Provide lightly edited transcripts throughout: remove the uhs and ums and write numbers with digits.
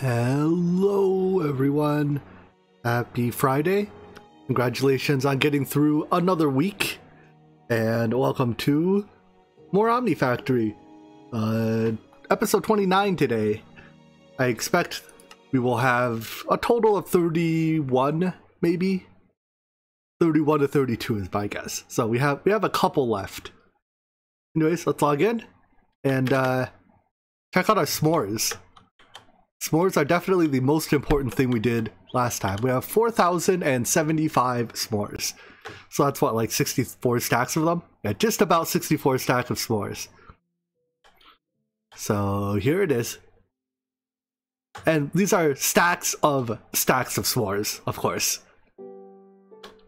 Hello everyone, happy Friday. Congratulations on getting through another week, and welcome to more Omnifactory. Episode 29 today. I expect we will have a total of 31, maybe 31 to 32 is my guess. So we have a couple left. Anyways, let's log in and check out our s'mores. S'mores are definitely the most important thing we did last time. We have 4,075 s'mores. So that's what, like 64 stacks of them? Yeah, just about 64 stacks of s'mores. So here it is. And these are stacks of s'mores, of course.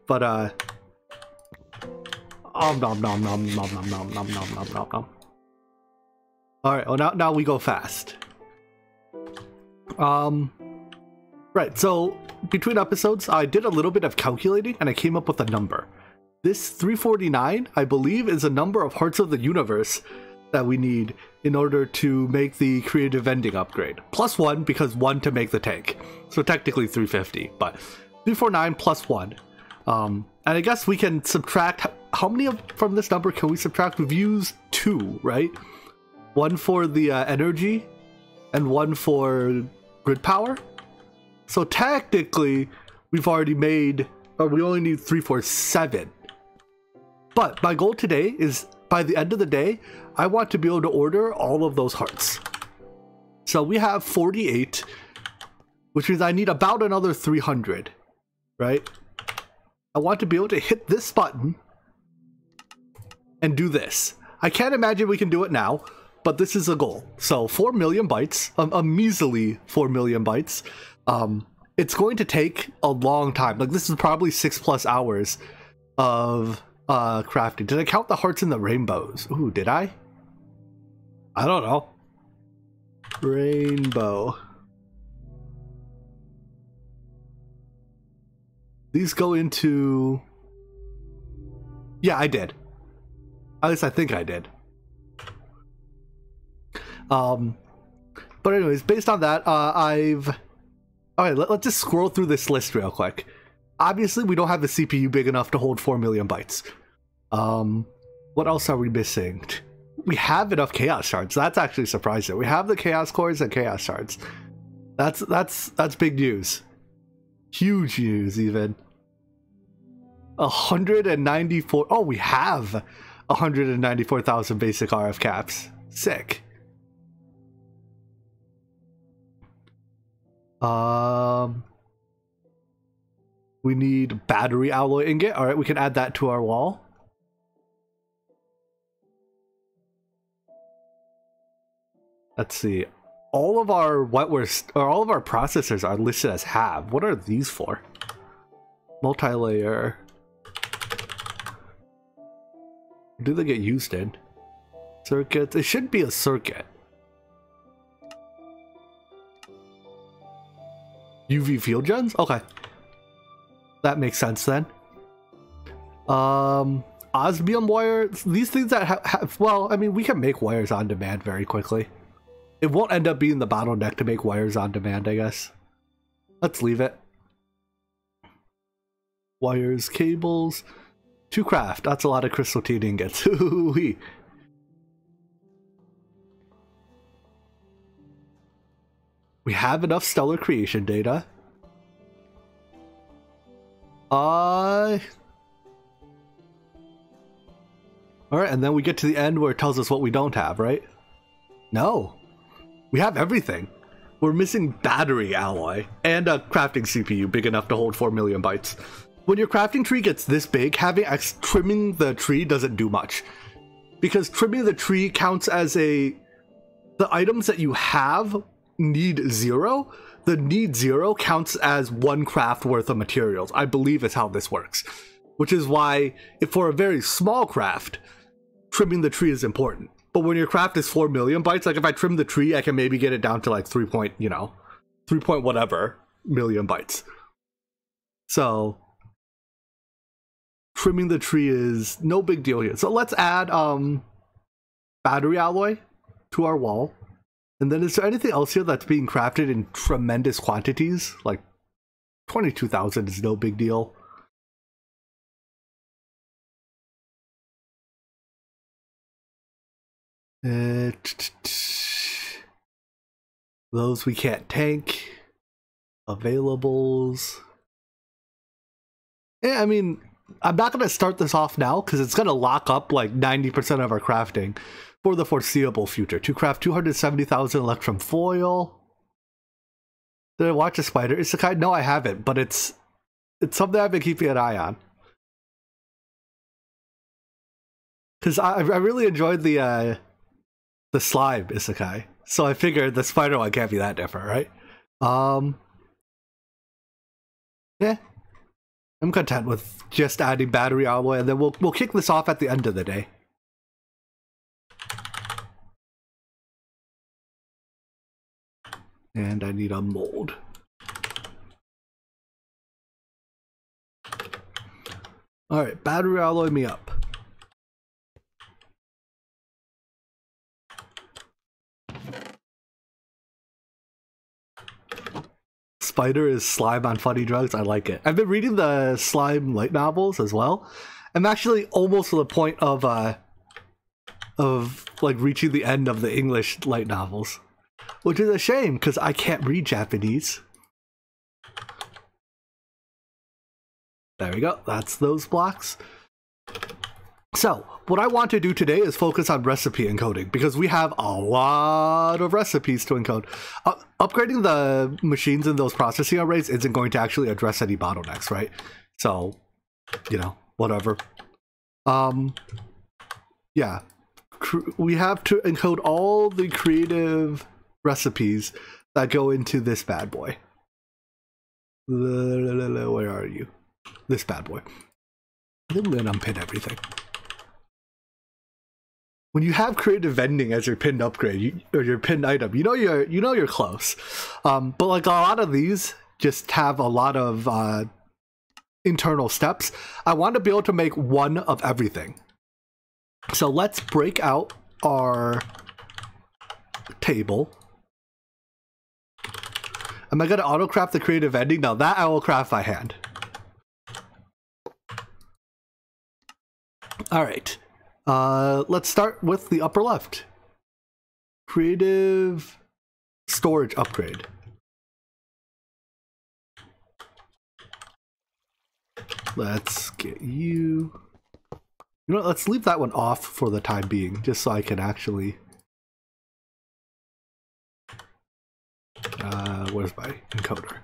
But nom nom nom nom nom nom nom nom nom nom nom. Alright, well now we go fast. Right, so between episodes I did a little bit of calculating and I came up with a number. This 349, I believe, is a number of hearts of the universe that we need in order to make the creative ending upgrade. Plus 1 because 1 to make the tank. So technically 350, but 349 plus 1. And I guess we can subtract, how many from this number can we subtract? We've used 2, right? 1 for the energy and 1 for grid power. So technically we've already made, we only need 347. But my goal today is, by the end of the day, I want to be able to order all of those hearts. So we have 48, which means I need about another 300, right? I want to be able to hit this button and do this. I can't imagine we can do it now, but this is a goal. So 4 million bytes, a measly 4 million bytes. It's going to take a long time. Like, this is probably 6+ hours of crafting. Did I count the hearts in the rainbows? Ooh, did I? I don't know. Rainbow. These go into... Yeah, I did. At least I think I did. But anyways, based on that, okay, let's just scroll through this list real quick. Obviously, we don't have the CPU big enough to hold 4 million bytes. What else are we missing? We have enough chaos shards. That's actually surprising. We have the chaos cores and chaos shards. That's big news. Huge news, even. 194. Oh, we have 194,000 basic RF caps. Sick. We need battery alloy ingot. All right, we can add that to our wall. Let's see. All of our all of our processors are listed as have. What are these for? Multi-layer. What do they get used in? Circuits. It should be a circuit. UV field gens? Okay. That makes sense then. Osmium wire. These things that have, well, I mean, we can make wires on demand very quickly. It won't end up being the bottleneck to make wires on demand, I guess. Let's leave it. Wires, cables. To craft. That's a lot of crystal tin ingots. We have enough stellar creation data. Alright, and then we get to the end where it tells us what we don't have, right? No. We have everything. We're missing battery alloy and a crafting CPU big enough to hold 4 million bytes. When your crafting tree gets this big, trimming the tree doesn't do much. Because trimming the tree counts as the items that you have need 0. The need 0 counts as 1 craft worth of materials, I believe is how this works. Which is why, if for a very small craft, trimming the tree is important. But when your craft is 4 million bytes, like if I trim the tree, I can maybe get it down to like 3 point whatever million bytes. So trimming the tree is no big deal here. So let's add battery alloy to our wall. And then is there anything else here that's being crafted in tremendous quantities? Like 22,000 is no big deal. Those we can't tank. Availables. Yeah, I mean, I'm not going to start this off now because it's going to lock up like 90% of our crafting for the foreseeable future. To craft 270,000 electrum foil. Did I watch a spider isekai? No, I haven't, but it's something I've been keeping an eye on. Because I really enjoyed the slime isekai. So I figured the spider one can't be that different, right? Yeah. I'm content with just adding battery alloy, and then we'll kick this off at the end of the day. And I need a mold. Alright, battery alloy me up. Spider is slime on funny drugs. I like it. I've been reading the slime light novels as well. I'm actually almost to the point of like reaching the end of the English light novels, which is a shame because I can't read Japanese. There we go. That's those blocks. So what I want to do today is focus on recipe encoding because we have a lot of recipes to encode. Upgrading the machines in those processing arrays isn't going to actually address any bottlenecks, right? So, you know, whatever. Yeah, we have to encode all the creative recipes that go into this bad boy. Where are you? This bad boy. I'm gonna unpin everything. When you have creative vending as your pinned upgrade or your pinned item, you know you're close. But like a lot of these just have a lot of internal steps. I want to be able to make one of everything. So let's break out our table. Am I going to auto craft the creative vending? No, that I will craft by hand. All right. Let's start with the upper left. Creative storage upgrade. Let's get you. You know, let's leave that one off for the time being, just so I can actually. Where's my encoder?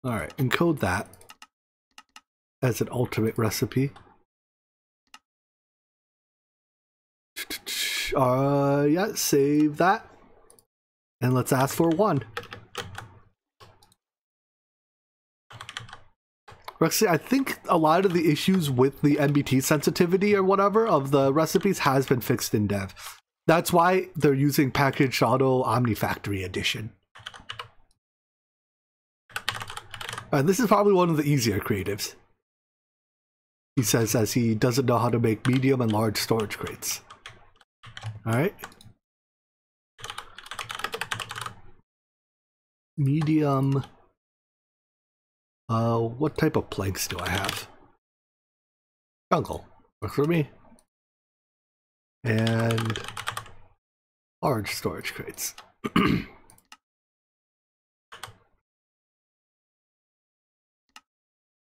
All right, encode that as an ultimate recipe. Yeah, save that. And let's ask for 1. Rexy, I think a lot of the issues with the MBT sensitivity or whatever of the recipes has been fixed in dev. That's why they're using packaged auto Omnifactory edition. This is probably one of the easier creatives. He says as he doesn't know how to make medium and large storage crates. Alright. Medium. What type of planks do I have? Jungle. Works for me. And large storage crates.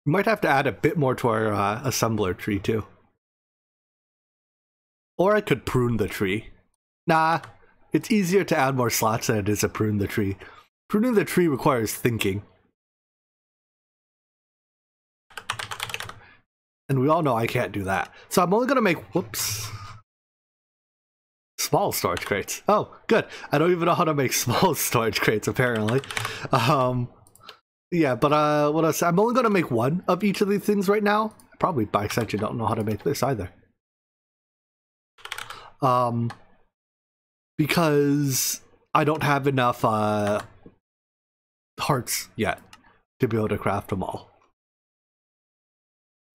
We might have to add a bit more to our assembler tree too. Or I could prune the tree. Nah, it's easier to add more slots than it is to prune the tree. Pruning the tree requires thinking. And we all know I can't do that. So I'm only going to make, whoops, small storage crates. Oh, good. I don't even know how to make small storage crates, apparently. Yeah, but what else? I'm only going to make 1 of each of these things right now. Probably by extension don't know how to make this either. Because I don't have enough hearts yet to be able to craft them all.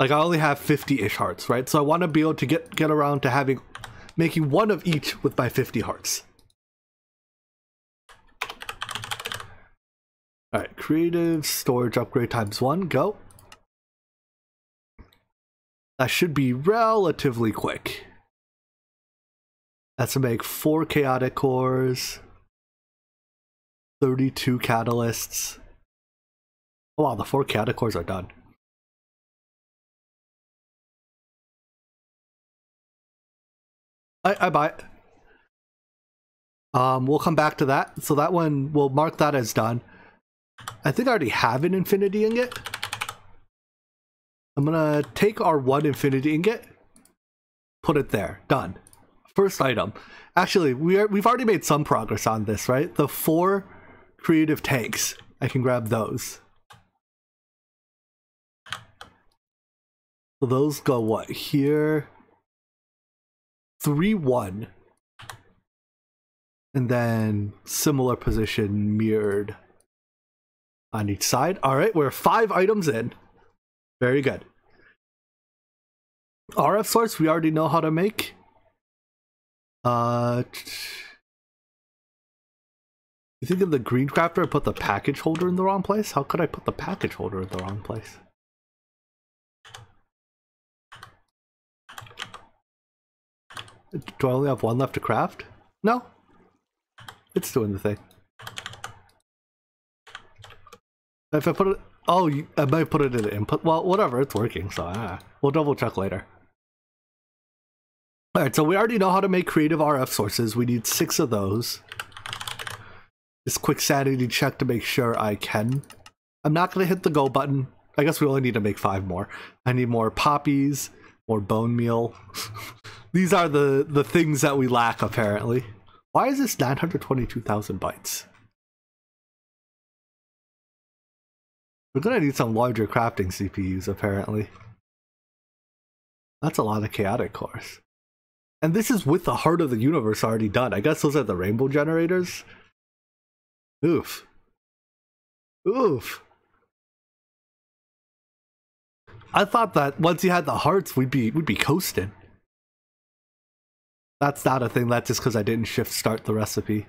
Like I only have 50-ish hearts, right? So I want to be able to get around to making one of each with my 50 hearts. All right, creative storage upgrade ×1, go. That should be relatively quick. That's to make 4 chaotic cores, 32 catalysts. Oh wow, the 4 chaotic cores are done. I buy it. We'll come back to that. So that one, we'll mark that as done. I think I already have an infinity ingot. I'm gonna take our 1 infinity ingot, put it there, done. First item. Actually, we've already made some progress on this, right? The 4 creative tanks. I can grab those. So those go what? Here. 3, 1. And then similar position mirrored on each side. All right, we're 5 items in. Very good. RF source, we already know how to make. You think of the green crafter, I put the package holder in the wrong place? How could I put the package holder in the wrong place? Do I only have 1 left to craft? No. It's doing the thing. If I put it... Oh, I might put it in the input. Well, whatever, it's working, so we'll double check later. Alright, so we already know how to make creative RF sources. We need 6 of those. Just quick sanity check to make sure I can. I'm not going to hit the go button. I guess we only need to make 5 more. I need more poppies, more bone meal. These are the things that we lack, apparently. Why is this 922,000 bytes? We're going to need some larger crafting CPUs, apparently. That's a lot of chaotic cores. And this is with the heart of the universe already done. I guess those are the rainbow generators. Oof. Oof. I thought that once you had the hearts, we'd be coasting. That's not a thing, that's just because I didn't shift start the recipe.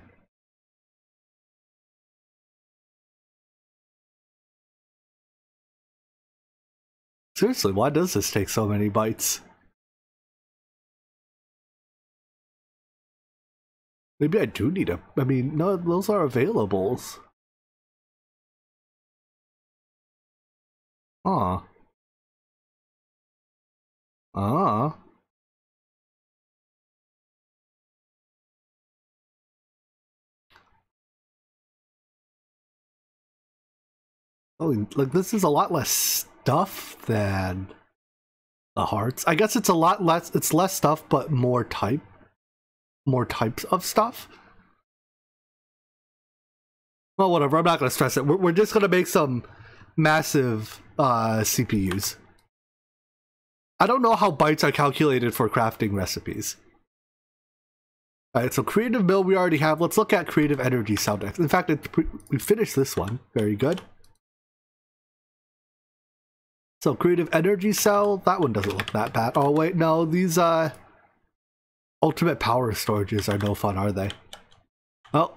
Seriously, why does this take so many bytes? Maybe I do need I mean, no, those are availables. Ah. Ah. Oh, like this is a lot less stuff than the hearts. I guess it's a lot less, it's less stuff, but more types of stuff. Well, whatever, I'm not going to stress it. We're just going to make some massive CPUs. I don't know how bytes are calculated for crafting recipes. Alright, so creative mill we already have. Let's look at creative energy cell next. In fact, we finished this one. Very good. So creative energy cell, that one doesn't look that bad. Oh wait, no, these ultimate power storages are no fun, are they? Well,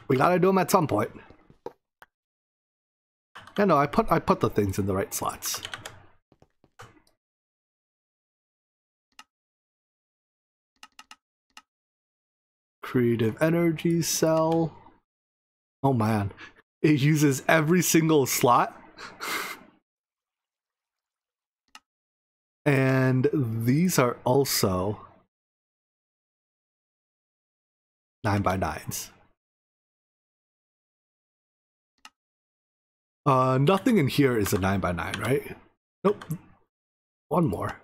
we gotta do them at some point. Yeah, no, I put the things in the right slots. Creative energy cell. Oh man, it uses every single slot. And these are also 9x9s. Nothing in here is a 9x9, right? Nope. One more.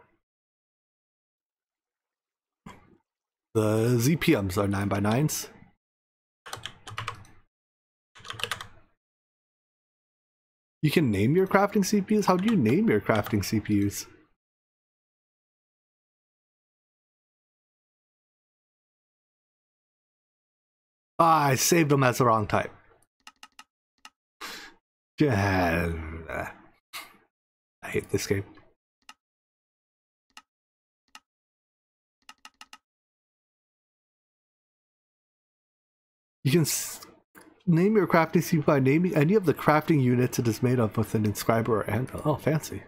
The ZPMs are 9x9s. You can name your crafting CPUs? How do you name your crafting CPUs? Ah, I saved them as the wrong type. I hate this game. You can name your crafting scheme by naming any of the crafting units it is made of with an inscriber or anvil. Oh, fancy.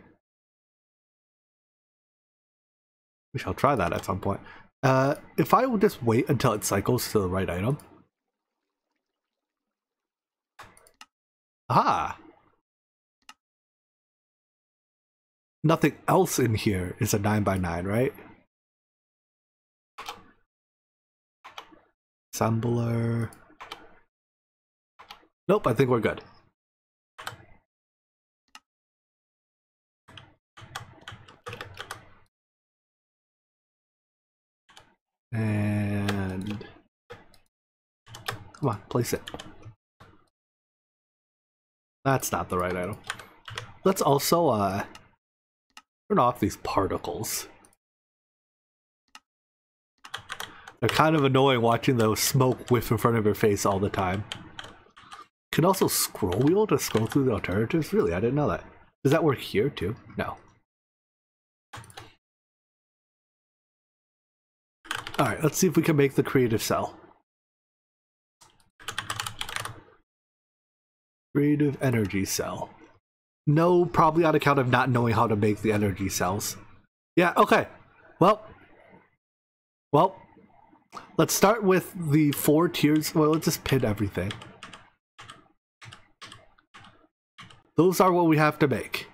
We shall try that at some point. If I will just wait until it cycles to the right item. Aha! Nothing else in here is a 9x9, right? Assembler. Nope, I think we're good. And come on, place it. That's not the right item. Let's also turn off these particles. They're kind of annoying watching the smoke whiff in front of your face all the time. Can also scroll wheel to scroll through the alternatives? Really? I didn't know that. Does that work here too? No. Alright, let's see if we can make the creative cell. Creative energy cell. No, probably on account of not knowing how to make the energy cells. Yeah, okay. Well, let's start with the 4 tiers. Well, let's just pin everything. Those are what we have to make.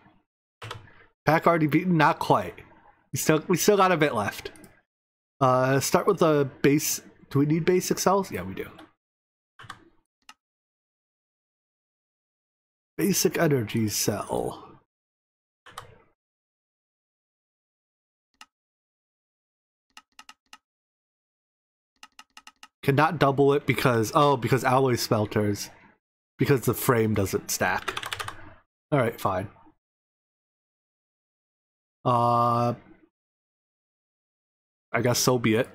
Pack already beaten? Not quite. We still got a bit left. Start with the base. Do we need basic cells? Yeah, we do. Basic energy cell. Cannot double it because alloy smelters. Because the frame doesn't stack. Alright, fine. I guess so be it.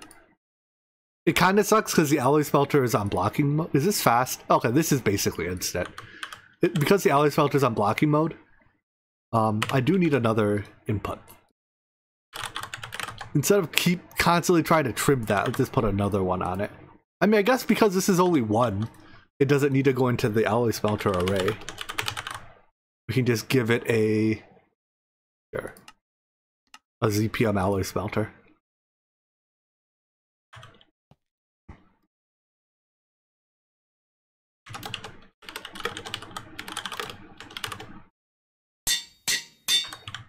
It kind of sucks because the alloy smelter is on blocking mode. Is this fast? Okay, this is basically instant. Because the alloy smelter is on blocking mode, I do need another input. Instead of constantly trying to trim that, let's just put another one on it. I mean, I guess because this is only one, it doesn't need to go into the alloy smelter array. We can just give it a ZPM alloy smelter.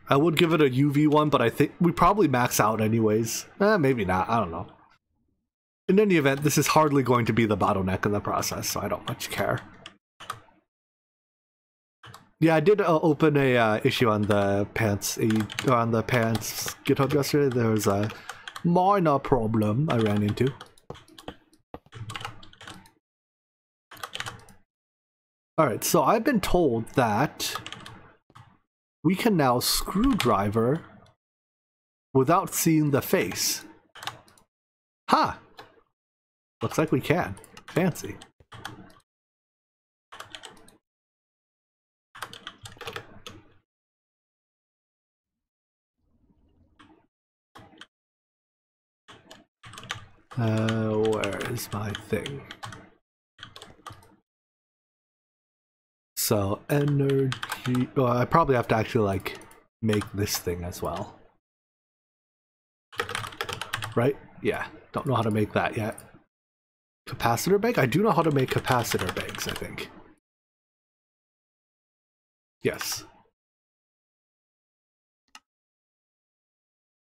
I would give it a UV one, but I think we probably max out anyways. Maybe not, I don't know. In any event, this is hardly going to be the bottleneck in the process, so I don't much care. Yeah, I did open a issue on the pants GitHub yesterday. There was a minor problem I ran into. Alright, so I've been told that we can now screwdriver without seeing the face. Ha! Huh. Looks like we can. Fancy. Where is my thing? So, energy... Well, I probably have to actually, like, make this thing as well. Right? Yeah. Don't know how to make that yet. Capacitor bank? I do know how to make capacitor banks, I think. Yes.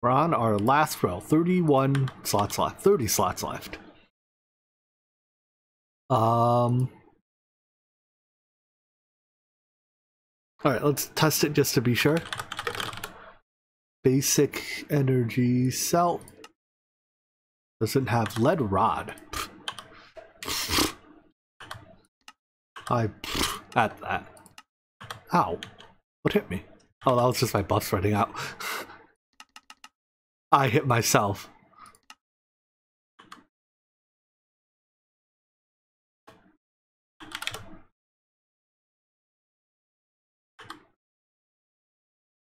We're on our last row. 31 slots left. 30 slots left. Alright, let's test it just to be sure. Basic energy cell. Doesn't have lead rod. At that. Ow. What hit me? Oh, that was just my buffs running out. I hit myself.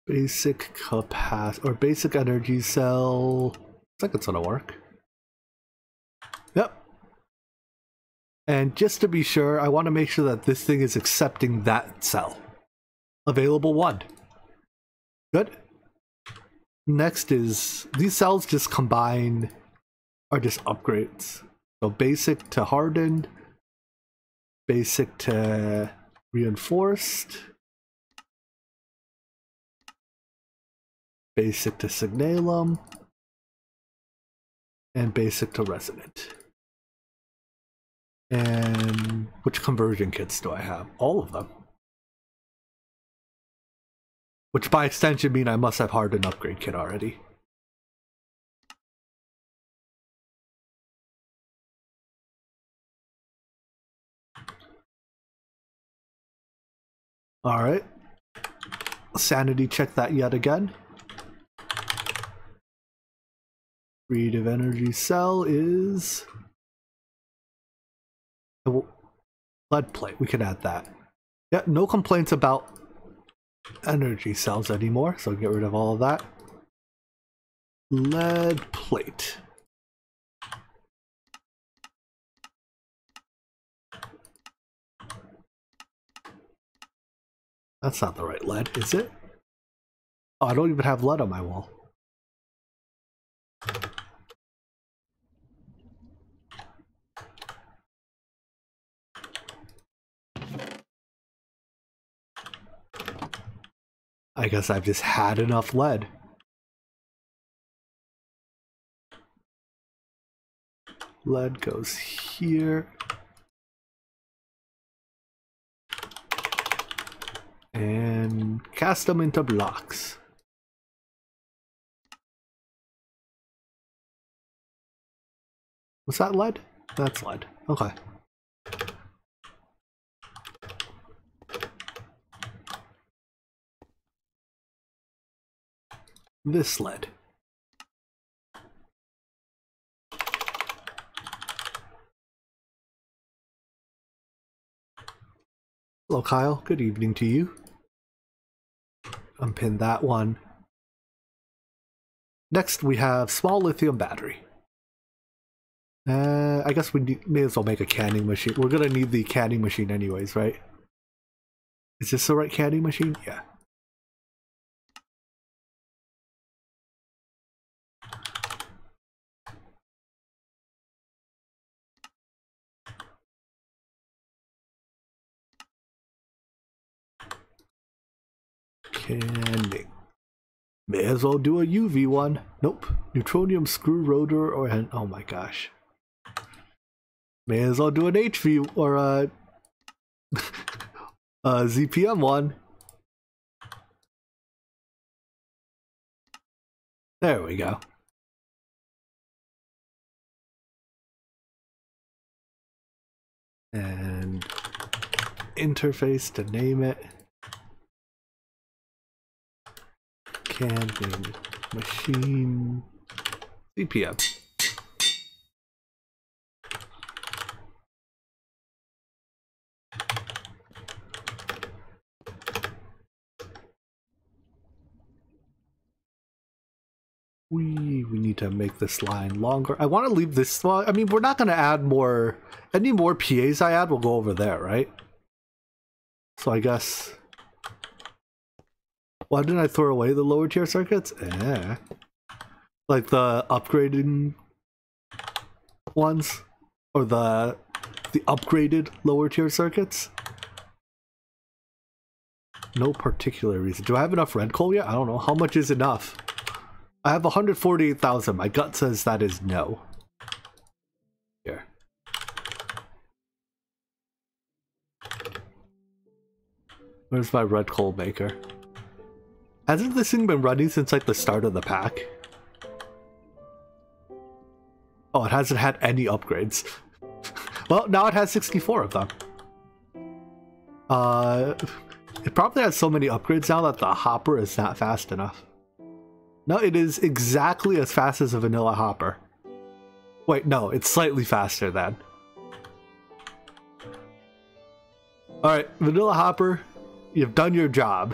Basic capacity or basic energy cell. Looks like it's gonna work. Yep. And just to be sure, I want to make sure that this thing is accepting that cell. Available 1. Good. Next is, these cells just combine, are just upgrades. So basic to hardened, basic to reinforced, basic to signalum, and basic to resonant. And which conversion kits do I have? All of them. Which by extension mean I must have hardened upgrade kit already. Alright. Sanity check that yet again. Creative energy cell is lead plate. We can add that. Yeah, no complaints about energy cells anymore, so get rid of all of that. Lead plate. That's not the right lead, is it? Oh, I don't even have lead on my wall. I guess I've just had enough lead. Lead goes here. And cast them into blocks. Was that lead? That's lead. Okay. This lead. Hello, Kyle. Good evening to you. Unpin that one. Next, we have small lithium battery. I guess we may as well make a canning machine. We're gonna need the canning machine anyways, right? Is this the right canning machine? Yeah. Canning. May as well do a UV one. Nope. Neutronium screw rotor or an, oh my gosh. May as well do an HV or a ZPM one. There we go. And interface to name it. Canning machine ZPM. We need to make this line longer. I want to leave this long. I mean, we're not going to add more. Any more PAs I add will go over there, right? So I guess. Why didn't I throw away the lower tier circuits? Like the upgrading ones, or the upgraded lower tier circuits. No particular reason. Do I have enough red coal yet? I don't know. How much is enough? I have 148,000. My gut says that is no. Here. Where's my red coal maker? Hasn't this thing been running since like the start of the pack? Oh, it hasn't had any upgrades. Well, now it has 64 of them. It probably has so many upgrades now that the hopper is not fast enough. No, it is exactly as fast as a vanilla hopper. Wait, no, it's slightly faster then. Alright, vanilla hopper, you've done your job.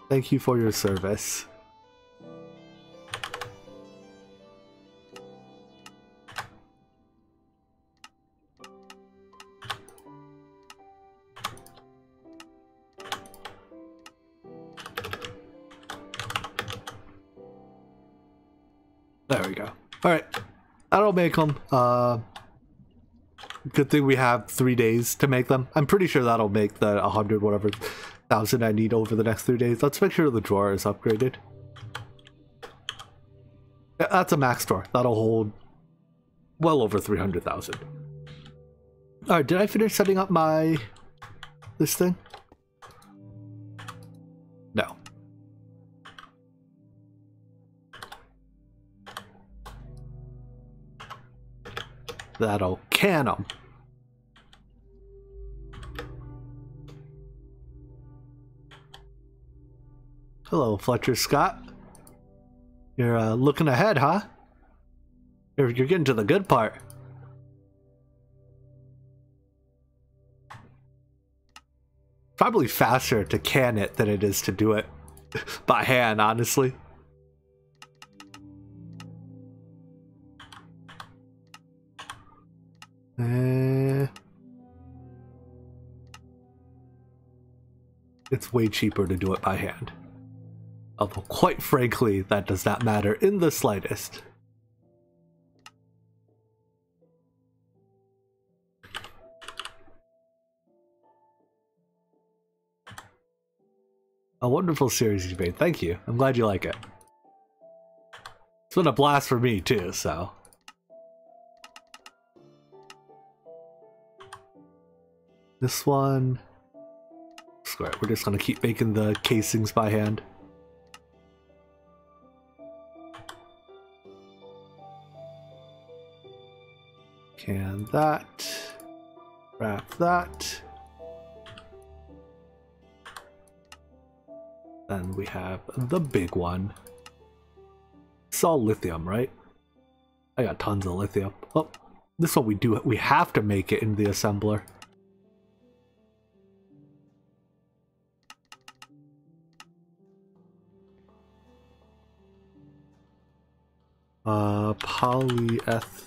Thank you for your service. There we go. Alright. That'll make them. Good thing we have 3 days to make them. I'm pretty sure that'll make the 100 whatever thousand I need over the next 3 days. Let's make sure the drawer is upgraded. Yeah, that's a max drawer. That'll hold well over 300,000. Alright, did I finish setting up this thing? No. That'll can them. Hello, Fletcher Scott. You're looking ahead, huh? You're getting to the good part. Probably faster to can it than it is to do it by hand, honestly. It's way cheaper to do it by hand. Although, quite frankly, that does not matter in the slightest. A wonderful series you made. Thank you. I'm glad you like it. It's been a blast for me, too, so... This one... Screw it, we're just gonna keep making the casings by hand. Can that. Wrap that. Then we have the big one. It's all lithium, right? I got tons of lithium. Oh, this one we have to make it in the assembler. Polyeth.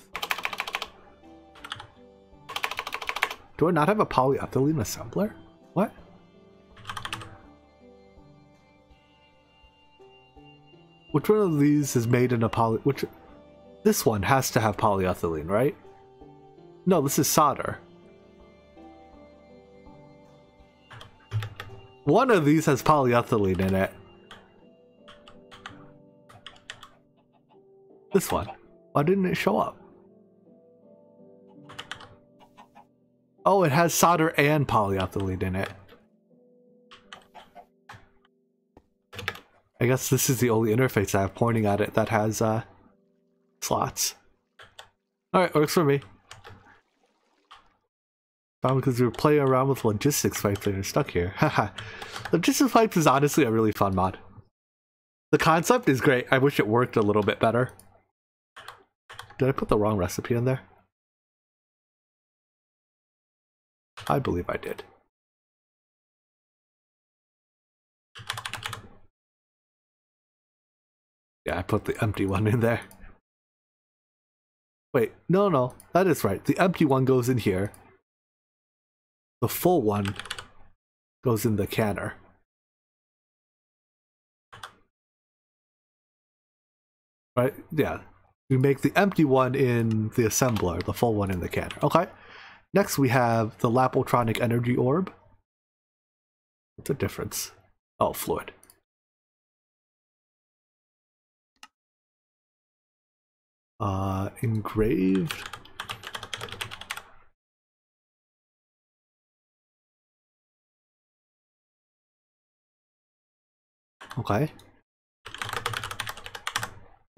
Do I not have a polyethylene assembler? What? Which one of these is made in a which? This one has to have polyethylene, right? No, this is solder. One of these has polyethylene in it. This one. Why didn't it show up? Oh, it has solder and polyethylene in it. I guess this is the only interface I have pointing at it that has slots. Alright, works for me. Probably because we were playing around with logistics pipes and you're stuck here. Haha. Logistics pipes is honestly a really fun mod. The concept is great. I wish it worked a little bit better. Did I put the wrong recipe in there? I believe I did. Yeah, I put the empty one in there. Wait, no, that is right. The empty one goes in here. The full one goes in the canner. Right? Yeah. We make the empty one in the assembler, the full one in the canner. Okay. Next we have the Lapotronic Energy Orb. What's the difference? Oh, fluid. Engraved. Okay.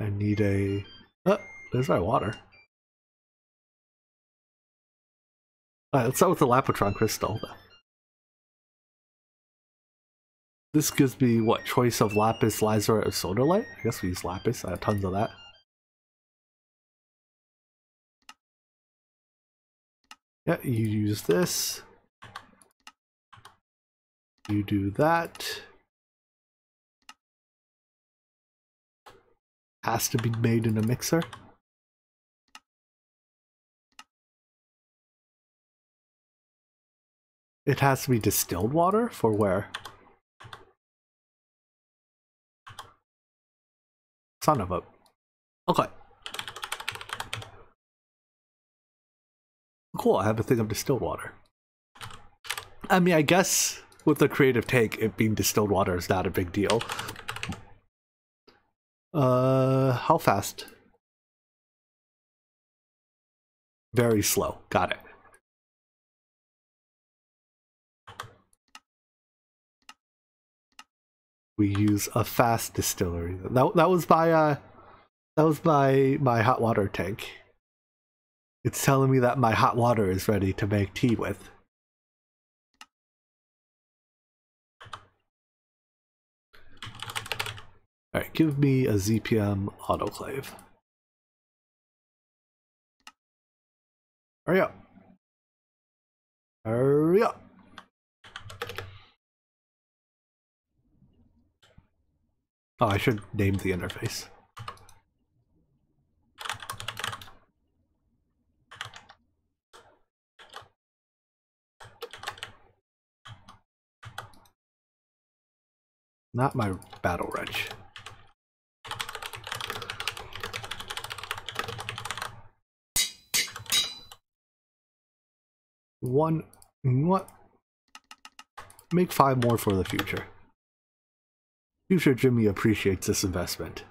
I need a... Oh, there's my water. Alright, let's start with the Elapotron Crystal. This gives me, what, choice of lapis, lazurite, or sodalite? I guess we use lapis. I have tons of that. Yeah, you use this. You do that. Has to be made in a mixer. It has to be distilled water for where? Son of a... Okay, cool, I have a thing of distilled water. I mean, I guess with the creative take, it being distilled water is not a big deal. How fast? Very slow. Got it. We use a fast distillery. That was my hot water tank. It's telling me that my hot water is ready to make tea with. Alright, give me a ZPM autoclave. Hurry up. Hurry up. Oh, I should name the interface. Not my battle wrench. What? Make 5 more for the future. Future Jimmy appreciates this investment.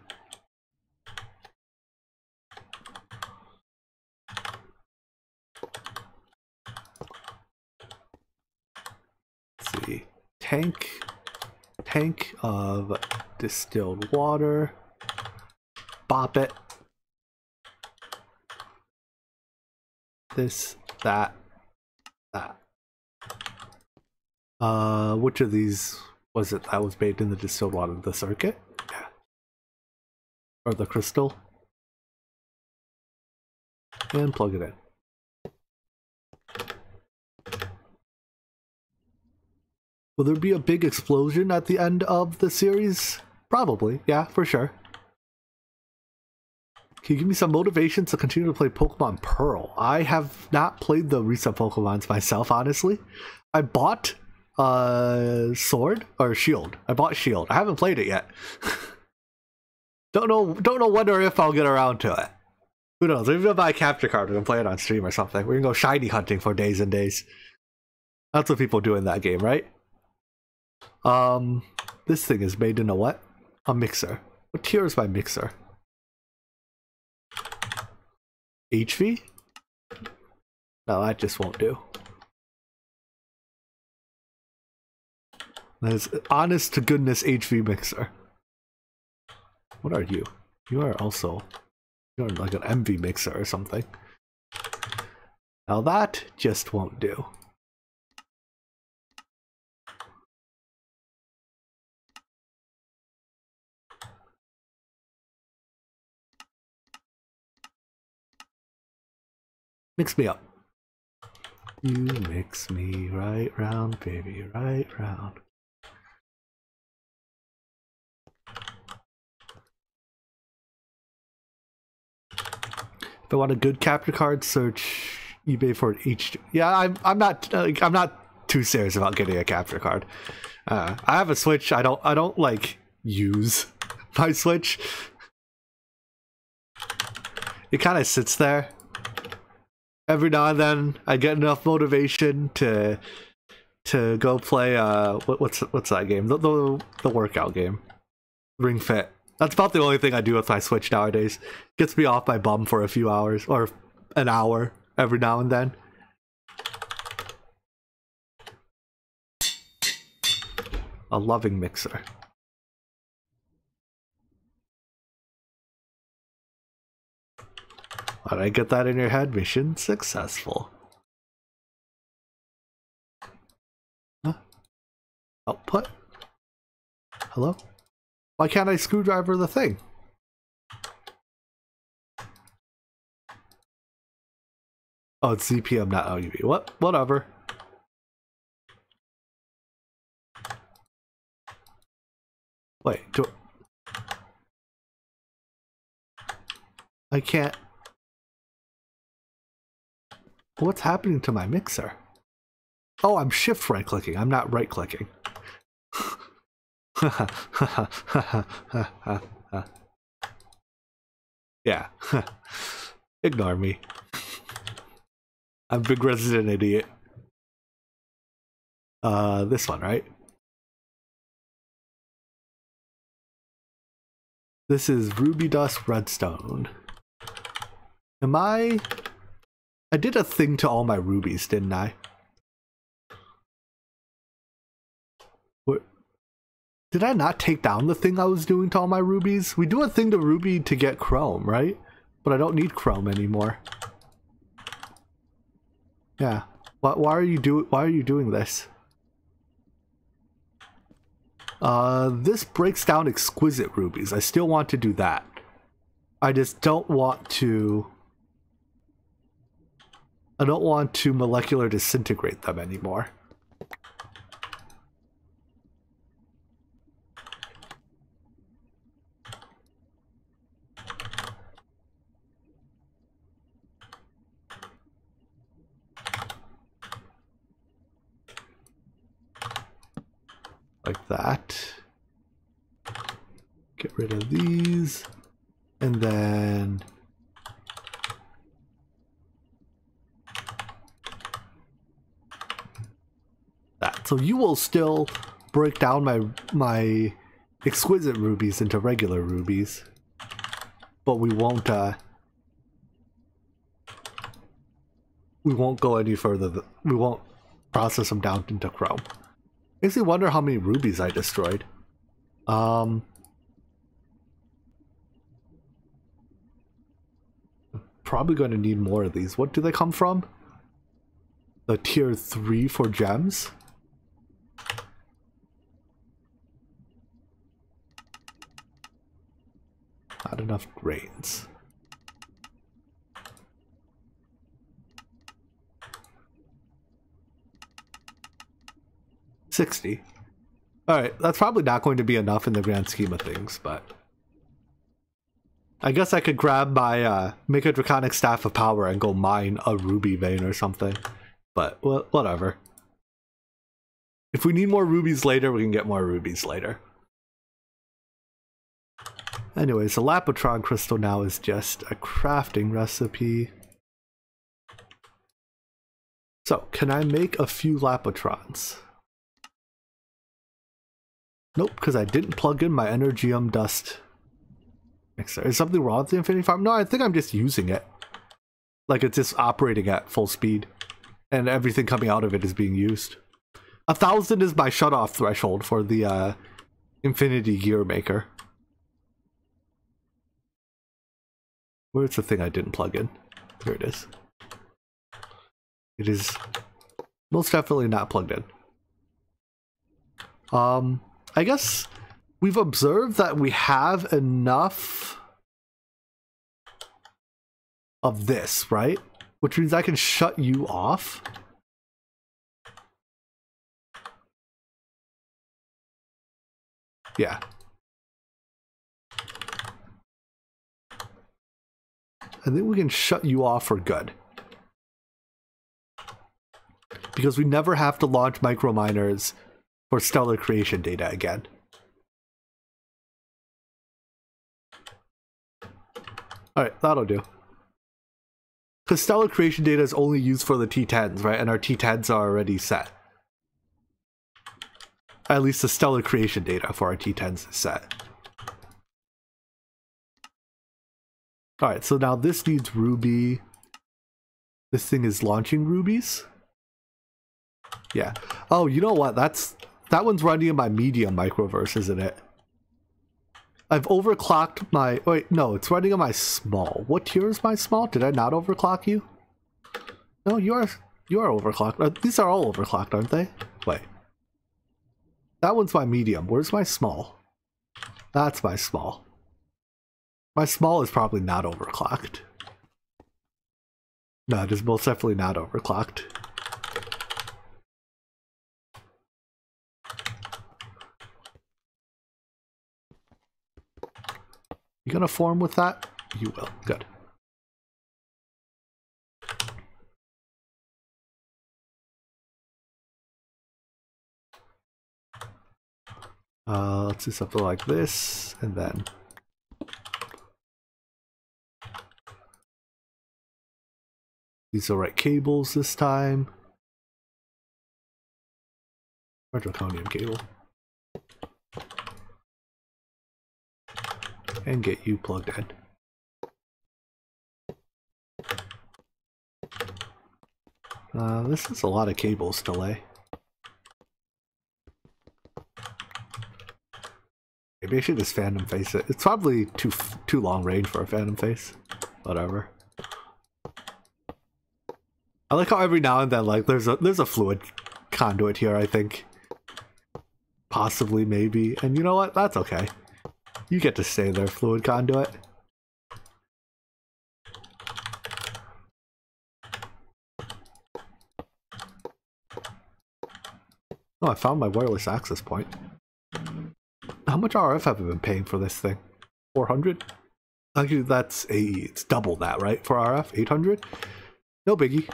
Let's see. Tank of distilled water. Bop it. This, that. Which of these was it that was made in the distilled water? The circuit? Yeah. Or the crystal? And plug it in. Will there be a big explosion at the end of the series? Probably, yeah, for sure. Can you give me some motivation to continue to play Pokemon Pearl? I have not played the recent Pokemons myself, honestly. I bought Sword or Shield. I bought Shield. I haven't played it yet. Don't know when or if I'll get around to it. Who knows? Maybe I'll buy a capture card and play it on stream or something. We're gonna go shiny hunting for days and days. That's what people do in that game, right? This thing is made in a what? A mixer. What tier is my mixer? HV? No, that just won't do. That is honest to goodness HV mixer. What are you? You are also... You're like an MV mixer or something. Now that just won't do. Mix me up. You mix me right round, baby, right round. If I want a good capture card, search eBay for each. Yeah, I'm not too serious about getting a capture card. I have a Switch. I don't like use my Switch. It kind of sits there. Every now and then, I get enough motivation to go play. What's that game? The workout game, Ring Fit. That's about the only thing I do with my Switch nowadays. Gets me off my bum for a few hours or an hour every now and then. A loving mixer. How did I get that in your head? Mission successful. Huh? Output? Hello? Why can't I screwdriver the thing? Oh, it's ZPM, not LUV. What? Whatever. Wait, I can't... What's happening to my mixer? Oh, I'm shift right clicking. I'm not right clicking. Yeah. Ignore me. I'm big resident idiot. This one, right? This is ruby dust redstone. I did a thing to all my rubies, didn't I? What? Did I not take down the thing I was doing to all my rubies? We do a thing to ruby to get chrome, right? But I don't need chrome anymore. Yeah. Why are you doing this? This breaks down exquisite rubies. I still want to do that. I just don't want to... I don't want to molecular disintegrate them anymore. Like that. Get rid of these. And then... that. So you will still break down my exquisite rubies into regular rubies. But we won't go any further. We won't process them down into chrome. Makes me wonder how many rubies I destroyed. Probably going to need more of these. What do they come from? The tier 3 for gems? Not enough grains. $60. Alright, that's probably not going to be enough in the grand scheme of things, but... I guess I could grab my, make a Draconic Staff of Power and go mine a ruby vein or something. But, well, whatever. If we need more rubies later, we can get more rubies later. Anyways, the Elapotron Crystal now is just a crafting recipe. So, can I make a few Lapotrons? Nope, because I didn't plug in my Energium dust mixer. Is something wrong with the Infinity Farm? No, I think I'm just using it. Like it's just operating at full speed. And everything coming out of it is being used. 1,000 is my shutoff threshold for the Infinity Gear Maker. Where's the thing I didn't plug in? Here it is. It is most definitely not plugged in. I guess we've observed that we have enough of this, right? Which means I can shut you off. Yeah. I think we can shut you off for good. Because we never have to launch micro miners for stellar creation data again. Alright, that'll do. Because stellar creation data is only used for the T10s, right? And our T10s are already set. At least the stellar creation data for our T10s is set. Alright, so now this needs ruby. This thing is launching rubies? Yeah. Oh, you know what? That one's running in my medium microverse, isn't it? I've overclocked my... Wait, no, it's running on my small. What tier is my small? Did I not overclock you? No, you are overclocked. These are all overclocked, aren't they? Wait. That one's my medium. Where's my small? That's my small. My small is probably not overclocked. No, it is most definitely not overclocked. You gonna form with that? You will. Good. Let's do something like this, and then Use the right cables this time. Or draconium cable. And get you plugged in. This is a lot of cables to lay. Maybe I should just phantom face it. It's probably too long range for a phantom face. Whatever. I like how every now and then, like, there's a fluid conduit here, I think. Possibly, maybe. And you know what? That's okay. You get to stay there, fluid conduit. Oh, I found my wireless access point. How much RF have I been paying for this thing? 400? Actually, that's it's double that, right? For RF, 800? No biggie.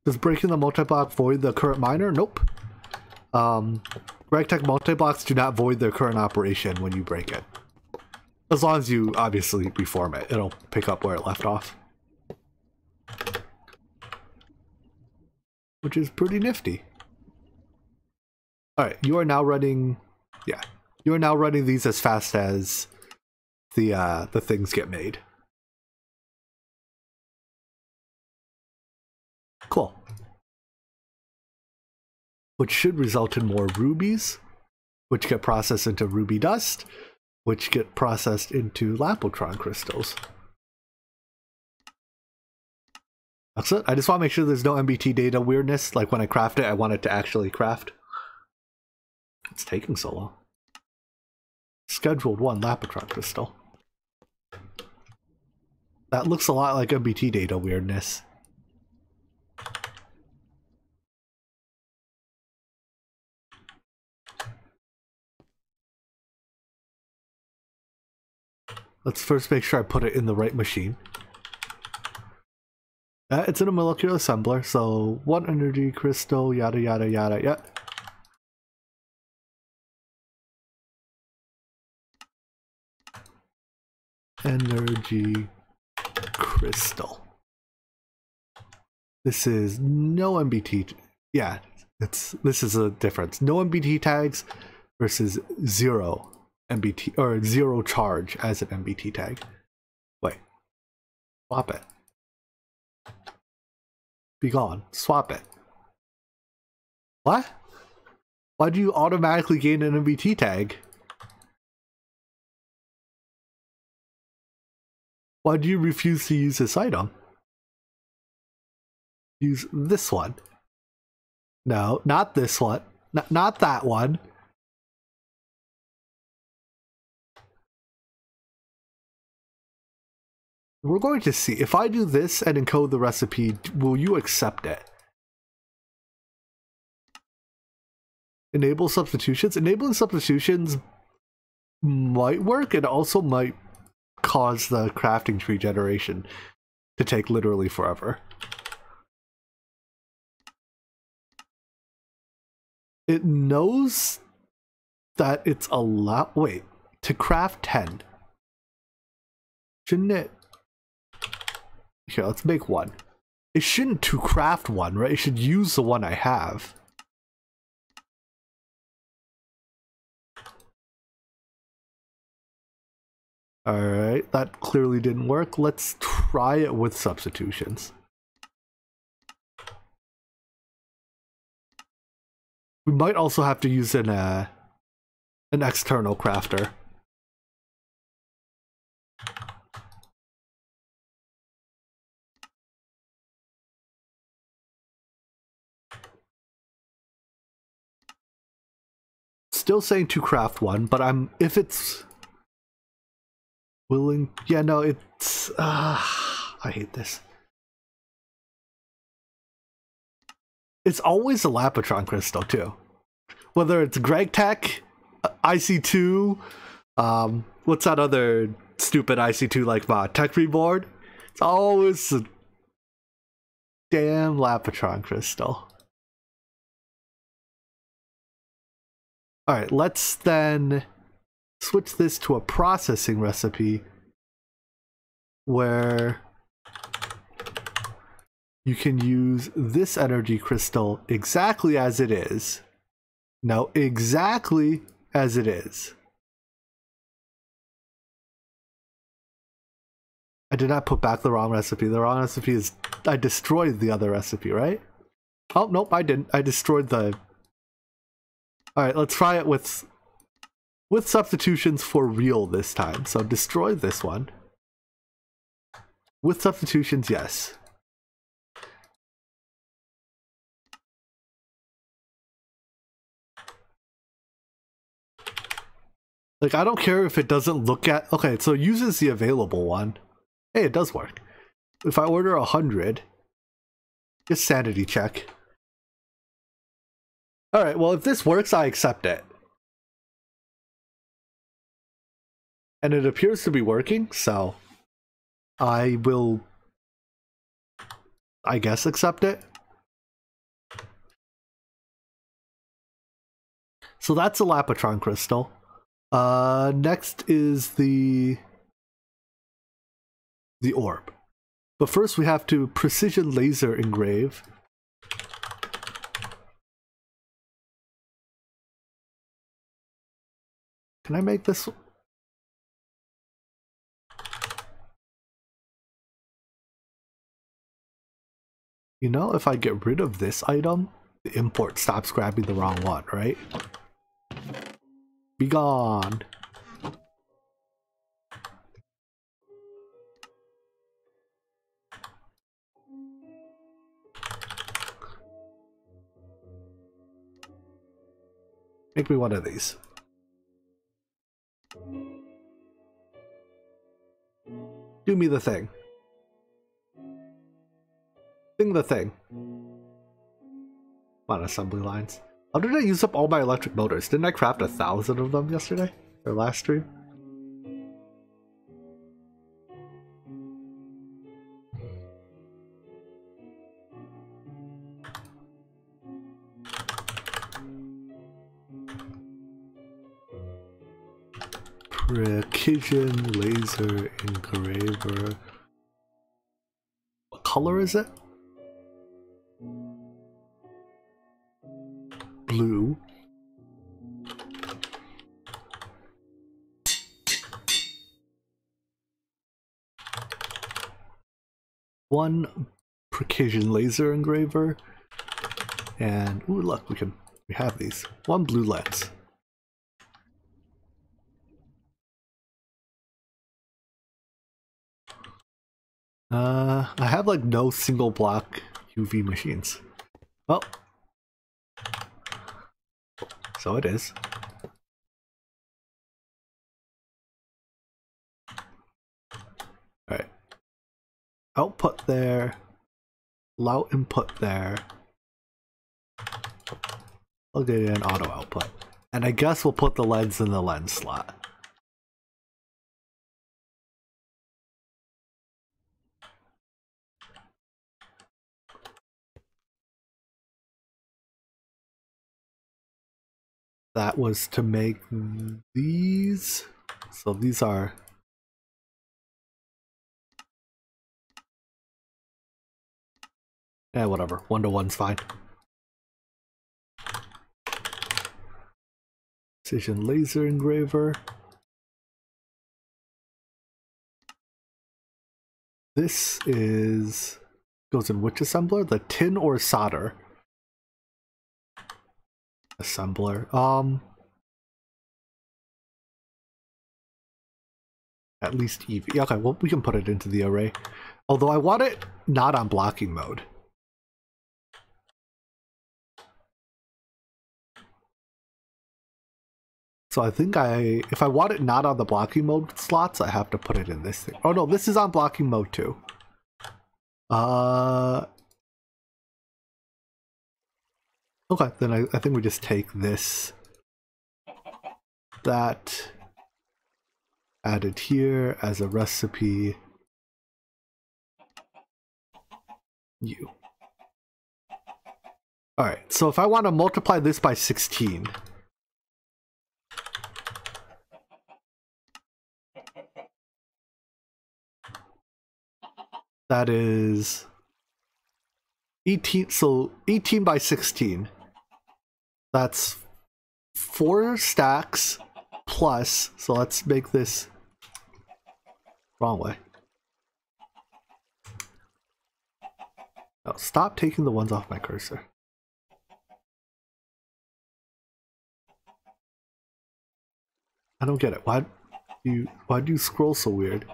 Does breaking the multi-block void the current miner? Nope. Regtech multi-blocks do not void their current operation when you break it. As long as you obviously reform it, it'll pick up where it left off. Which is pretty nifty. Alright, you are now running... Yeah. You are now running these as fast as the things get made. Cool. Which should result in more rubies, which get processed into ruby dust, which get processed into Lapotron crystals. That's it. I just want to make sure there's no MBT data weirdness, like when I craft it, I want it to actually craft. It's taking so long. Scheduled 1 Lapotron crystal. That looks a lot like MBT data weirdness. Let's first make sure I put it in the right machine. It's in a molecular assembler, so 1 energy crystal, yada yada yada, yeah. Energy crystal. This is no MBT. Yeah, this is a difference. No MBT tags versus 0 MBT or 0 charge as an MBT tag. Wait, swap it. Be gone. Swap it. What? Why do you automatically gain an MBT tag? Why do you refuse to use this item? Use this one. No, not this one. Not that one. We're going to see. If I do this and encode the recipe, will you accept it? Enable substitutions? Enabling substitutions might work. It also might cause the crafting tree generation to take literally forever. It knows that it's a lot. Wait, to craft 10. Shouldn't it? Here, let's make 1. It shouldn't to craft 1, right? It should use the one I have. Alright, that clearly didn't work. Let's try it with substitutions. We might also have to use an external crafter. Still saying to craft 1, but if it's willing, yeah, no, it's I hate this. It's always a Lapotron crystal too. Whether it's Regtech, IC2, what's that other stupid IC2 like mod? Tech Reboard? It's always a damn Lapotron crystal. Alright, let's then switch this to a processing recipe where you can use this energy crystal exactly as it is. No, exactly as it is. I did not put back the wrong recipe. The wrong recipe is I destroyed the other recipe, right? Oh, nope, I didn't. I destroyed the... Alright, let's try it with substitutions for real this time. So destroy this one. With substitutions, yes. Like, I don't care if it doesn't look at... Okay, so it uses the available one. Hey, it does work. If I order 100, just sanity check. Alright, well, if this works, I accept it. And it appears to be working, so I will, I guess, accept it. So that's a Lapotron Crystal. Next is the orb. But first we have to precision laser engrave. Can I make this? You know, if I get rid of this item, the import stops grabbing the wrong one, right? Be gone. Make me one of these. Do me the thing. Thing the thing. Come on, assembly lines. How did I use up all my electric motors? Didn't I craft 1,000 of them yesterday? Or last stream? Precision laser engraver. What color is it? Blue. One precision laser engraver, and ooh, look, we have these. One blue lens. I have like no single block UV machines. Well, so it is. Alright. Output there. Allow input there. Plug it in, auto output. And I guess we'll put the lens in the lens slot. That was to make these. So these are... Yeah, whatever. 1-to-1's fine. Precision laser engraver. This is... goes in which assembler? The tin or solder? Assembler. At least EV. Okay, well, we can put it into the array. Although I want it not on blocking mode. So I think if I want it not on the blocking mode slots, I have to put it in this thing. Oh no, this is on blocking mode too. Okay, then I think we just take this, that, add it here as a recipe, U. Alright, so if I want to multiply this by 16, That is 18, so 18 by 16. That's 4 stacks plus, so let's make this wrong way. Oh, stop taking the ones off my cursor. I don't get it. Why do you scroll so weird?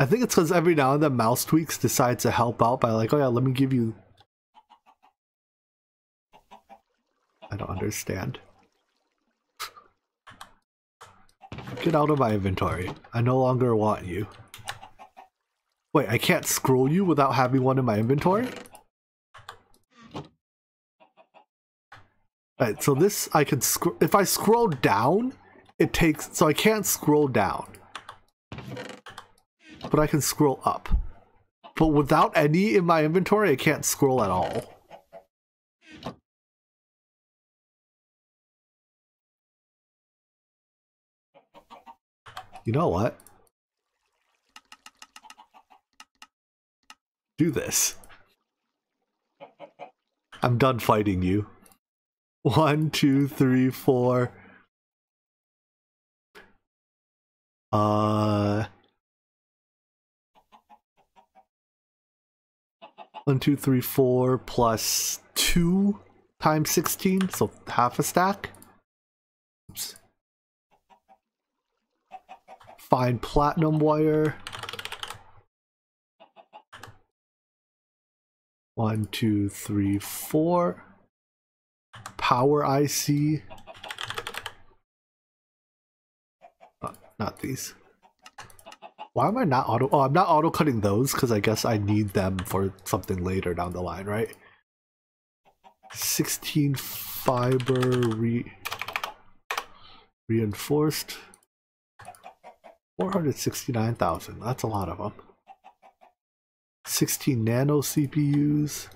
I think it's because every now and then Mouse Tweaks decides to help out by like, oh yeah, let me give you... I don't understand. Get out of my inventory. I no longer want you. Wait, I can't scroll you without having one in my inventory? Alright, so this I can scroll. If I scroll down, it takes. So I can't scroll down. But I can scroll up. But without any in my inventory, I can't scroll at all. You know what? Do this. I'm done fighting you. 1, 2, 3, 4. 1, 2, 3, 4 plus 2 times 16, so half a stack. Oops. Find platinum wire. 1, 2, 3, 4. Power IC. Not these. Why am I not auto? Oh, I'm not auto cutting those because I guess I need them for something later down the line, right? 16 fiber reinforced. 469,000. That's a lot of them. 16 nano CPUs.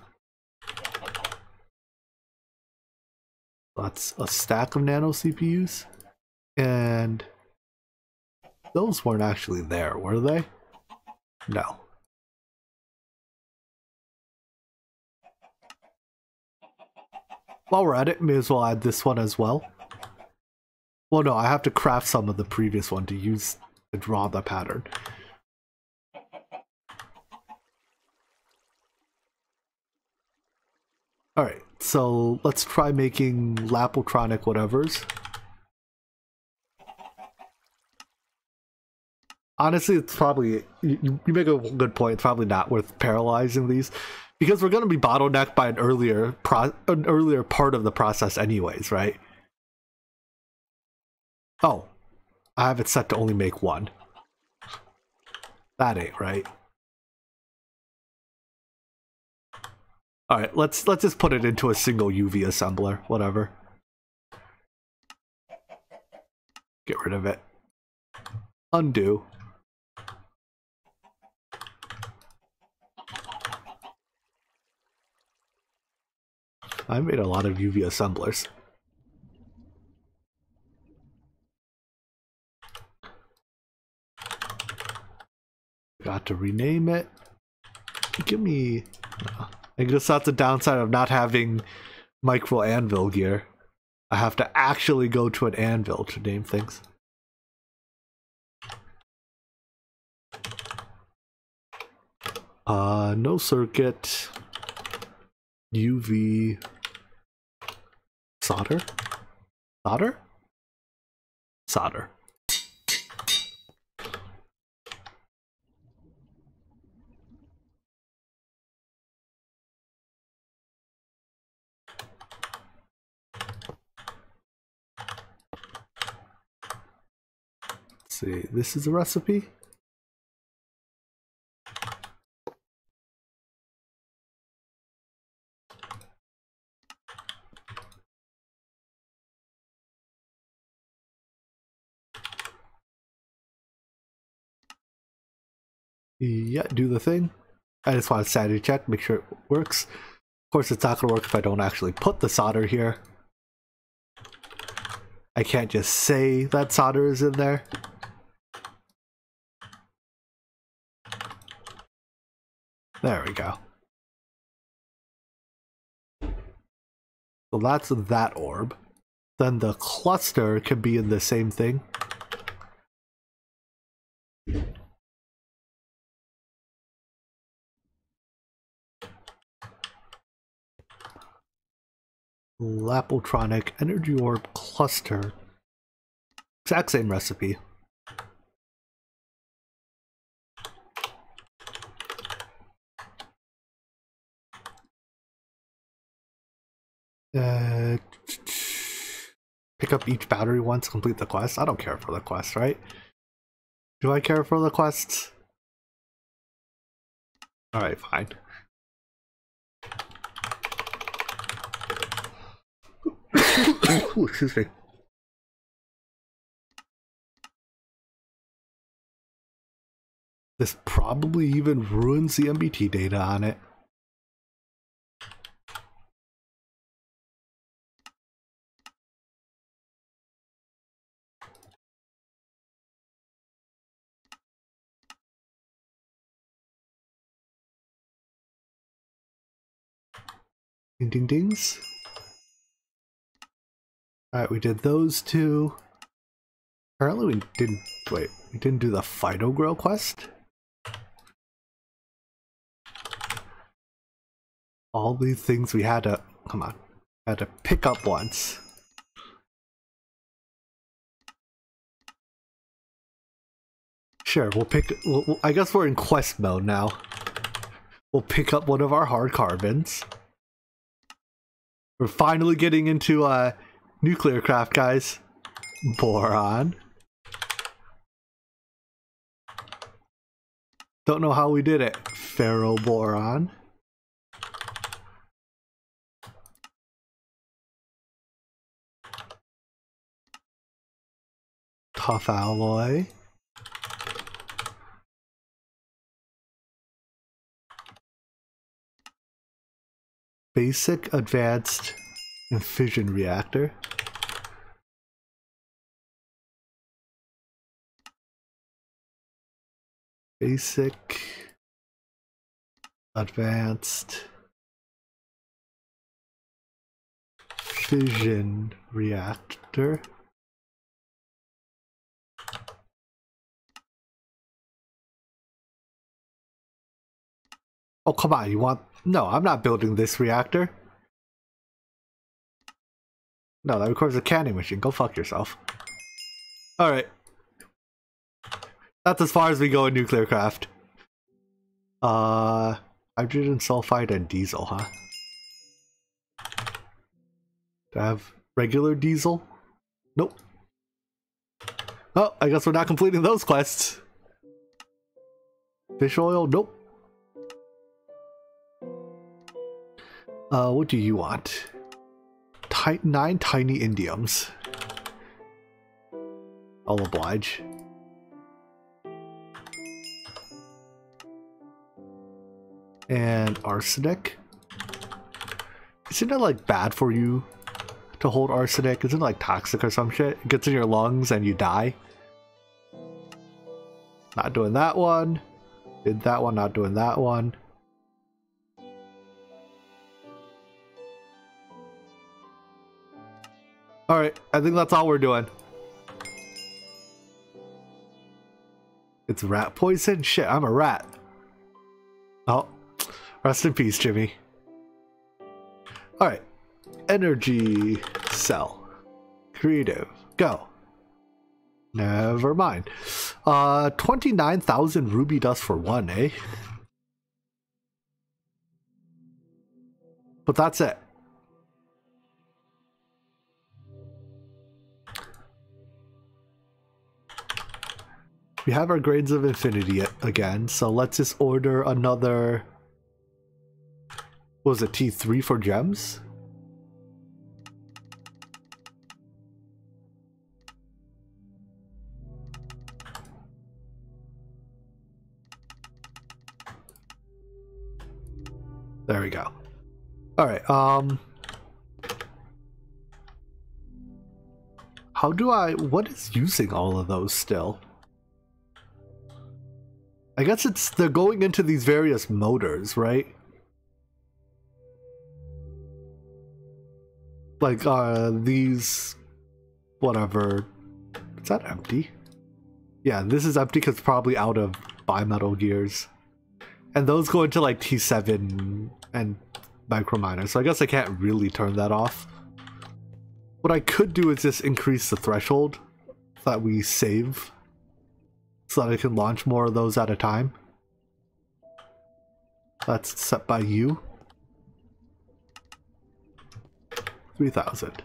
That's a stack of nano CPUs. And those weren't actually there, were they? No. While we're at it, may as well add this one as well. Well, no, I have to craft some of the previous one to use to draw the pattern. Alright, so let's try making Lapotronic whatevers. Honestly, it's probably, you make a good point, it's probably not worth paralyzing these, because we're going to be bottlenecked by an earlier part of the process anyways, right? Oh, I have it set to only make one. That ain't right. Alright, let's just put it into a single UV assembler, whatever. Get rid of it. Undo. I made a lot of UV assemblers. Got to rename it. Give me... I guess that's the downside of not having micro anvil gear. I have to actually go to an anvil to name things. No circuit. UV. Solder? Solder? Solder. Let's see, this is a recipe. Yeah, do the thing. I just want to sanity check, make sure it works. Of course, it's not going to work if I don't actually put the solder here. I can't just say that solder is in there. There we go. So that's that orb. Then the cluster can be in the same thing. Lapotronic Energy Orb cluster. Exact same recipe. Pick up each battery once, complete the quest. I don't care for the quest, right? Do I care for the quests? Alright, fine. Ooh, excuse me. This probably even ruins the MBT data on it. Ding ding dings. Alright, we did those two. Apparently we didn't do the Fido Grill quest. All these things we had to, come on, had to pick up once. Sure, I guess we're in quest mode now. We'll pick up one of our hard carbons. We're finally getting into nuclear craft, guys. Boron. Don't know how we did it. Ferroboron. Tough alloy. Basic, advanced, and fission reactor. Basic, advanced, fission reactor. Oh, come on, you want... No, I'm not building this reactor. No, that requires a canning machine. Go fuck yourself. Alright. That's as far as we go in nuclear craft. Hydrogen sulfide and diesel, huh? Do I have regular diesel? Nope. Oh, I guess we're not completing those quests. Fish oil? Nope. What do you want? 9 tiny indiums. I'll oblige. And arsenic. Isn't it like bad for you to hold arsenic? Isn't it like toxic or some shit? It gets in your lungs and you die. Not doing that one. Did that one, not doing that one. Alright, I think that's all we're doing. It's rat poison? Shit, I'm a rat. Oh, rest in peace, Jimmy. Alright, energy cell. Creative, go. Never mind. 29,000 ruby dust for one, eh? But that's it. We have our Grains of Infinity again, so let's just order another... What was it, T3 for gems? There we go. Alright, how do I... What is using all of those still? I guess they're going into these various motors, right? Like, these... whatever... Is that empty? Yeah, this is empty because it's probably out of bimetal gears. And those go into, like, T7 and microminer, so I guess I can't really turn that off. What I could do is just increase the threshold that we save so that I can launch more of those at a time. That's set by you. 3,000.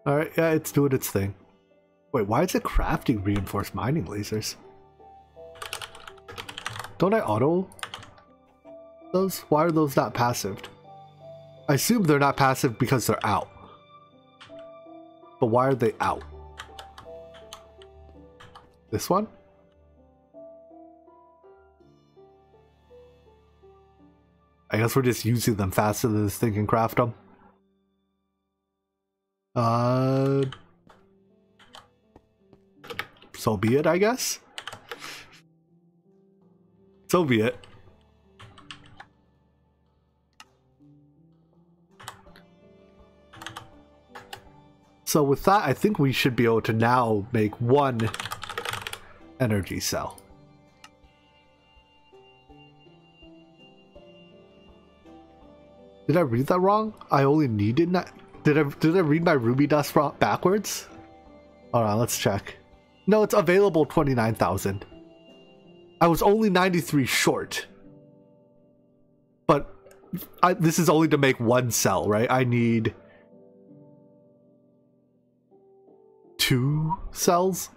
Alright, yeah, it's doing its thing. Wait, why is it crafting reinforced mining lasers? Don't I auto those? Why are those not passive? I assume they're not passive because they're out. But why are they out? This one? I guess we're just using them faster than this thing can craft them. So be it, I guess. So be it. So with that, I think we should be able to now make one energy cell. Did I read that wrong? I only needed that. Did I read my ruby dust backwards? Alright, let's check. No, it's available 29,000. I was only 93 short. But this is only to make one cell, right? I need 2 cells.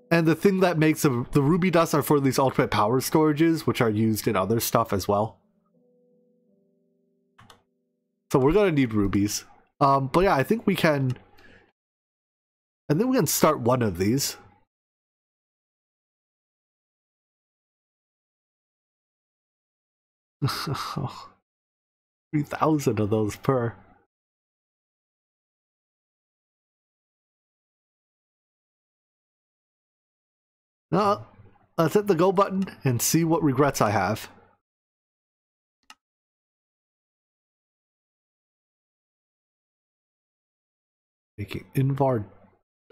And the thing that makes the ruby dust are for these ultimate power storages, which are used in other stuff as well. So we're gonna need rubies. But yeah, I think we can start one of these. Oh, 3,000 of those per. No, let's hit the go button and see what regrets I have. Making Invar...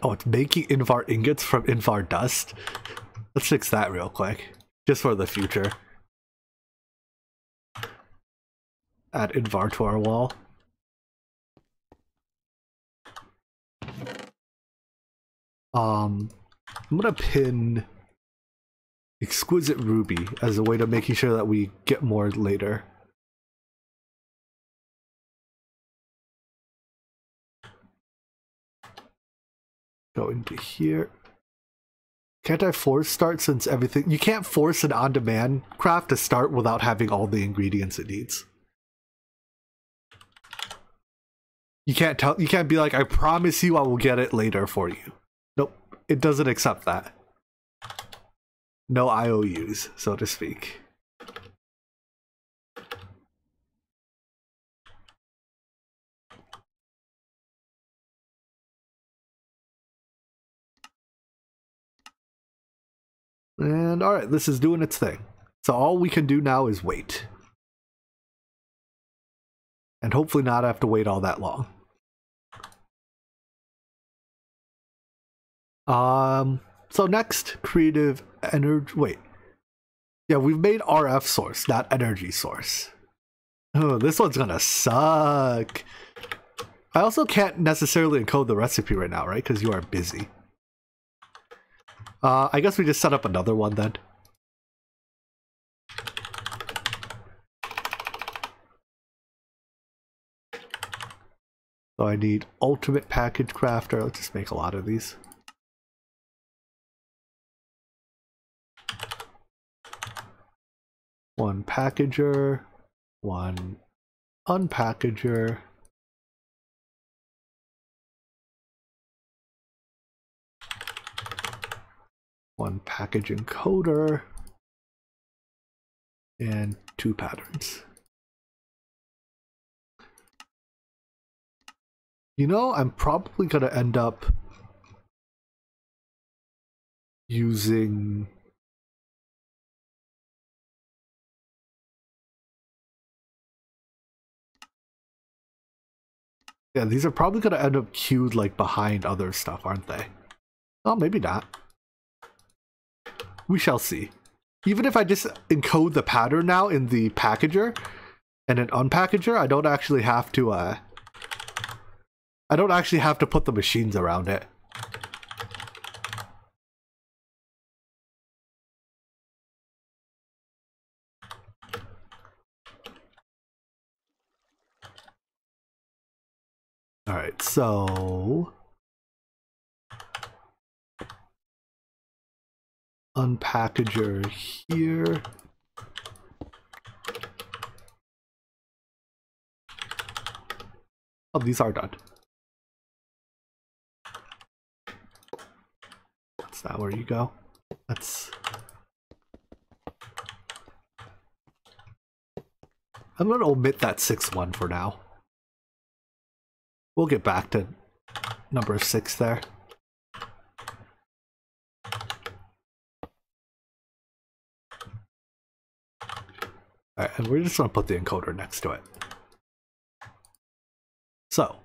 Oh, it's making Invar ingots from Invar dust? Let's fix that real quick. Just for the future. Add Invar to our wall. I'm gonna pin Exquisite Ruby as a way to making sure that we get more later. Go into here. Can't I force start since everything... You can't force an on-demand craft to start without having all the ingredients it needs. You can't be like, I promise you I will get it later for you. Nope, it doesn't accept that. No IOUs, so to speak. And alright, this is doing its thing. So all we can do now is wait. And hopefully not have to wait all that long. So next, creative energy... Wait. Yeah, we've made RF source, not energy source. Oh, this one's gonna suck. I also can't necessarily encode the recipe right now, right? Because you are busy. I guess we just set up another one then. So I need ultimate package crafter. Let's just make a lot of these. One packager, one unpackager. One package encoder, and 2 patterns. You know, I'm probably gonna end up using... Yeah, these are probably gonna end up queued like behind other stuff, aren't they? Oh, maybe not. We shall see. Even if I just encode the pattern now in the packager and an unpackager, I don't actually have to put the machines around it. Alright, so unpackager here. Oh, these are done. That's not where you go. That's... I'm gonna omit that 6th one for now. We'll get back to number 6 there. Alright, and we're just gonna put the encoder next to it. So.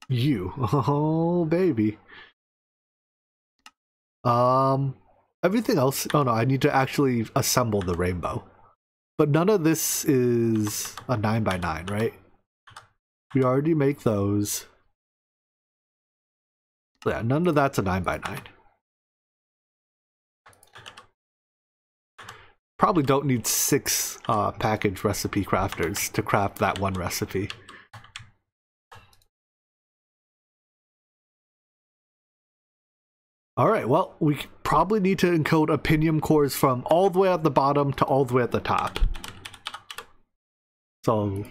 You. Oh, baby. Everything else... Oh no, I need to actually assemble the rainbow. But none of this is a 9x9, right? We already make those. Yeah, none of that's a 9x9. Probably don't need 6 package recipe crafters to craft that one recipe. Alright, well, we probably need to encode opinion cores from all the way at the bottom to all the way at the top. So,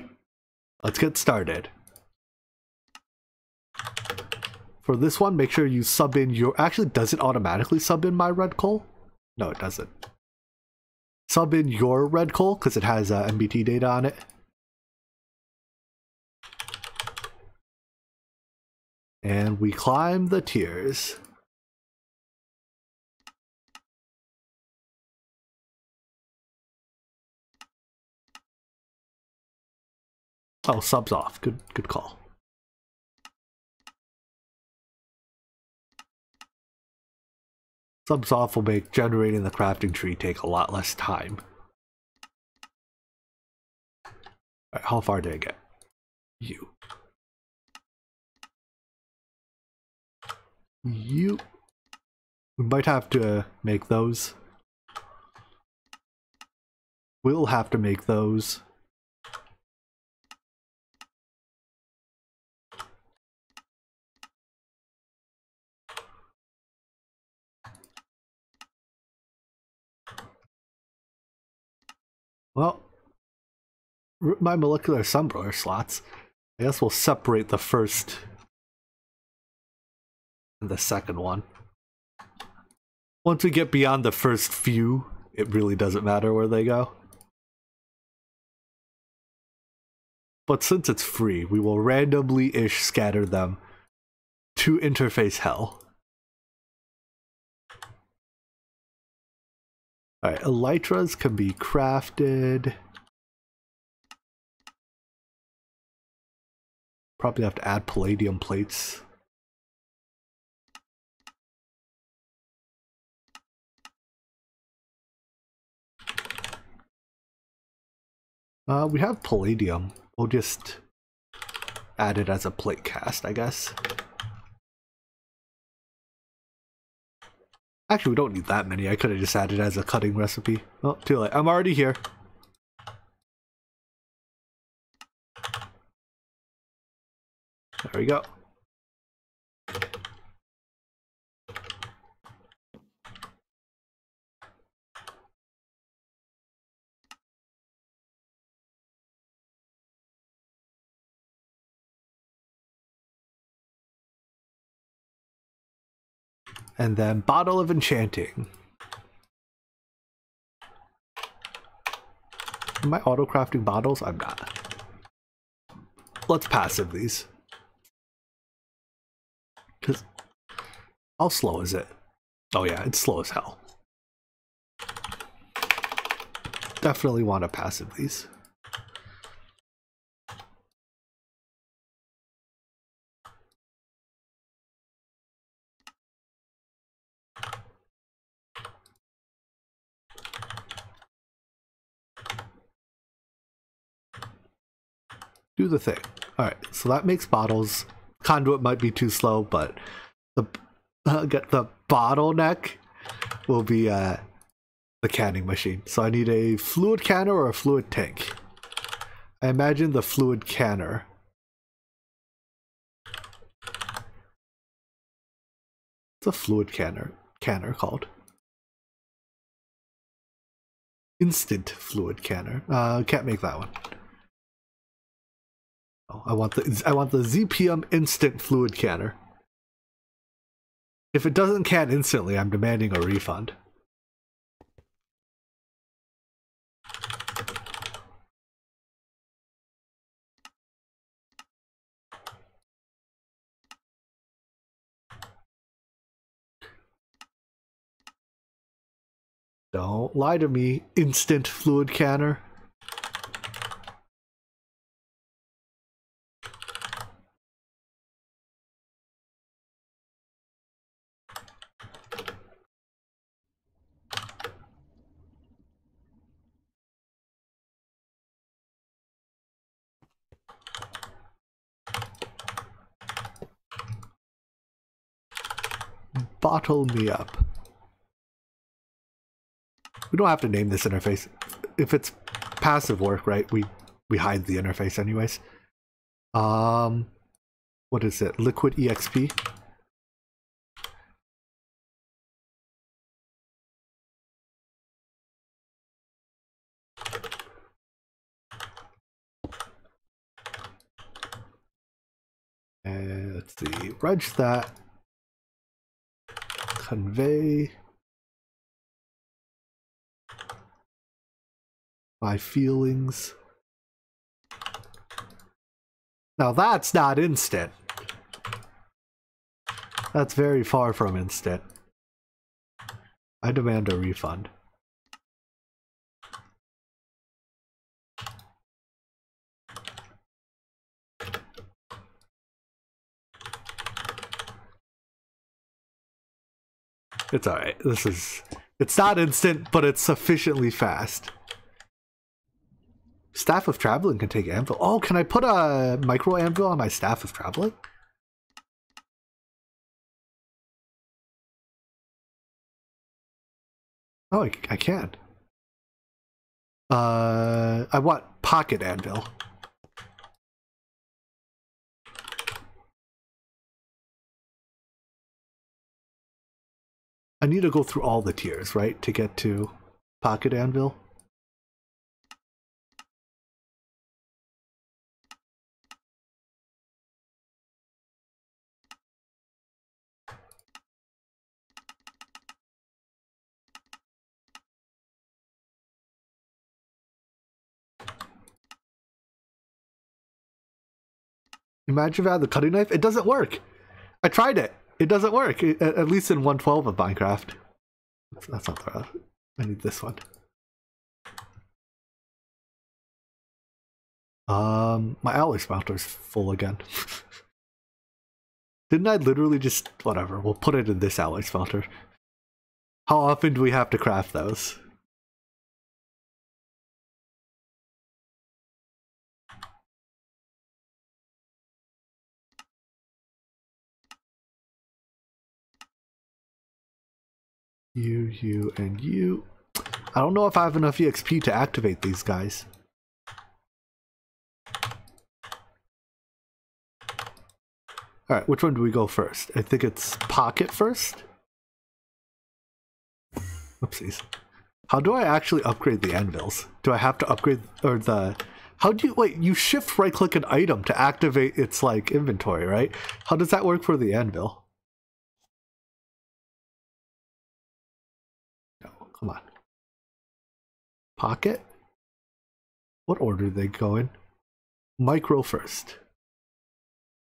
let's get started. For this one, make sure you sub in your... Actually, does it automatically sub in my red coal? No, it doesn't. Sub in your red coal, because it has MBT data on it. And we climb the tiers. Oh, subs off. Good call. Subs off will make generating the crafting tree take a lot less time. Alright, how far did I get? You. You. We might have to make those. We'll have to make those. Well, my molecular assembler slots. I guess we'll separate the first and the second one. Once we get beyond the first few, it really doesn't matter where they go. But since it's free, we will randomly-ish scatter them to interface hell. Alright, elytras can be crafted. Probably have to add palladium plates. We have palladium. We'll just add it as a plate cast, I guess. Actually, we don't need that many. I could have just added it as a cutting recipe. Oh, too late. I'm already here. There we go. And then Bottle of Enchanting. Am I auto-crafting bottles? I'm not. let's passive these. Cause how slow is it? Oh yeah, it's slow as hell. Definitely want to passive these. Do the thing. Alright, so that makes bottles. Conduit might be too slow, but the bottleneck will be the canning machine. So I need a fluid canner or a fluid tank. I imagine the fluid canner. What's a fluid canner called? Instant fluid canner. Can't make that one. Oh, I want the ZPM instant fluid canner. If it doesn't can instantly, I'm demanding a refund. Don't lie to me, instant fluid canner. Bottle me up. We don't have to name this interface. If it's passive work, right? We hide the interface anyways. What is it? Liquid EXP. And let's see. Reg that. Convey my feelings. Now that's not instant. That's very far from instant. I demand a refund. It's alright. It's not instant, but it's sufficiently fast. Staff of Traveling can take anvil. Oh, can I put a micro anvil on my Staff of Traveling? Oh, I can. I want pocket anvil. I need to go through all the tiers, right, to get to pocket anvil. Imagine if I had the cutting knife. It doesn't work. I tried it. It doesn't work. At least in 1.12 of Minecraft. That's not the right. I need this one. My alloy smelter's full again. Didn't I literally just... Whatever, we'll put it in this alloy smelter. How often do we have to craft those? You, and you. I don't know if I have enough EXP to activate these guys. Alright, which one do we go first? I think it's pocket first? Oopsies. How do I actually upgrade the anvils? Do I have to upgrade, or the... How do you... Wait, you shift right-click an item to activate its, like, inventory, right? How does that work for the anvil? No, come on. Pocket? What order do they go in? Micro first.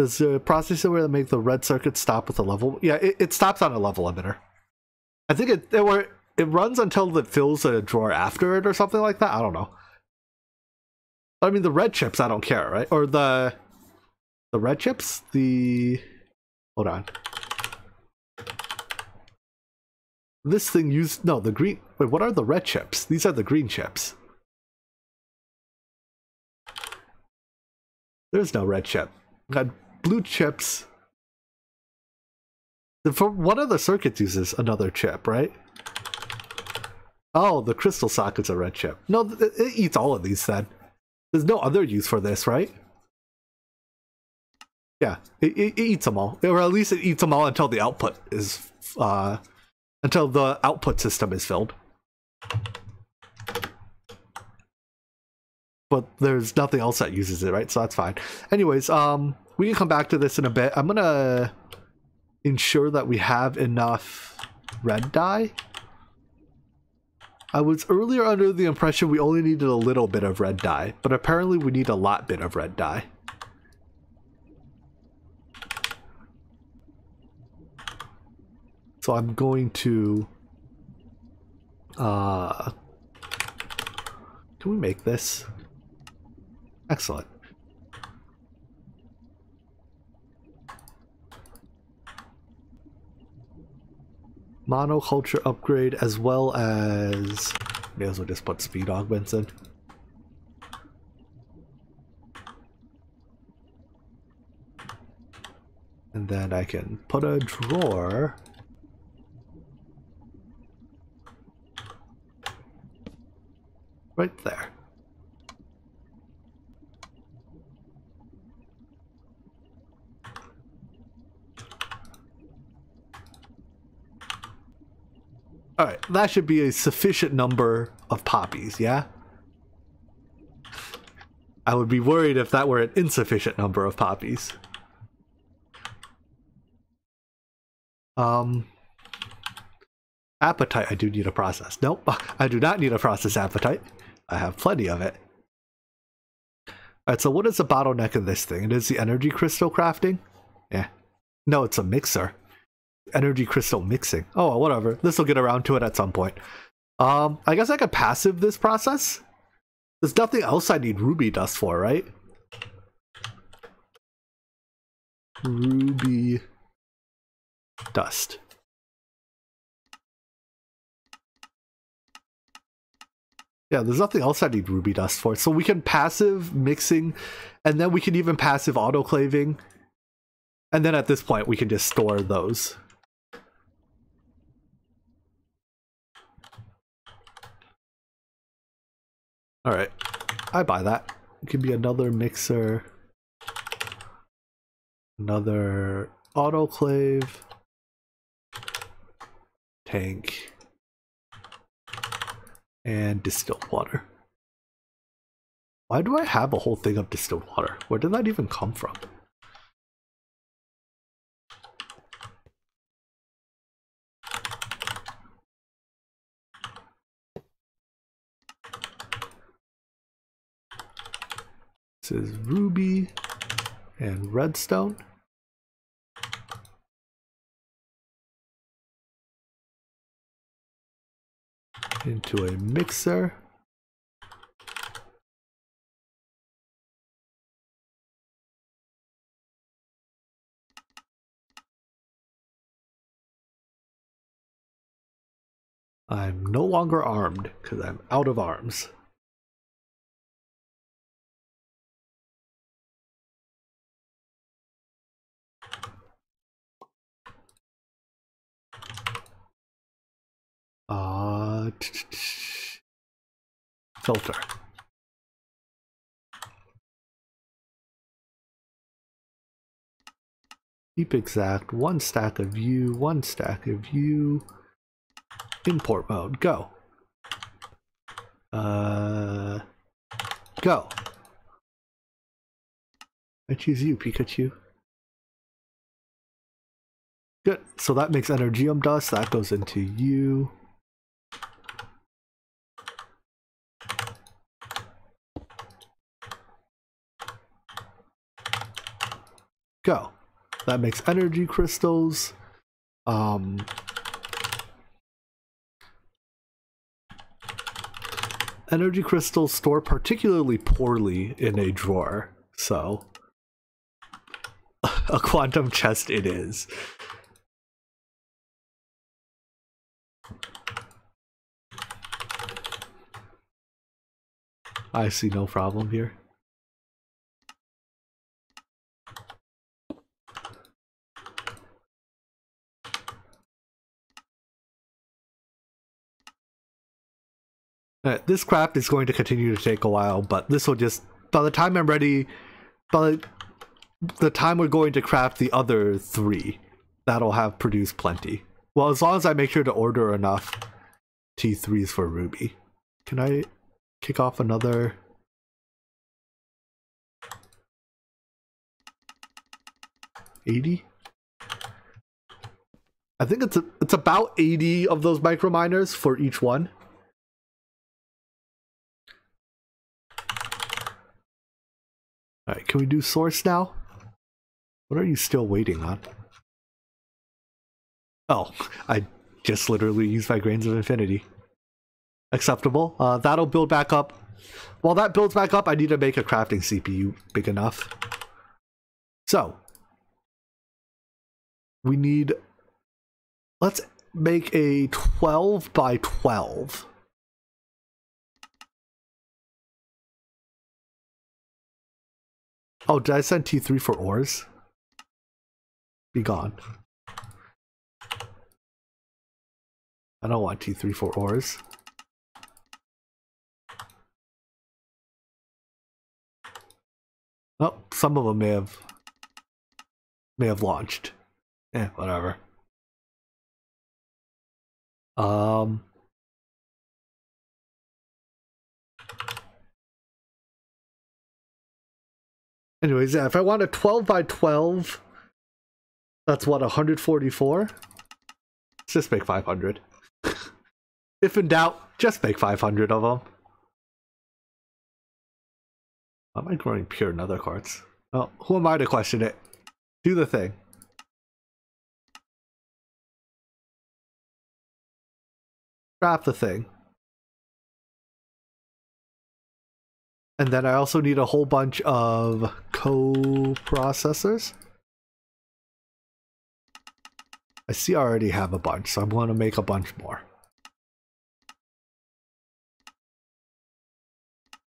Does the processor make the red circuit stop with a level? Yeah, it stops on a level limiter. I think it runs until it fills a drawer after it or something like that. I don't know. I mean, the red chips, I don't care, right? Or the red chips? Hold on. This thing used... No, the green... Wait, what are the red chips? These are the green chips. There's no red chip. Got blue chips. For one of the circuits uses another chip, right? Oh, the crystal socket's a red chip. No, it eats all of these then. There's no other use for this, right? Yeah, it eats them all. Or at least it eats them all until the output is... until the output system is filled. But there's nothing else that uses it, right? So that's fine. Anyways, we can come back to this in a bit. I'm gonna ensure that we have enough red dye. I was earlier under the impression we only needed a little bit of red dye, but apparently we need a lot bit of red dye. So I'm going to... can we make this? Excellent. Monoculture upgrade as well as... May as well just put speed augments in. And then I can put a drawer... right there. Alright, that should be a sufficient number of poppies, yeah? I would be worried if that were an insufficient number of poppies. Appetite, I do need a process. Nope, I do not need a process appetite. I have plenty of it. Alright, so what is the bottleneck of this thing? It is the energy crystal crafting? Yeah. No, it's a mixer. Energy crystal mixing. Oh, whatever. This will get around to it at some point. I guess I could passive this process. There's nothing else I need ruby dust for, right? Ruby dust. Yeah, there's nothing else I need ruby dust for. So we can passive mixing, and then we can even passive autoclaving. And then at this point, we can just store those. Alright, I buy that. It can be another mixer. Another autoclave. Tank. And distilled water. Why do I have a whole thing of distilled water? Where did that even come from? This is ruby and redstone. Into a mixer. I'm no longer armed because I'm out of arms. Filter. Keep exact, 1 stack of you, 1 stack of you. Import mode, go. Go. I choose you, Pikachu. Good, so that makes energium dust, that goes into you. Go. That makes energy crystals. Energy crystals store particularly poorly in a drawer, so a quantum chest it is. I see no problem here. This craft is going to continue to take a while, but this will just, by the time I'm ready, by the time we're going to craft the other 3, that'll have produced plenty. Well, as long as I make sure to order enough T3s for Ruby. Can I kick off another? $80? I think it's about 80 of those micro miners for each one. Alright, can we do source now? What are you still waiting on? Oh, I just literally used my grains of infinity. Acceptable. That'll build back up. While that builds back up, I need to make a crafting CPU big enough. So, we need... Let's make a 12 by 12. Oh, did I send T3 for ores? Be gone. I don't want T3 for ores. Oh, some of them may have launched. Whatever. Anyways, yeah, if I want a 12 by 12, that's what, 144? Let's just make 500. If in doubt, just make 500 of them. Why am I growing pure nether quartz? Oh, who am I to question it? Do the thing. Craft the thing. And then I also need a whole bunch of co-processors. I see I already have a bunch, so I'm going to make a bunch more.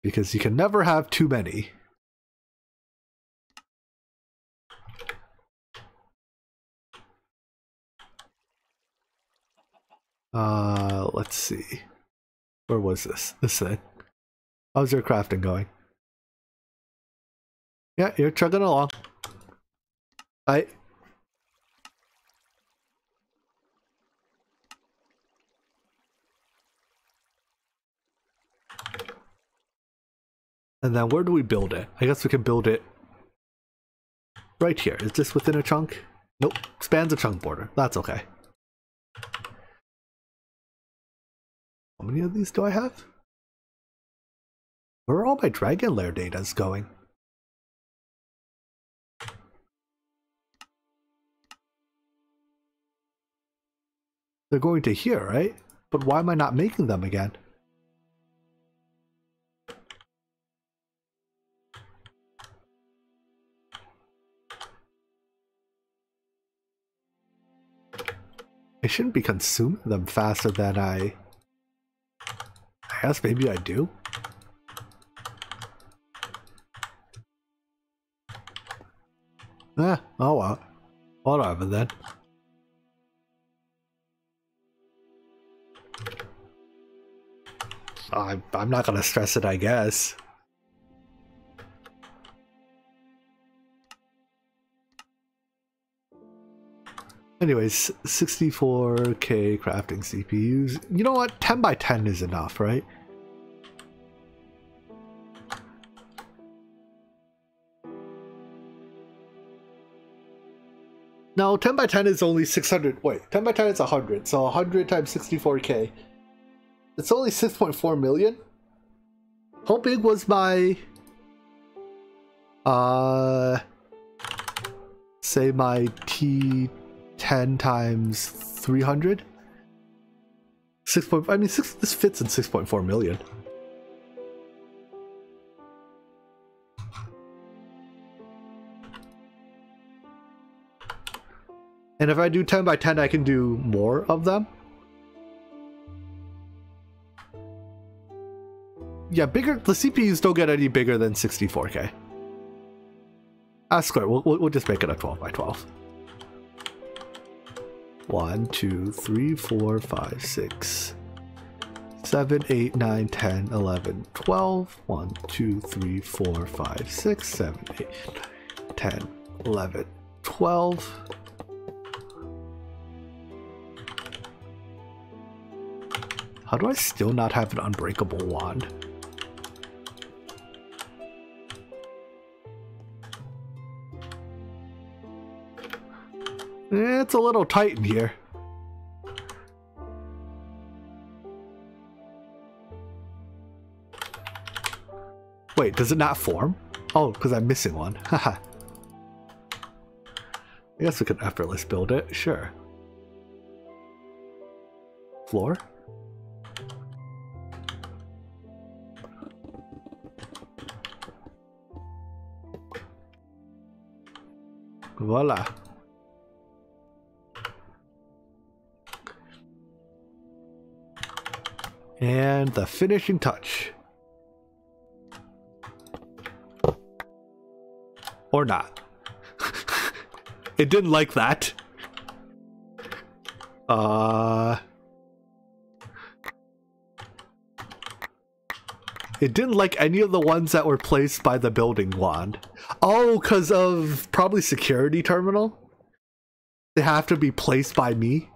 Because you can never have too many. Let's see. Where was this? This thing. How's your crafting going? Yeah, you're chugging along. And then where do we build it? I guess we can build it right here. Is this within a chunk? Nope. Spans a chunk border. That's okay. How many of these do I have? Where are all my dragon lair datas going? They're going to here, right? But why am I not making them again? I shouldn't be consuming them faster than I guess maybe I do. Oh well. Whatever then. I'm not gonna stress it, I guess. Anyways, 64k crafting CPUs. You know what? 10 by 10 is enough, right? No, 10 by 10 is only 600. Wait, 10 by 10 is 100. So 100 times 64k. It's only 6.4 million. How big was my say my T10 times 300. 6. I mean, this fits in 6.4 million. And if I do 10 by 10, I can do more of them. Yeah, bigger. The CPUs don't get any bigger than 64K. Square. We'll just make it a 12 by 12. 1, 2, 3, 4, 5, 6, 7, 8, 9, 10, 11, 12. 1, 2, 3, 4, 5, 6, 7, 8, 10, 11, 12. How do I still not have an unbreakable wand? It's a little tight in here. Wait, does it not form? Oh, because I'm missing one. Haha. I guess we could effortless build it. Sure. Floor? Voila. And the finishing touch. Or not. It didn't like that. It didn't like any of the ones that were placed by the building wand. Oh, because of probably security terminal? They have to be placed by me?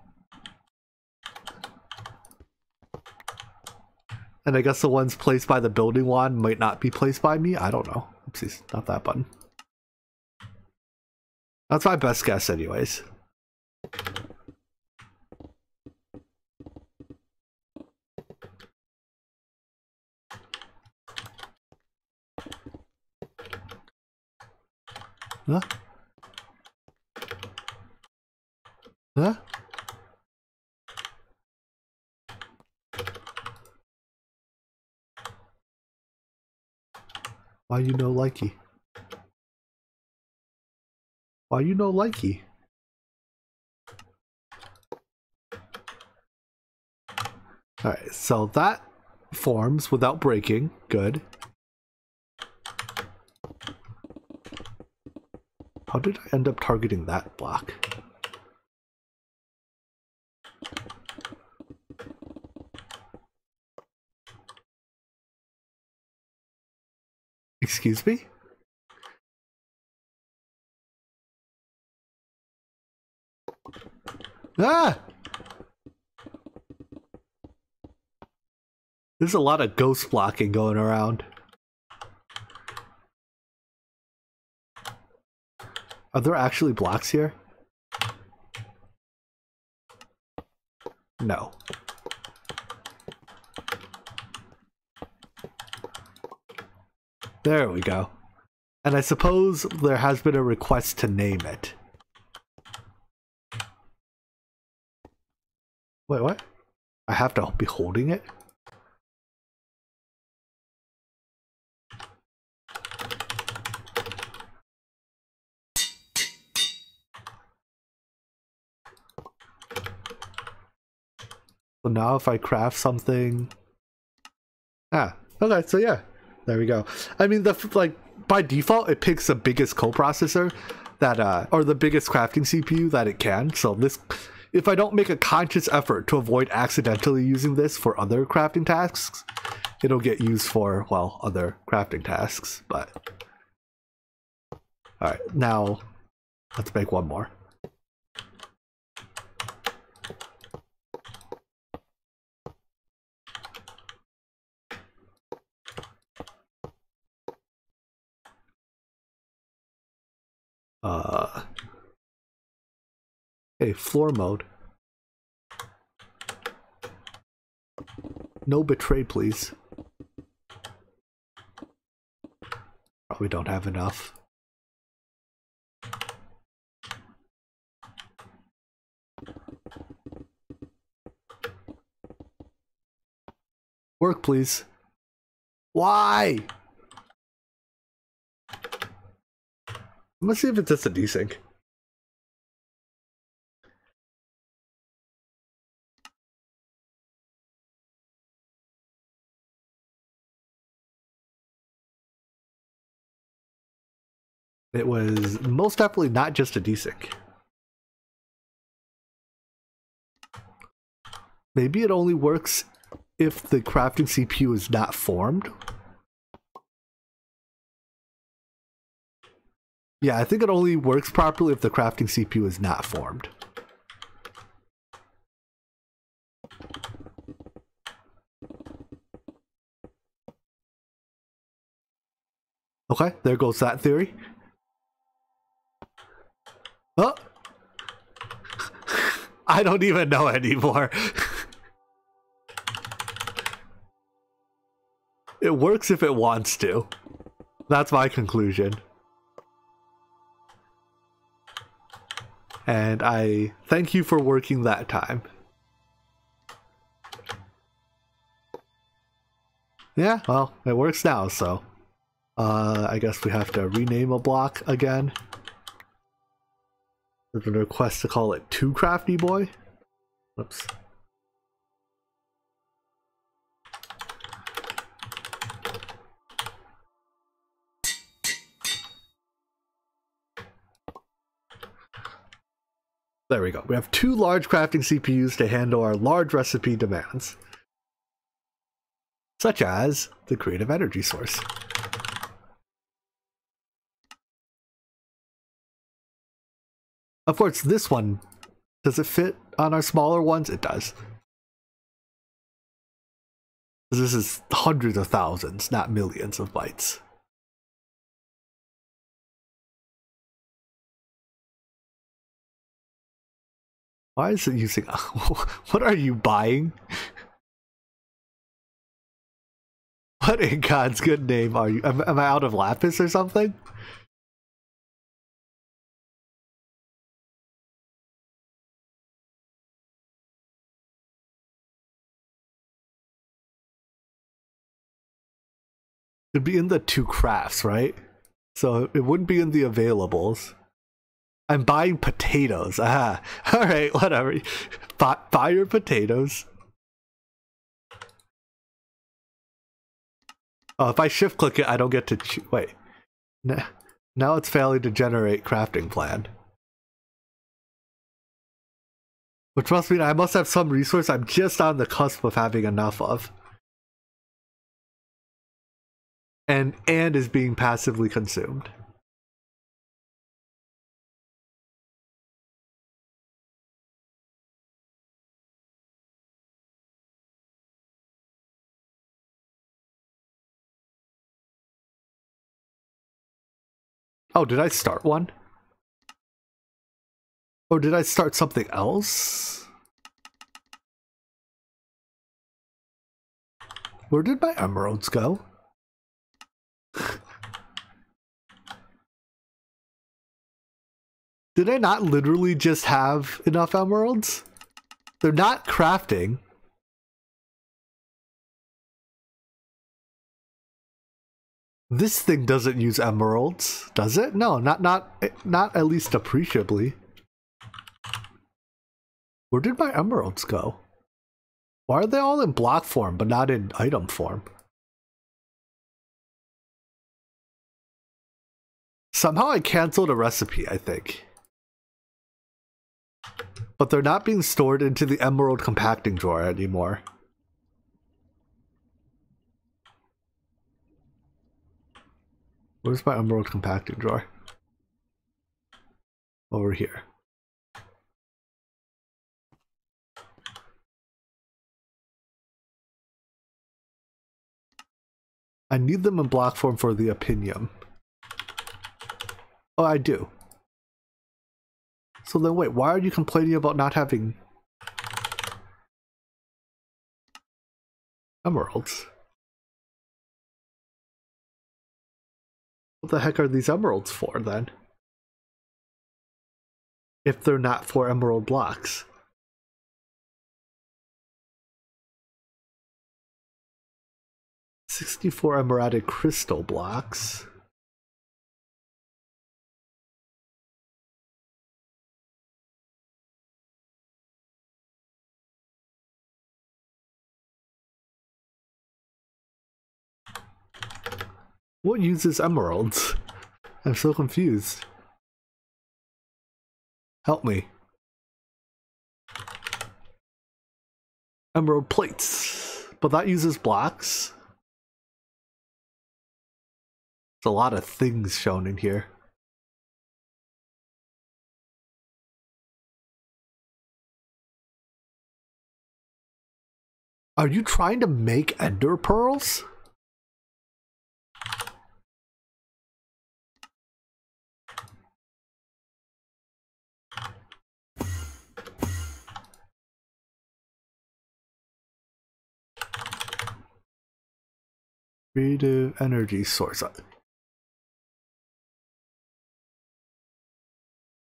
And I guess the ones placed by the building wand might not be placed by me? I don't know. Oopsies, not that button. That's my best guess anyways. Huh? Huh? Why you no likey? Why you no likey? Alright, so that forms without breaking. Good. How did I end up targeting that block? Excuse me? Ah! There's a lot of ghost blocking going around. Are there actually blocks here? No. There we go. And I suppose there has been a request to name it. Wait, what? I have to be holding it? So now if I craft something... Ah, okay, so yeah. There we go. I mean, by default, it picks the biggest coprocessor that, or the biggest crafting CPU that it can. So this, if I don't make a conscious effort to avoid accidentally using this for other crafting tasks, it'll get used for, well, other crafting tasks. But all right, now let's make one more. Hey, floor mode. No betray, please. Probably don't have enough. Work, please. Why? Let's see if it's just a desync. It was most definitely not just a desync. Maybe it only works if the crafting CPU is not formed. Yeah, I think it only works properly if the crafting CPU is not formed. Okay, there goes that theory. Oh! I don't even know anymore. It works if it wants to. That's my conclusion. And I thank you for working that time. Yeah, well, it works now, so. I guess we have to rename a block again. There's a request to call it 2 Crafty Boy. Oops. There we go. We have 2 large crafting CPUs to handle our large recipe demands. Such as the creative energy source. Of course, this one, does it fit on our smaller ones? It does. This is hundreds of thousands, not millions of bytes. Why is it using... What are you buying? What in God's good name are you? Am I out of lapis or something? It'd be in the 2 crafts, right? So it wouldn't be in the availables. I'm buying potatoes. Ah, alright, whatever. Buy your potatoes. Oh, if I shift click it, I don't get to wait. Now it's failing to generate crafting plan. Which must mean I must have some resource I'm just on the cusp of having enough of. And is being passively consumed. Oh, did I start one? Or did I start something else? Where did my emeralds go? Did I not literally just have enough emeralds? They're not crafting. This thing doesn't use emeralds, does it? No, not at least appreciably. Where did my emeralds go? Why are they all in block form but not in item form? Somehow I canceled a recipe, I think. But they're not being stored into the emerald compacting drawer anymore. Where's my emerald compacting drawer? Over here. I need them in block form for the opinion. Oh, I do. So then wait, why are you complaining about not having emeralds? What the heck are these emeralds for then? If they're not for emerald blocks. 64 emeradic crystal blocks. What uses emeralds? I'm so confused. Help me. Emerald plates. But that uses blocks. There's a lot of things shown in here. Are you trying to make ender pearls? Creative energy source.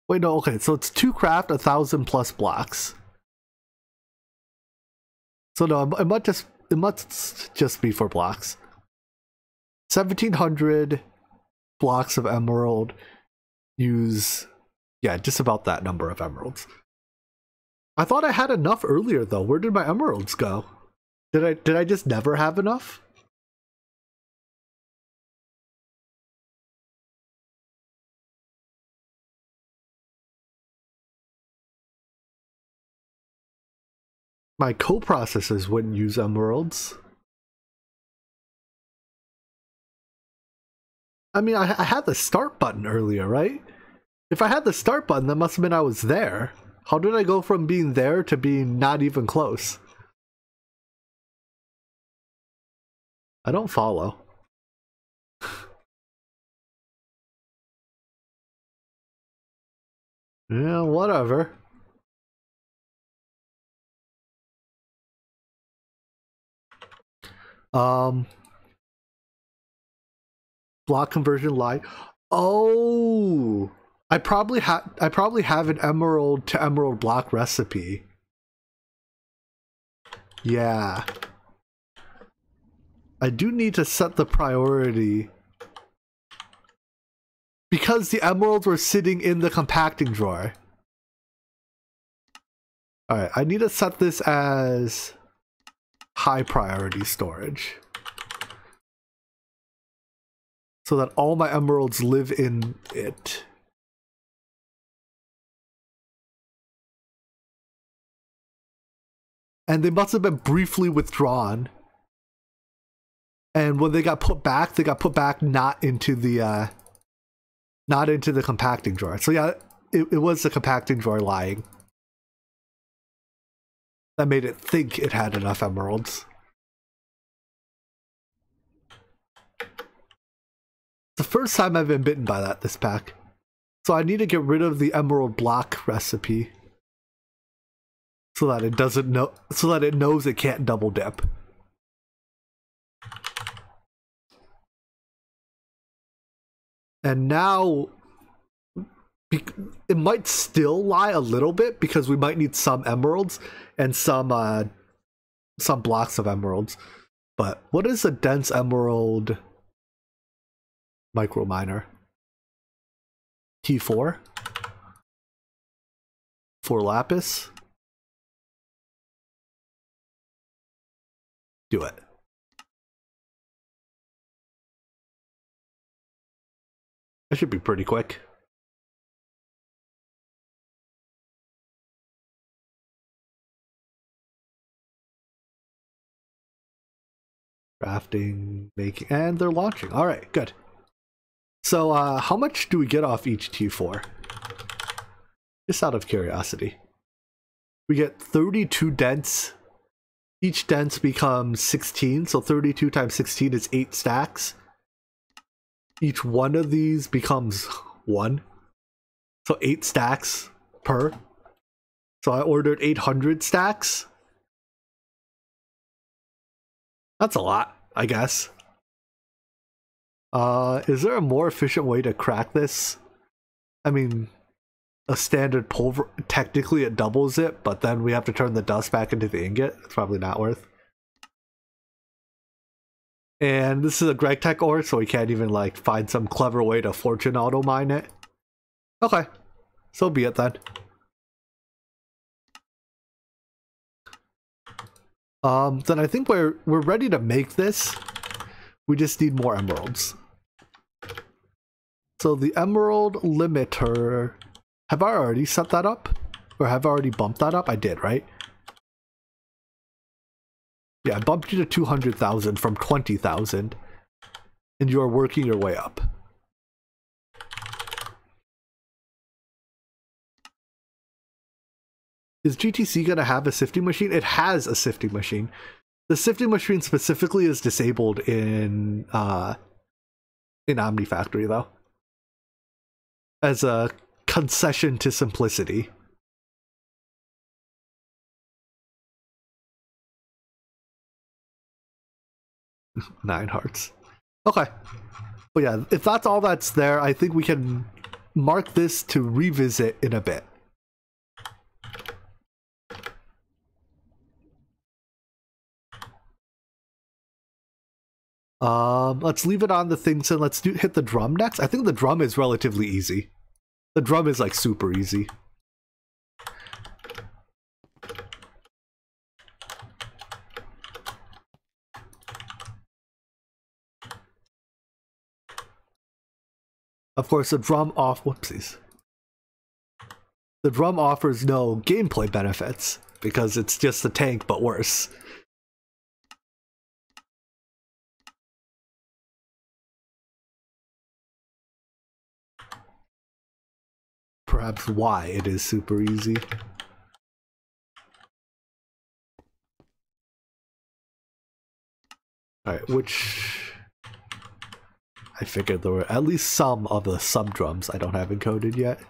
Wait, no, okay, so it's 2 craft 1,000 plus blocks. So no, it must just be for blocks. 1,700 blocks of emerald use, yeah, just about that number of emeralds. I thought I had enough earlier though. Where did my emeralds go? Did I just never have enough? My coprocessors wouldn't use emeralds. I mean, I had the start button earlier, right? If I had the start button, that must have been I was there. How did I go from being there to being not even close? I don't follow. Yeah, whatever. Block conversion lie. Oh, I probably have an emerald to emerald block recipe. Yeah. I do need to set the priority because the emeralds were sitting in the compacting drawer. Alright, I need to set this as high priority storage so that all my emeralds live in it. And they must have been briefly withdrawn. And when they got put back not into the compacting drawer. So yeah, it was the compacting drawer lying. That made it think it had enough emeralds. The first time I've been bitten by that this pack. So I need to get rid of the emerald block recipe. So that it doesn't know, so that it knows it can't double dip. And now it might still lie a little bit because we might need some emeralds and some blocks of emeralds. But what is a dense emerald micro miner? T4? 4 lapis? Do it. That should be pretty quick. Crafting, making, and they're launching. All right, good. So how much do we get off each T4? Just out of curiosity. We get 32 dents. Each dents becomes 16, so 32 times 16 is 8 stacks. Each one of these becomes 1. So 8 stacks per. So I ordered 800 stacks. That's a lot, I guess. Is there a more efficient way to crack this? I mean, a standard pulver, technically it doubles it, but then we have to turn the dust back into the ingot. It's probably not worth. And this is a Greg Tech ore, so we can't even like find some clever way to fortune auto mine it. Okay, so be it then. Then I think we're ready to make this. We just need more emeralds. So the emerald limiter, have I already set that up? Or have I already bumped that up? I did, right? Yeah, I bumped you to 200,000 from 20,000. And you are working your way up. Is GTC going to have a sifting machine? It has a sifting machine. The sifting machine specifically is disabled in Omnifactory, though. As a concession to simplicity. Nine hearts. Okay. But yeah, if that's all that's there, I think we can mark this to revisit in a bit. Let's leave it on the things and let's hit the drum next. I think the drum is relatively easy. The drum is like super easy. Of course, the drum whoopsies. The drum offers no gameplay benefits because it's just a tank but worse. Perhaps why it is super easy. Alright, which... I figured there were at least some of the sub-drums I don't have encoded yet.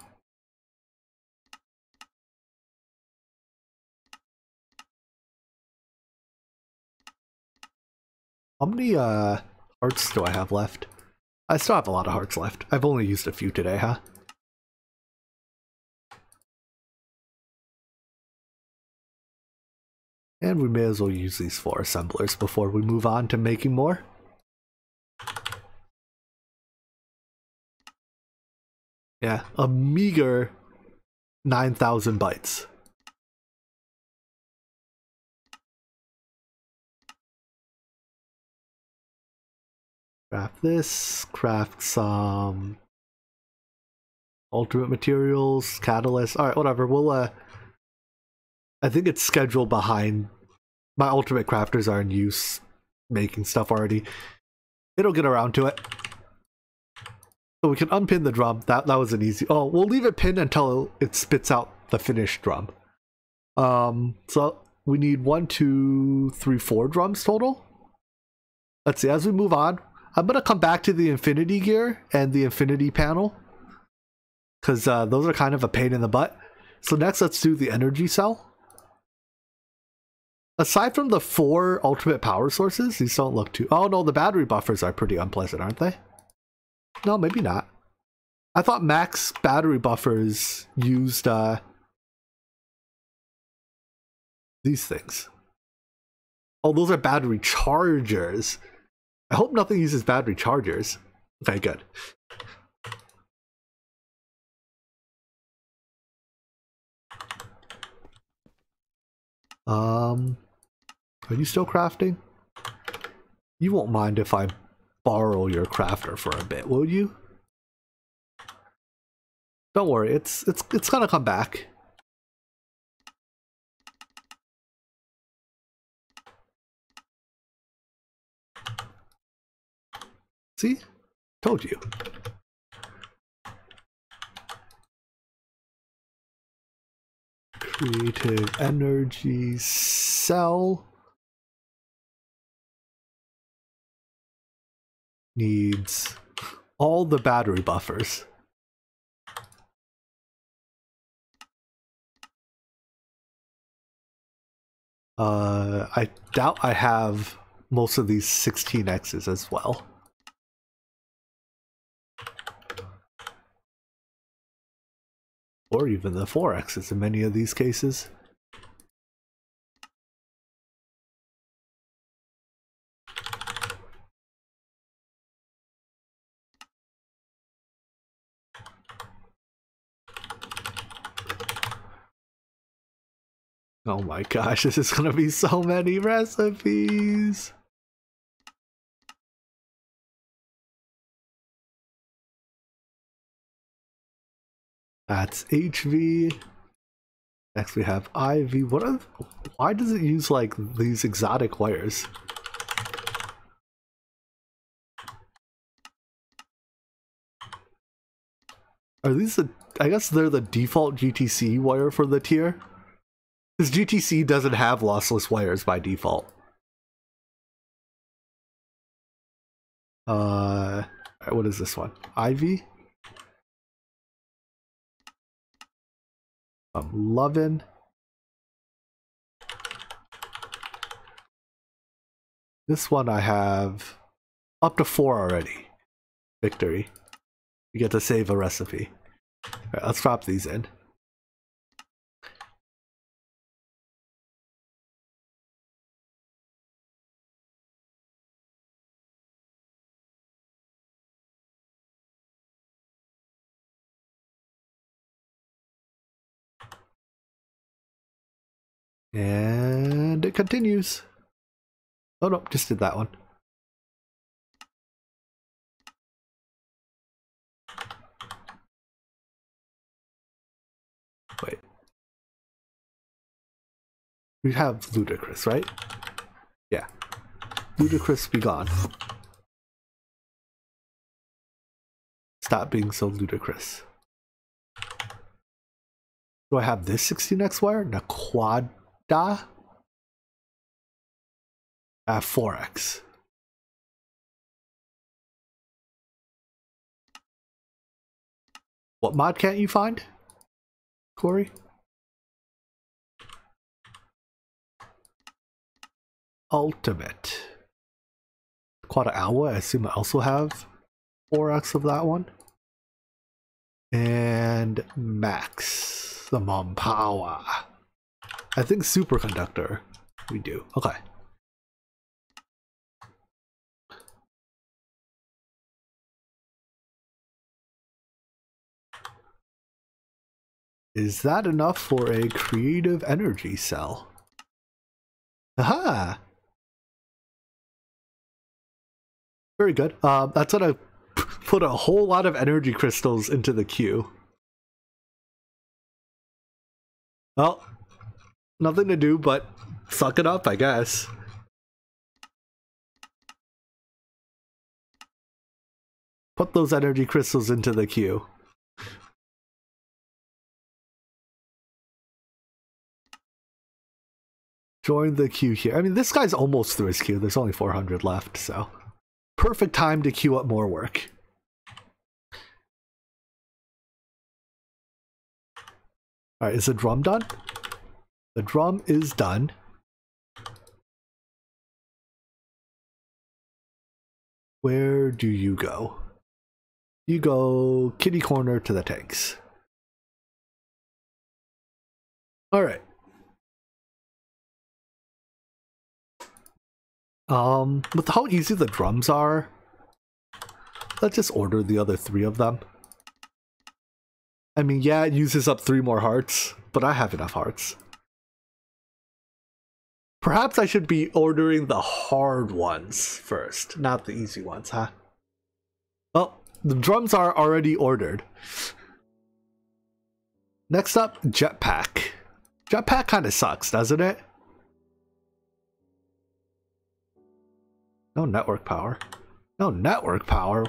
How many hearts do I have left? I still have a lot of hearts left. I've only used a few today, huh? And we may as well use these 4 assemblers before we move on to making more. Yeah, a meager 9,000 bytes. Craft this, craft some ultimate materials, catalyst. Alright, whatever. We'll I think it's scheduled behind. My ultimate crafters are in use, making stuff already. It'll get around to it. So we can unpin the drum. That was an easy. Oh, we'll leave it pinned until it spits out the finished drum. So we need 1, 2, 3, 4 drums total. Let's see. As we move on, I'm gonna come back to the infinity gear and the infinity panel because those are kind of a pain in the butt. So next, let's do the energy cell. Aside from the 4 ultimate power sources, these don't look too... Oh no, the battery buffers are pretty unpleasant, aren't they? No, maybe not. I thought max battery buffers used these things. Oh, those are battery chargers. I hope nothing uses battery chargers. Okay, good. Are you still crafting? You won't mind if I borrow your crafter for a bit, will you? Don't worry, it's gonna come back. See? Told you. Creative energy cell needs all the battery buffers. I doubt I have most of these 16Xs as well. Or even the 4Xs in many of these cases. Oh my gosh, this is gonna be so many recipes. That's HV. Next we have IV. Why does it use like these exotic wires? Are these I guess they're the default GTC wire for the tier? Because GTC doesn't have lossless wires by default. What is this one? IV? I'm loving. This one I have up to 4 already. Victory. You get to save a recipe. Alright, let's drop these in. And it continues. Oh no, just did that one. Wait. We have Ludicrous, right? Yeah. Ludicrous be gone. Stop being so ludicrous. Do I have this 16x wire? Naquada? I have 4x. What mod can't you find, Corey? Ultimate. Quad Alwa, I assume I also have 4x of that one. And Max, the Mom Power. I think Superconductor we do. Okay. Is that enough for a creative energy cell? Aha! Very good. That's gonna put a whole lot of energy crystals into the queue. Well, nothing to do but suck it up, I guess. Put those energy crystals into the queue. Join the queue here. I mean, this guy's almost through his queue. There's only 400 left, so perfect time to queue up more work. Alright, is the drum done? The drum is done. Where do you go? You go kitty corner to the tanks. Alright. With how easy the drums are, let's just order the other 3 of them. I mean, yeah, it uses up 3 more hearts, but I have enough hearts. Perhaps I should be ordering the hard ones first, not the easy ones, huh? Well, the drums are already ordered. Next up, Jetpack. Jetpack kind of sucks, doesn't it? No network power. No network power.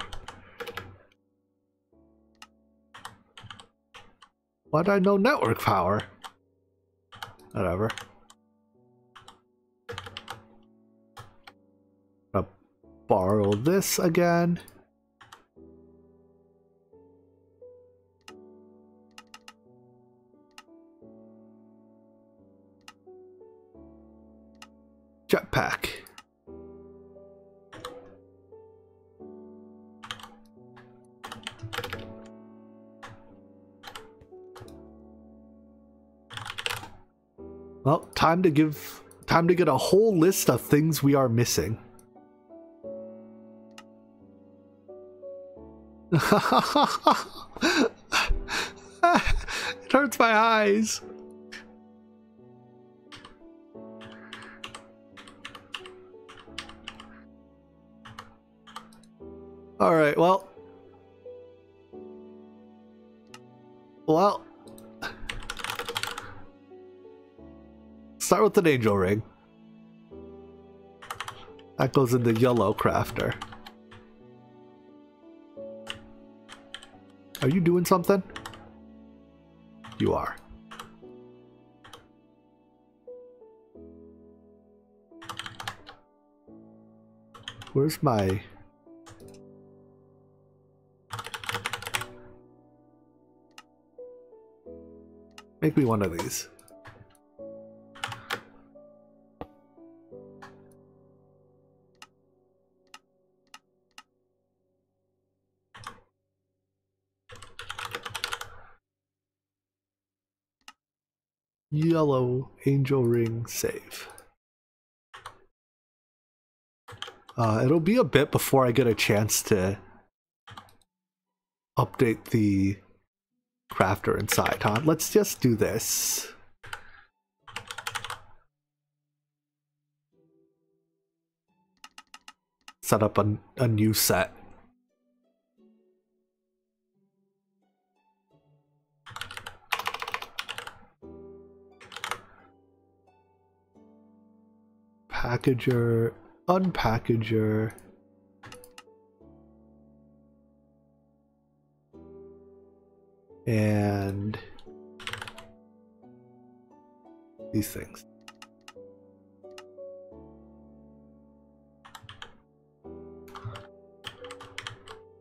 Why'd I know network power? Whatever. I'll borrow this again. Jetpack. Well, time to get a whole list of things we are missing. It hurts my eyes. Alright, well. Well. Start with an angel ring. That goes in the yellow crafter. Are you doing something? You are. Where's my... Make me one of these. Yellow angel ring save. It'll be a bit before I get a chance to update the crafter inside, huh? Let's just do this. Set up a new set. Packager, unpackager. And these things.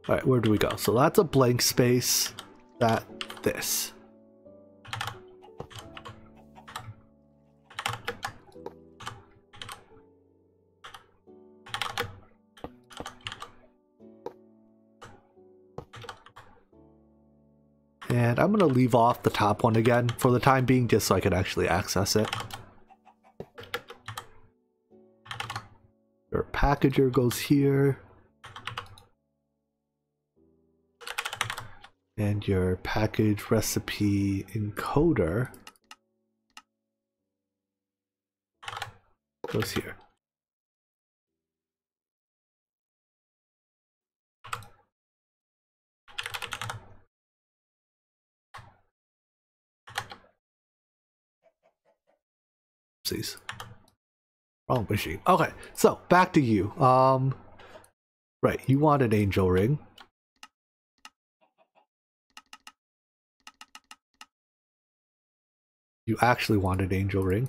All right, where do we go? So that's a blank space. This. And I'm going to leave off the top one again for the time being, just so I can actually access it. Your packager goes here. And your package recipe encoder goes here. Oopsies. Wrong machine. Okay, so back to you. Right, you want an angel ring. You actually want an angel ring.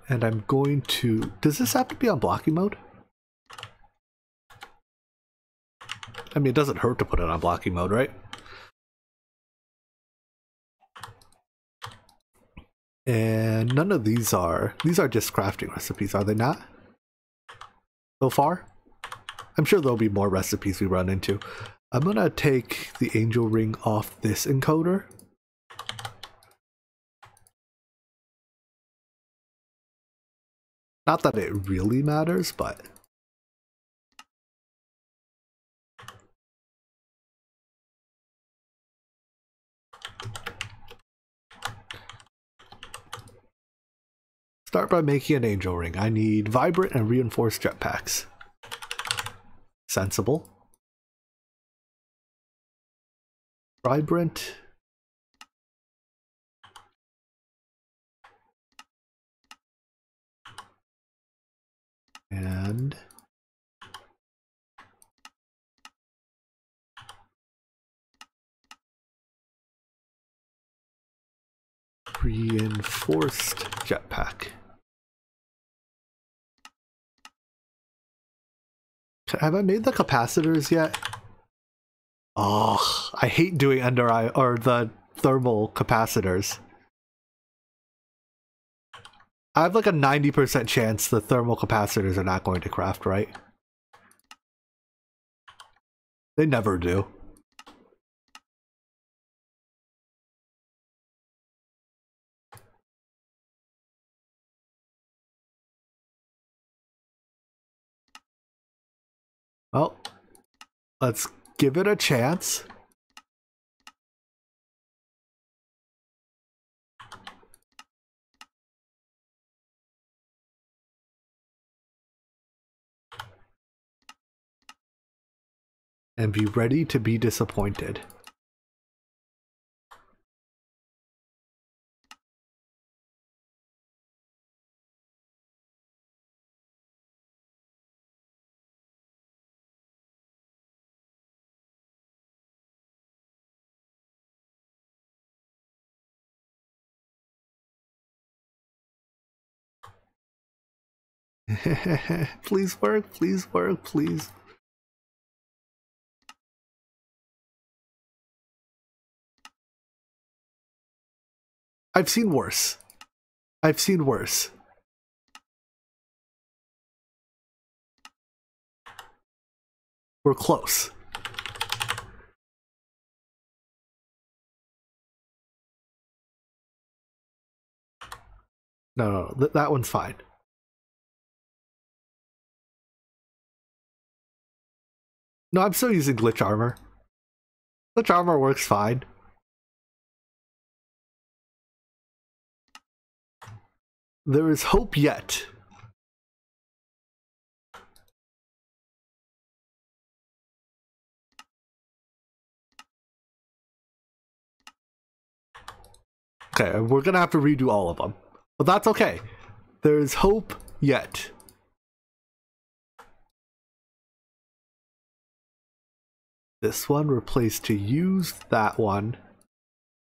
And I'm going to... Does this have to be on blocking mode? I mean, it doesn't hurt to put it on blocking mode, right? And none of these are just crafting recipes, are they not? So far? I'm sure there'll be more recipes we run into. I'm gonna take the angel ring off this encoder. Not that it really matters, but... Start by making an angel ring. I need vibrant and reinforced jetpacks. Sensible. Vibrant. And reinforced jetpack. Have I made the capacitors yet? Oh, I hate doing under eye or the thermal capacitors. I have like a 90% chance the thermal capacitors are not going to craft right. They never do. Well, let's give it a chance. and be ready to be disappointed. Please work, please work, please. I've seen worse. I've seen worse. We're close. No, that one's fine. No, I'm still using glitch armor. Glitch armor works fine. There is hope yet. Okay, we're gonna have to redo all of them. But that's okay. There is hope yet. This one replaced to use that one.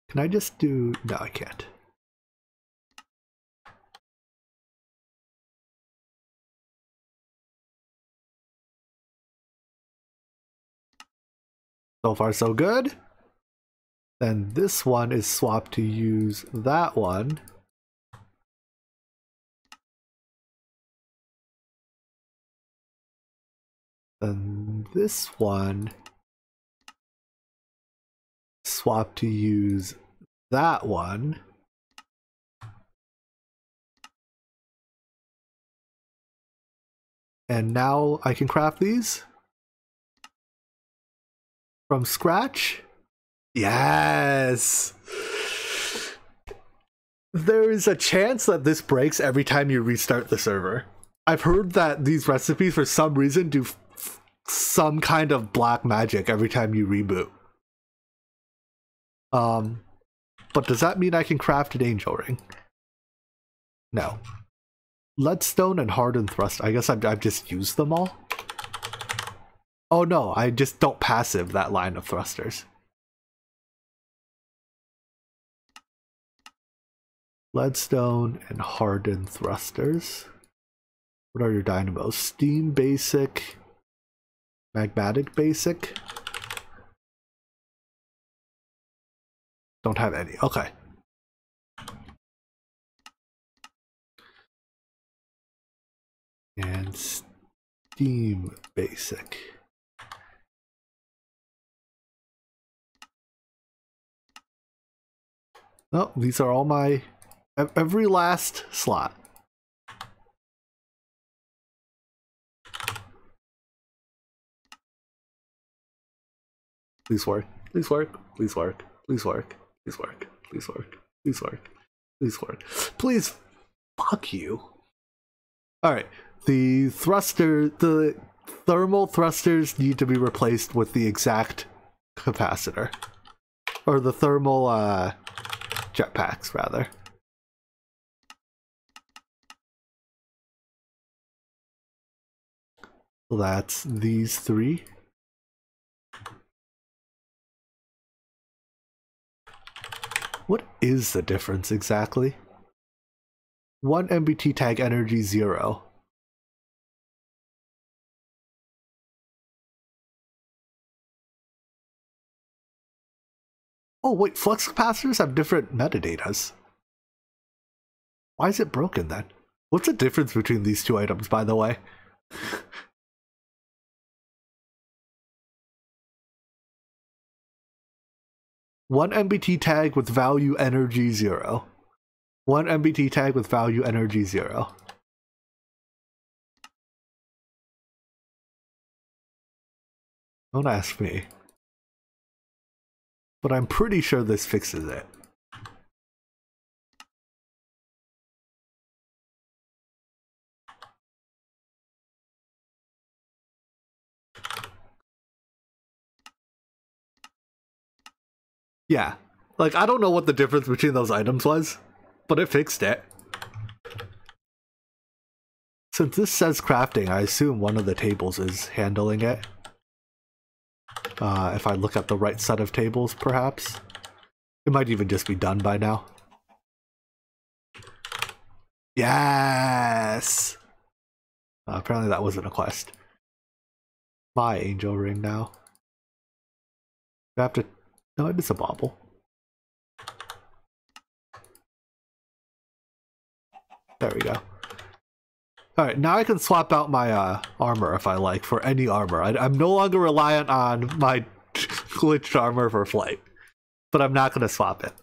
Can I just do... No, I can't. So far, so good. Then this one is swapped to use that one. Then this one swapped to use that one. And now I can craft these from scratch. Yes! There is a chance that this breaks every time you restart the server. I've heard that these recipes for some reason do some kind of black magic every time you reboot. But does that mean I can craft an angel ring? No. Leadstone and hardened thrust. I guess I've just used them all. Oh no, I just don't passive that line of thrusters. Leadstone and hardened thrusters. What are your dynamos? Steam basic, magmatic basic. Don't have any. Okay. And steam basic. Oh, these are all my every last slot. Please work. Please work. Please work. Please work. Please work. Please work. Please work. Please work. Please fuck you. Alright. The thermal thrusters need to be replaced with the exact capacitor. Or the thermal jetpacks, rather. So that's these three. What is the difference exactly? 1 MBT tag energy 0. Oh wait, flux capacitors have different metadatas. Why is it broken then? What's the difference between these two items, by the way? One MBT tag with value energy 0. 1 MBT tag with value energy 0. Don't ask me. But I'm pretty sure this fixes it. Yeah. Like, I don't know what the difference between those items was, but it fixed it. Since this says crafting, I assume one of the tables is handling it. If I look at the right set of tables, perhaps. It might even just be done by now. Yes! Apparently that wasn't a quest. My angel ring now. I have to... No, it is a bauble. There we go. Alright, now I can swap out my armor if I like, for any armor. I'm no longer reliant on my glitched armor for flight. But I'm not going to swap it.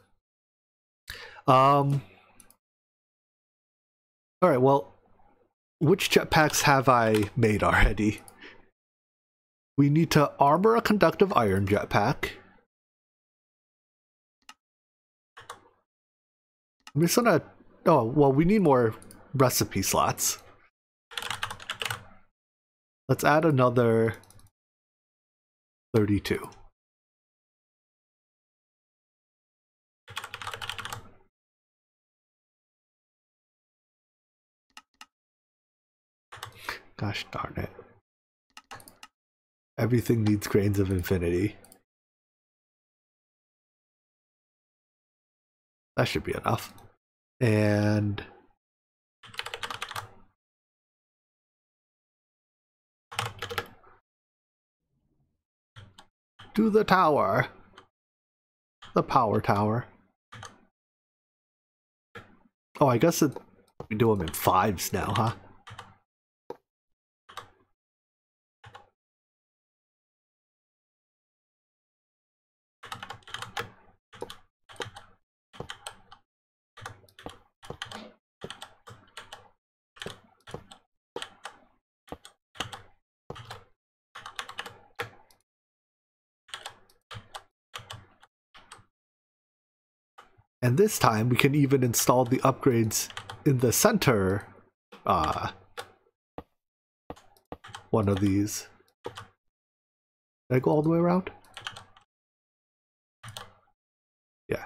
Alright, well, which jetpacks have I made already? We need to armor a conductive iron jetpack. I'm just gonna... Oh, well, we need more recipe slots. Let's add another 32. Gosh darn it. Everything needs grains of infinity. That should be enough. And... to the tower. The power tower. Oh, I guess we do them in 5s now, huh? And this time we can even install the upgrades in the center one of these. Did I go all the way around? Yeah.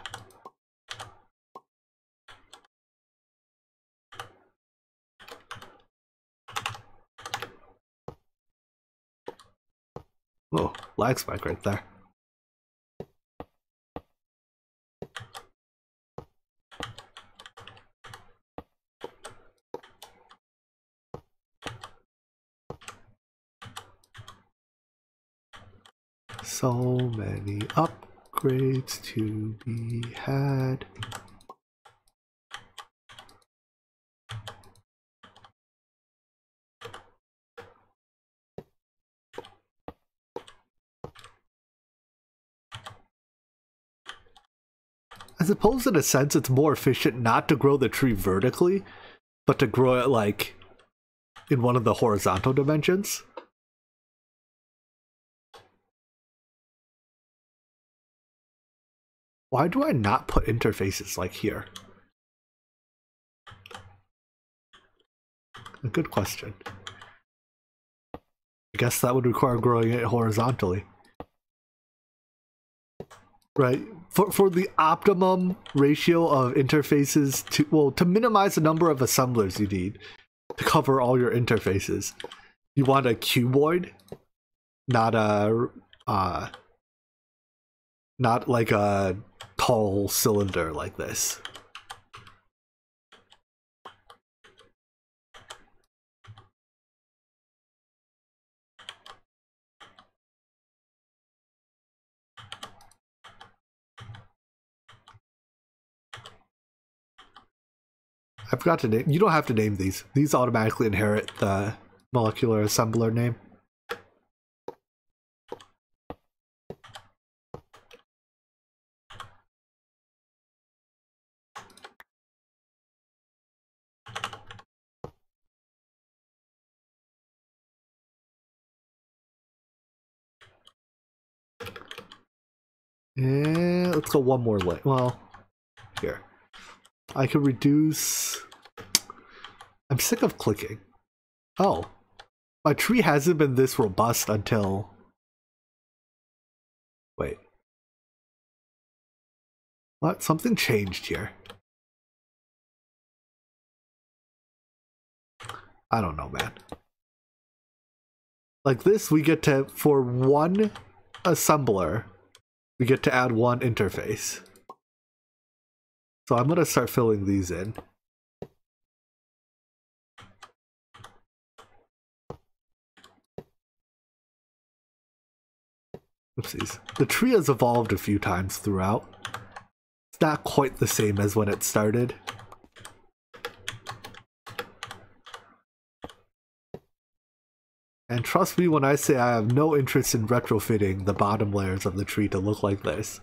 Oh, lag spike right there. So many upgrades to be had. I suppose in a sense it's more efficient not to grow the tree vertically, but to grow it like in one of the horizontal dimensions. Why do I not put interfaces like here? A good question. I guess that would require growing it horizontally. Right. For the optimum ratio of interfaces to, well, to minimize the number of assemblers you need to cover all your interfaces, you want a cuboid, not a not like a tall cylinder like this. I forgot to name. You don't have to name these. These automatically inherit the molecular assembler name. And let's go one more lane. Well, here. I can reduce... I'm sick of clicking. Oh. My tree hasn't been this robust until... Wait. What? Something changed here. I don't know, man. Like this, we get to, for one assembler, we get to add one interface. So I'm going to start filling these in. Oopsies. The tree has evolved a few times throughout. It's not quite the same as when it started. And trust me when I say I have no interest in retrofitting the bottom layers of the tree to look like this.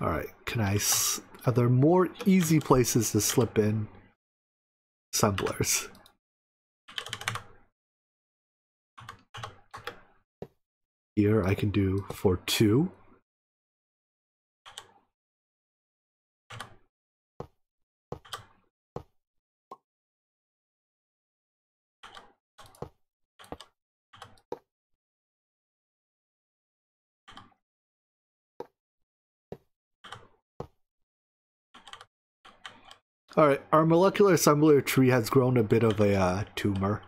Alright, are there more easy places to slip in assemblers? Here I can do for 2. Alright, our molecular assembler tree has grown a bit of a tumor.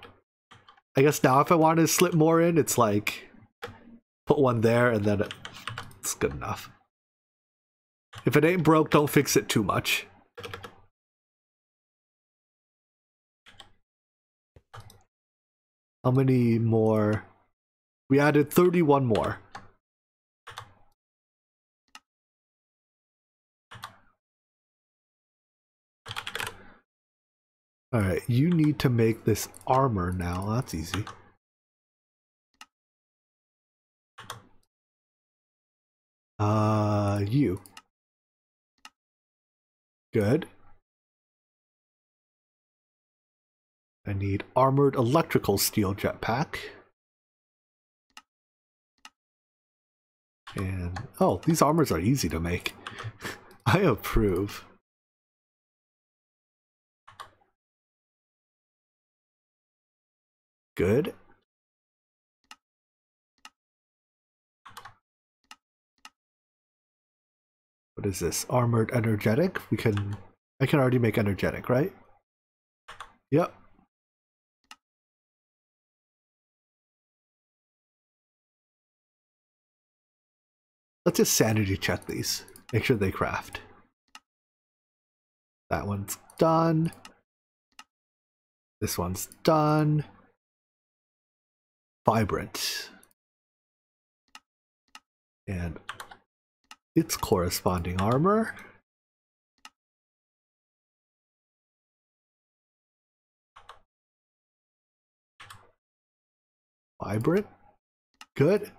I guess now if I wanted to slip more in, it's like, put one there and then it's good enough. If it ain't broke, don't fix it too much. How many more? We added 31 more. Alright, you need to make this armor now. That's easy. You. Good. I need armored electrical steel jetpack. And, oh, these armors are easy to make. I approve. Good. What is this? Armored energetic? I can already make energetic, right? Yep. Let's just sanity check these. Make sure they craft. That one's done. This one's done. Vibrant. And its corresponding armor. Vibrant. Good.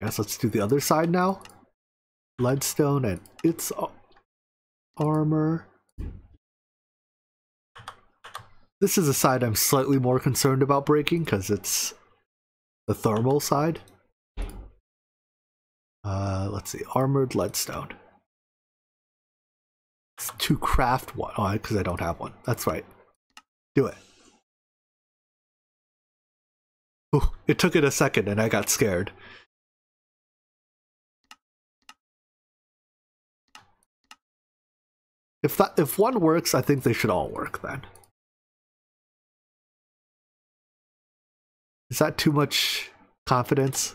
Guess let's do the other side now. Leadstone and its armor. This is a side I'm slightly more concerned about breaking because it's the thermal side. Let's see, armored leadstone. It's to craft one. Oh, because I don't have one. That's right. Do it. Ooh, it took it a second and I got scared. If one works, I think they should all work then. Is that too much confidence?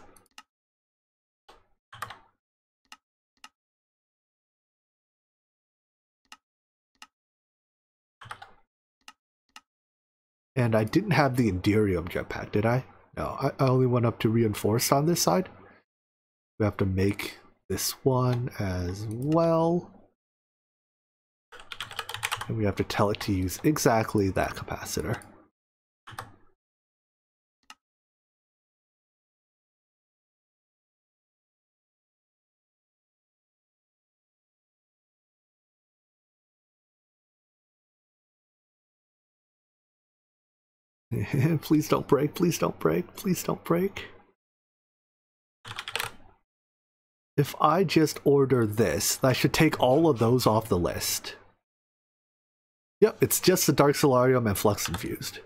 And I didn't have the Enderium jetpack, did I? No, I only went up to reinforced on this side. We have to make this one as well. And we have to tell it to use exactly that capacitor. Please don't break, please don't break, please don't break. If I just order this, that should take all of those off the list. Yep, it's just the Dark Solarium and Flux Infused.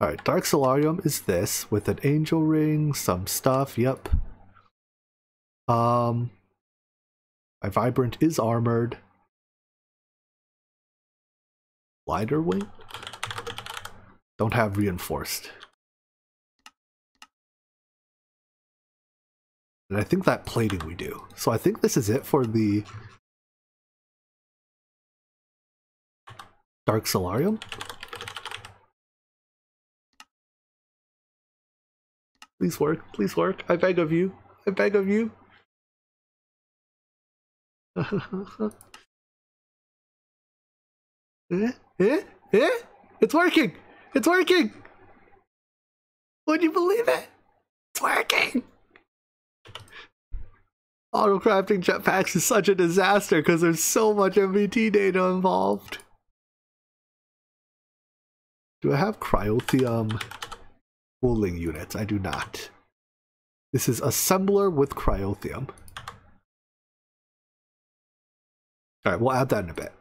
Alright, Dark Solarium is this, with an Angel Ring, some stuff, yep. My Vibrant is armored. Lighter Wing? Don't have Reinforced. And I think that plating we do. So I think this is it for the Dark Solarium. Please work, I beg of you, I beg of you. It's working! It's working! Would you believe it? It's working! Auto crafting jetpacks is such a disaster because there's so much MVT data involved. Do I have cryotheum cooling units? I do not. This is assembler with cryotheum. Alright, we'll add that in a bit.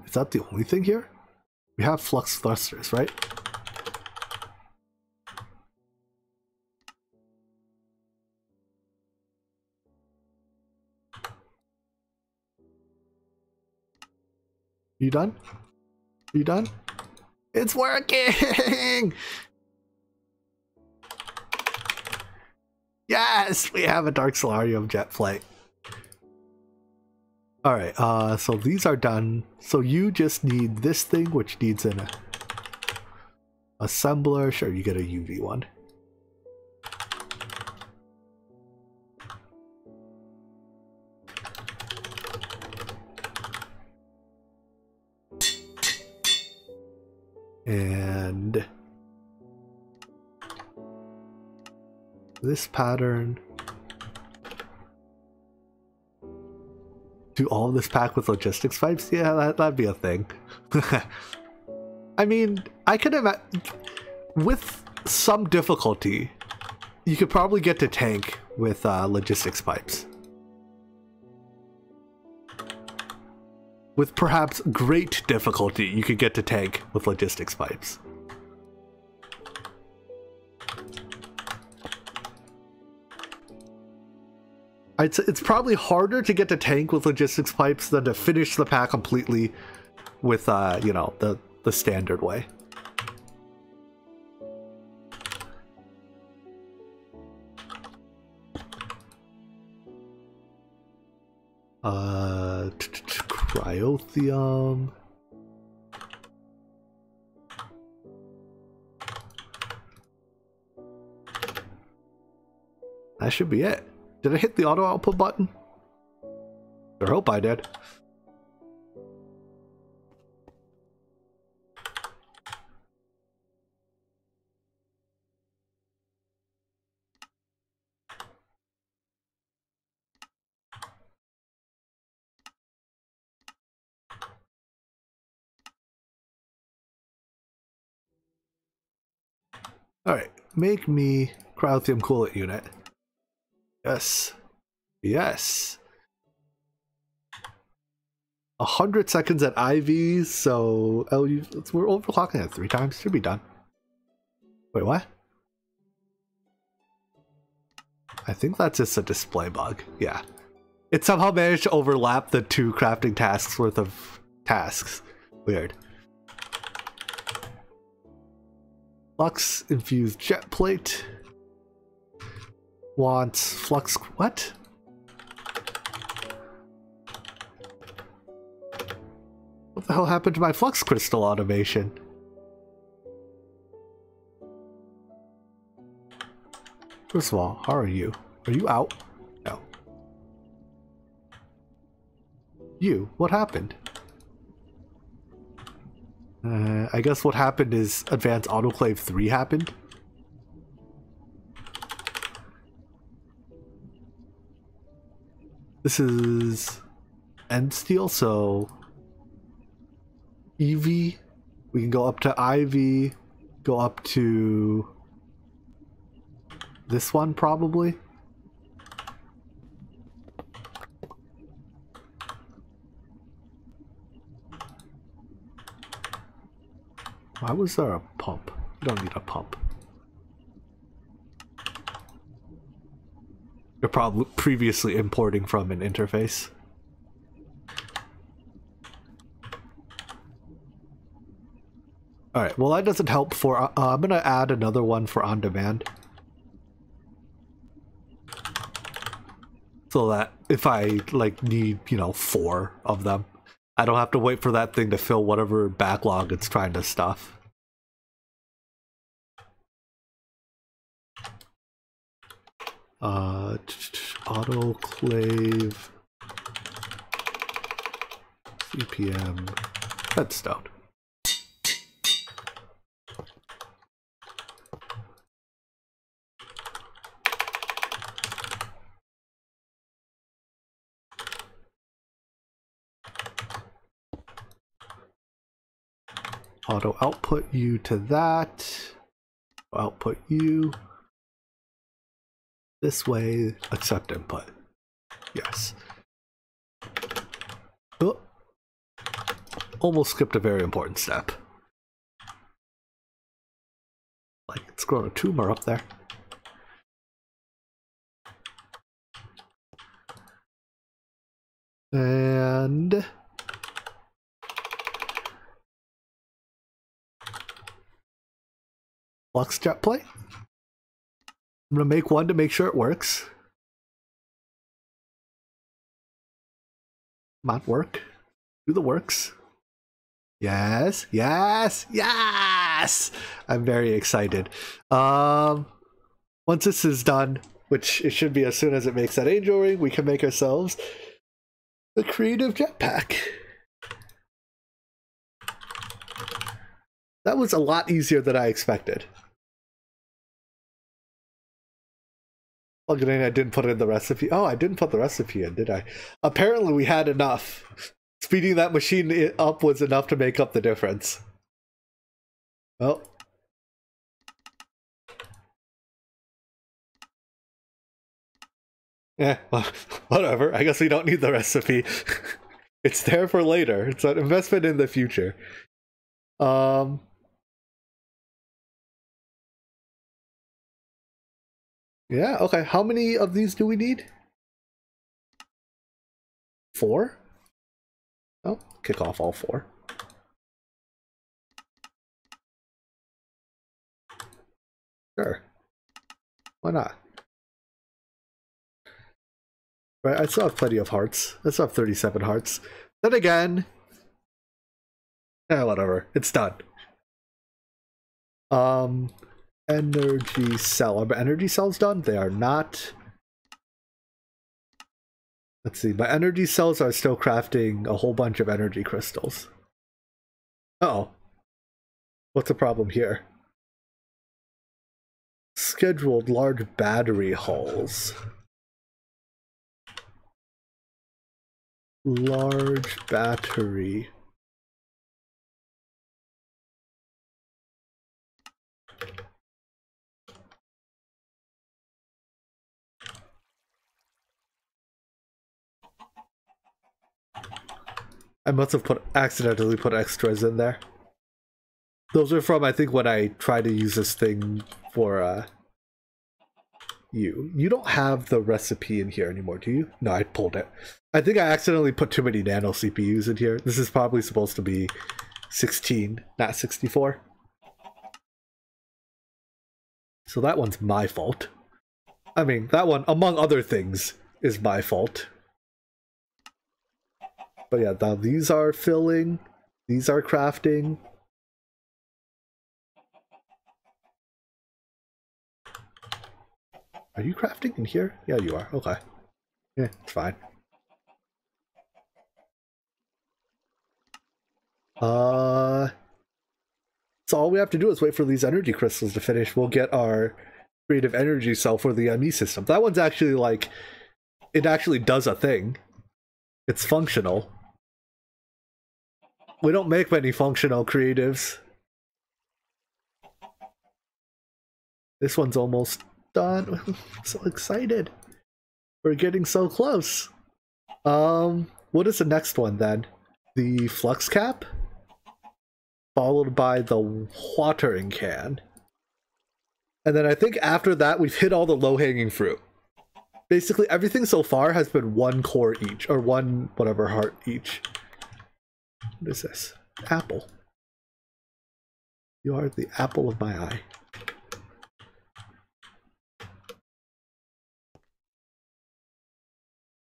Is that the only thing here? We have flux thrusters, right? You done? You done? It's working! Yes! We have a Dark Solarium jet flight. Alright, so these are done. So you just need this thing, which needs an assembler. Sure, you get a UV one. And this pattern. Do all of this pack with logistics pipes? Yeah, that'd be a thing. I mean, I could imagine with some difficulty, you could probably get to tank with logistics pipes. With perhaps great difficulty, you could get to tank with logistics pipes. It's probably harder to get to tank with logistics pipes than to finish the pack completely with, you know, the standard way. Cryotheum. That should be it. Did I hit the auto output button? I hope I did. Alright, make me cryotheum coolant unit. Yes. Yes. 100 seconds at IV, so we're overclocking it 3 times. Should be done. Wait, what? I think that's just a display bug. Yeah. It somehow managed to overlap the 2 crafting tasks worth of tasks. Weird. Flux infused jet plate. Wants flux. What? What the hell happened to my flux crystal automation? First of all, how are you? Are you out? No. You? What happened? I guess what happened is Advanced Autoclave 3 happened. This is end steel, so EV. We can go up to IV, go up to this one probably. Why was there a pump? You don't need a pump. You're probably previously importing from an interface. Alright, well that doesn't help for... I'm gonna add another one for on demand. So that if I, like, need, you know, 4 of them, I don't have to wait for that thing to fill whatever backlog it's trying to stuff. Autoclave, CPM, Redstone. Auto output you to that. Output you. This way, accept input. Yes. Oh. Almost skipped a very important step. Like, it's growing a tumor up there. And... flux jet plate. I'm gonna make one to make sure it works. Come on, work. Do the works. Yes, yes, yes! I'm very excited. Once this is done, which it should be as soon as it makes that angel ring, we can make ourselves the creative jetpack. That was a lot easier than I expected. Plug it in, I didn't put in the recipe. Oh, I didn't put the recipe in, did I? Apparently we had enough. Speeding that machine up was enough to make up the difference. Well. Yeah, well, whatever. I guess we don't need the recipe. It's there for later. It's an investment in the future. Yeah, okay. How many of these do we need? 4? Oh, kick off all 4. Sure. Why not? Right, I still have plenty of hearts. I still have 37 hearts. Then again... whatever. It's done. Energy cell. Are my energy cells done? They are not. Let's see. My energy cells are still crafting a whole bunch of energy crystals. Uh-oh. What's the problem here? Scheduled large battery hulls. Large battery. I must have accidentally put extras in there. Those are from, I think, when I tried to use this thing for you. You don't have the recipe in here anymore, do you? No, I pulled it. I think I accidentally put too many nano CPUs in here. This is probably supposed to be 16, not 64. So that one's my fault. I mean, that one, among other things, is my fault. But yeah, now these are filling, these are crafting. Are you crafting in here? Yeah, you are. Okay. Yeah, it's fine. So all we have to do is wait for these energy crystals to finish. We'll get our creative energy cell for the ME system. That one's actually like it actually does a thing. It's functional. We don't make many functional creatives. This one's almost done. I'm so excited. We're getting so close. What is the next one then? The flux cap? Followed by the watering can. And then I think after that we've hit all the low-hanging fruit. Basically everything so far has been one core each, or one whatever heart each. What is this? Apple. You are the apple of my eye.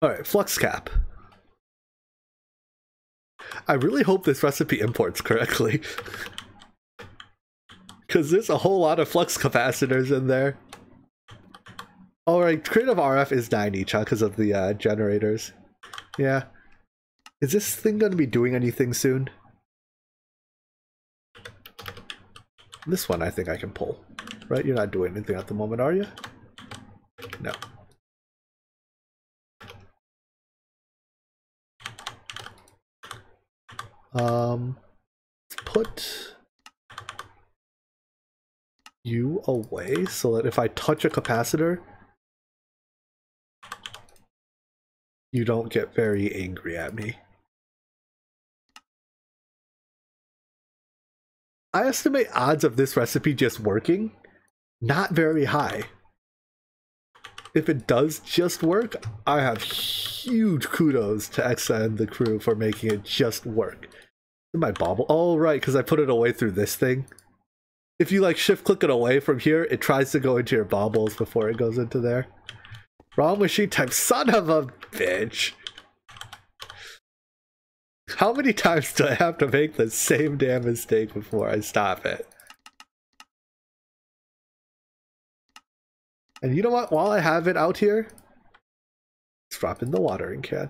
Alright, flux cap. I really hope this recipe imports correctly. Because there's a whole lot of flux capacitors in there. Alright, creative RF is 9 each, huh? Because of the generators. Yeah. Is this thing going to be doing anything soon? This one I think I can pull. Right? You're not doing anything at the moment, are you? No. Put you away so that if I touch a capacitor, you don't get very angry at me. I estimate odds of this recipe just working, not very high. If it does just work, I have huge kudos to Exa and the crew for making it just work. My bauble. Oh, right, because I put it away through this thing. If you like shift click it away from here, it tries to go into your baubles before it goes into there. Wrong machine type, son of a bitch. How many times do I have to make the same damn mistake before I stop it? And you know what? While I have it out here, let's drop in the watering can.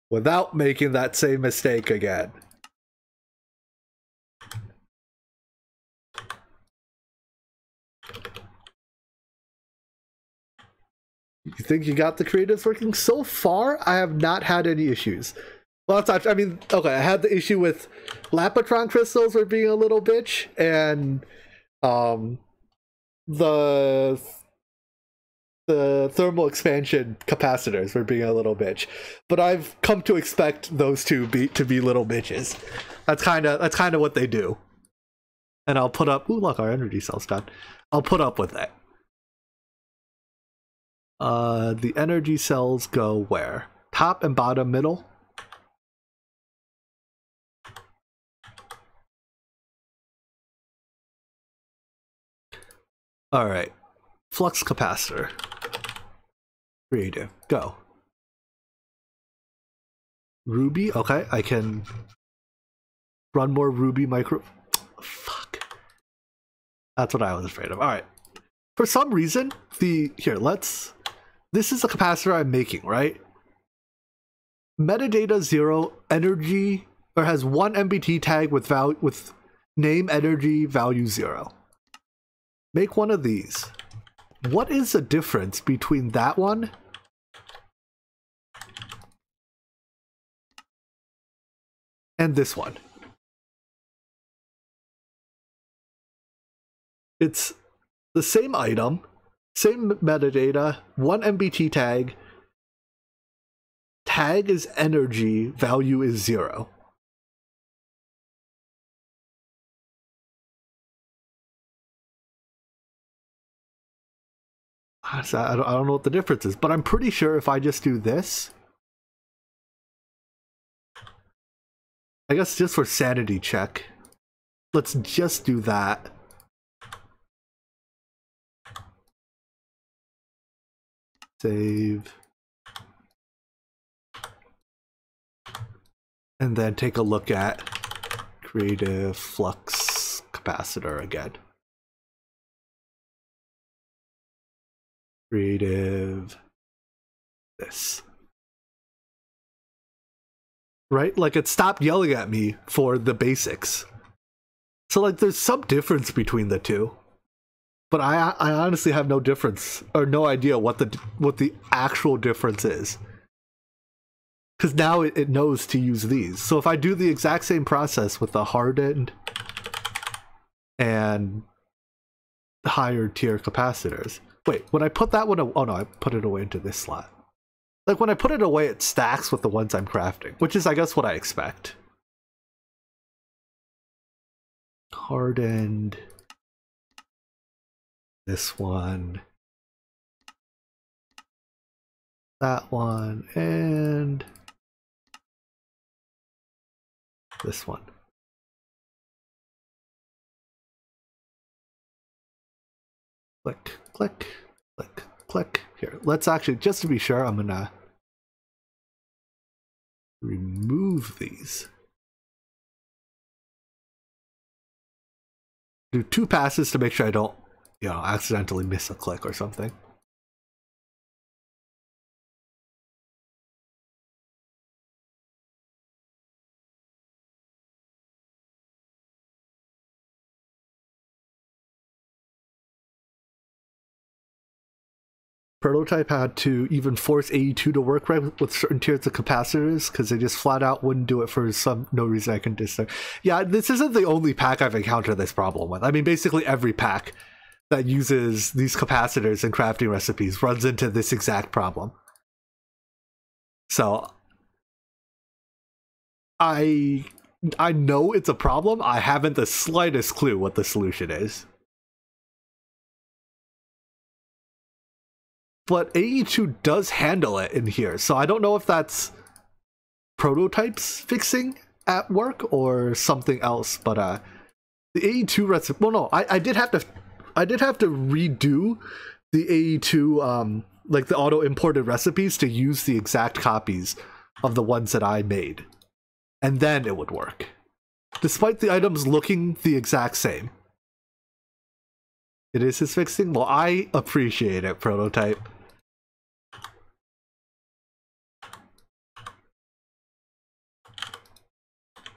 Without making that same mistake again. You think you got the creatives working? So far, I have not had any issues. Well, I mean, okay, I had the issue with Lapotronic Crystals were being a little bitch, and the thermal expansion capacitors were being a little bitch, but I've come to expect those two to be little bitches. That's kind of what they do, and I'll put up. Ooh, look, our energy cell's done. I'll put up with that. The energy cells go where? Top and bottom, middle. All right, flux capacitor. Creative, go. Ruby, okay, I can run more Ruby micro. Fuck. That's what I was afraid of. All right. For some reason, this is a capacitor I'm making, right? Metadata 0 energy, or has one MBT tag with name energy value 0. Make one of these. What is the difference between that one and this one? It's the same item, same metadata, one MBT tag. Tag is energy, value is 0. I don't know what the difference is, but I'm pretty sure if I just do this, I guess just for sanity check, let's just do that. Save. And then take a look at creative flux capacitor again. Creative this. Right? Like it stopped yelling at me for the basics. So like there's some difference between the two. But I honestly have no difference or no idea what the actual difference is. Because now it knows to use these. So if I do the exact same process with the hardened and higher tier capacitors. Wait, when I put that one, oh no, I put it away into this slot. Like when I put it away, it stacks with the ones I'm crafting, which is I guess what I expect. Hardened. This one. That one, and this one. Click, click, click, click. Here, let's actually, just to be sure, I'm gonna remove these. Do 2 passes to make sure I don't, you know, accidentally miss a click or something. Prototype had to even force AE2 to work right with certain tiers of capacitors because they just flat out wouldn't do it for no reason I can discern. Yeah, this isn't the only pack I've encountered this problem with. I mean, basically every pack that uses these capacitors in crafting recipes runs into this exact problem. So I know it's a problem. I haven't the slightest clue what the solution is. But AE2 does handle it in here, so I don't know if that's prototypes fixing at work or something else. But the AE2 recipe. Well, no, I did have to redo the AE2 like the auto imported recipes to use the exact copies of the ones that I made, and then it would work, despite the items looking the exact same. It is his fixing? Well, I appreciate it, Prototype.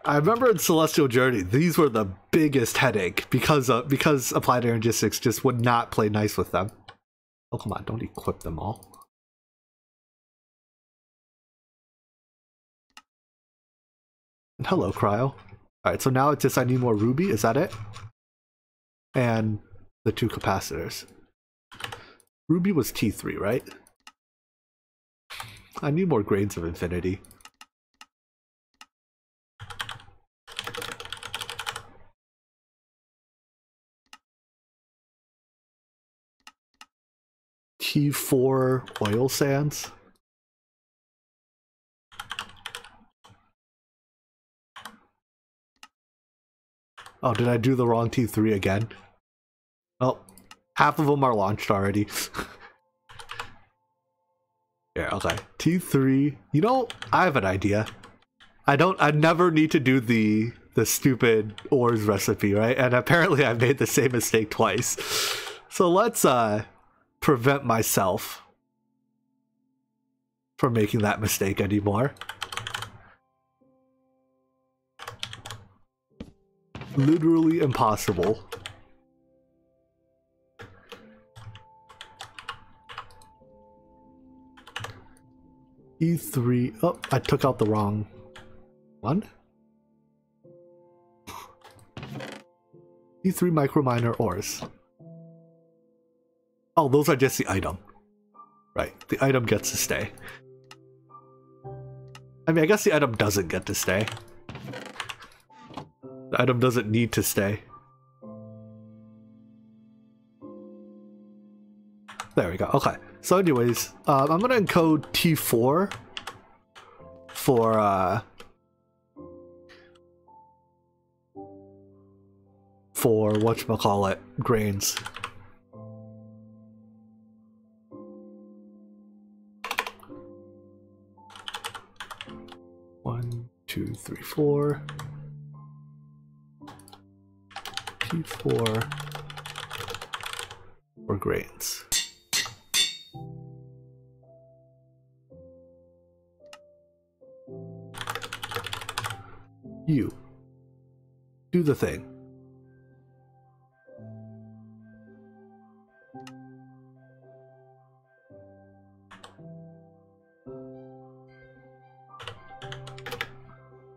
I remember in Celestial Journey, these were the biggest headache because Applied Energistics just would not play nice with them. Oh, come on, don't equip them all. And hello, Cryo. Alright, so now it's just I need more ruby, is that it? And the 2 capacitors. Ruby was T3, right? I need more grains of infinity. T4 oil sands. Oh, did I do the wrong T3 again? Oh, half of them are launched already. Yeah, okay. T3. You know, I have an idea. I never need to do the stupid ores recipe, right? And apparently I've made the same mistake twice. So let's prevent myself from making that mistake anymore. Literally impossible. E3. Oh, I took out the wrong one. E3 microminer ores. Oh, those are just the item. Right, the item gets to stay. I mean, I guess the item doesn't get to stay. The item doesn't need to stay. There we go. Okay. So anyways, I'm gonna encode T4 for whatchamacallit, grains. One, two, three, four. T4 for grains. You do the thing.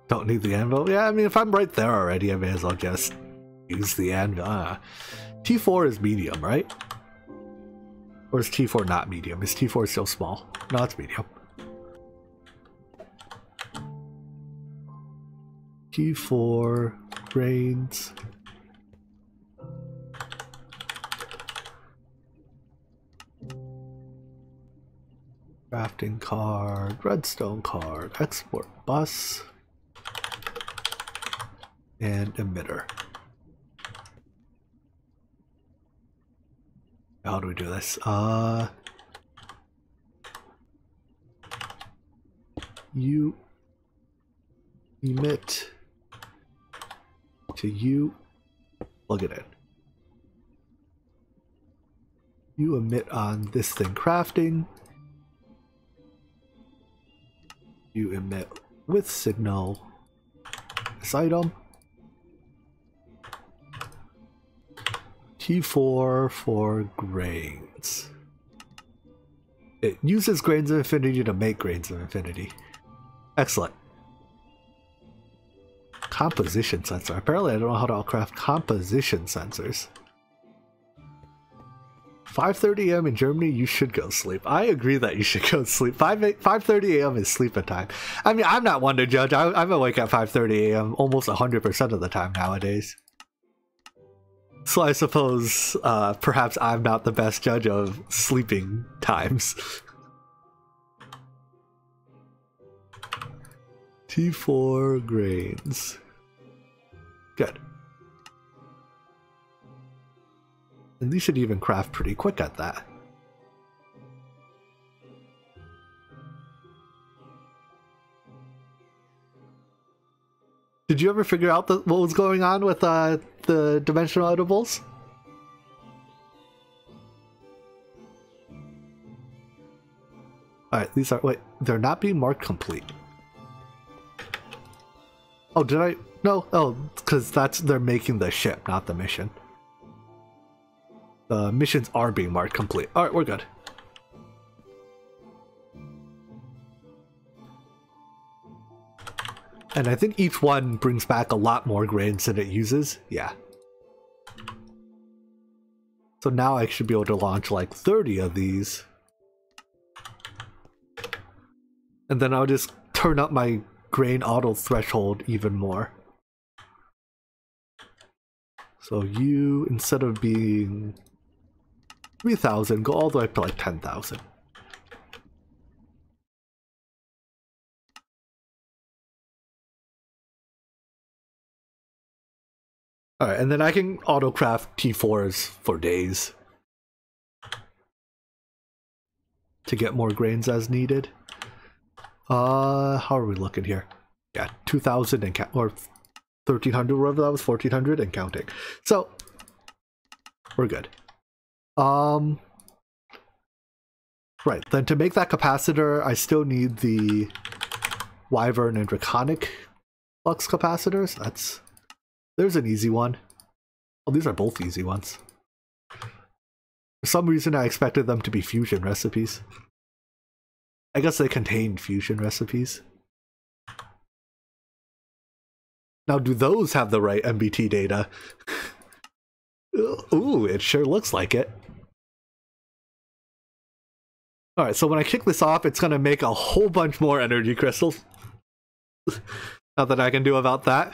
Don't need the anvil. Yeah, I mean, if I'm right there already, I may as well just use the anvil. T4 is medium, right? Or is T4 not medium? Is T4 still small? No, it's medium. T4 grains. Crafting card, redstone card, export bus, and emitter. How do we do this? You emit to you, plug it in. You emit on this thing crafting. You emit with signal this item. T4 for grains. It uses grains of infinity to make grains of infinity. Excellent. Composition sensor. Apparently I don't know how to craft composition sensors. 5:30 a.m. in Germany, you should go sleep. I agree that you should go sleep. 5:30 a.m. is sleeping time. I mean, I'm not one to judge. I'm awake at 5:30 a.m. almost 100% of the time nowadays. So I suppose perhaps I'm not the best judge of sleeping times. T4 grains. Good. And these should even craft pretty quick at that. Did you ever figure out what was going on with the dimensional edibles? Alright, these are... Wait, they're not being marked complete. Oh, did I... No, oh, because they're making the ship, not the mission. The missions are being marked complete. Alright, we're good. And I think each one brings back a lot more grains than it uses. Yeah. So now I should be able to launch like 30 of these. And then I'll just turn up my grain auto threshold even more. So you, instead of being 3,000, go all the way up to like 10,000. Alright, and then I can auto-craft T4s for days to get more grains as needed. How are we looking here? Yeah, 2,000 and or 1,300, whatever that was, 1,400 and counting. So, we're good. Right, then to make that capacitor, I still need the Wyvern and Draconic flux capacitors. There's an easy one. Oh, these are both easy ones. For some reason, I expected them to be fusion recipes. I guess they contain fusion recipes. Now, do those have the right MBT data? Ooh, it sure looks like it. Alright, so when I kick this off, it's going to make a whole bunch more energy crystals. Nothing I can do about that.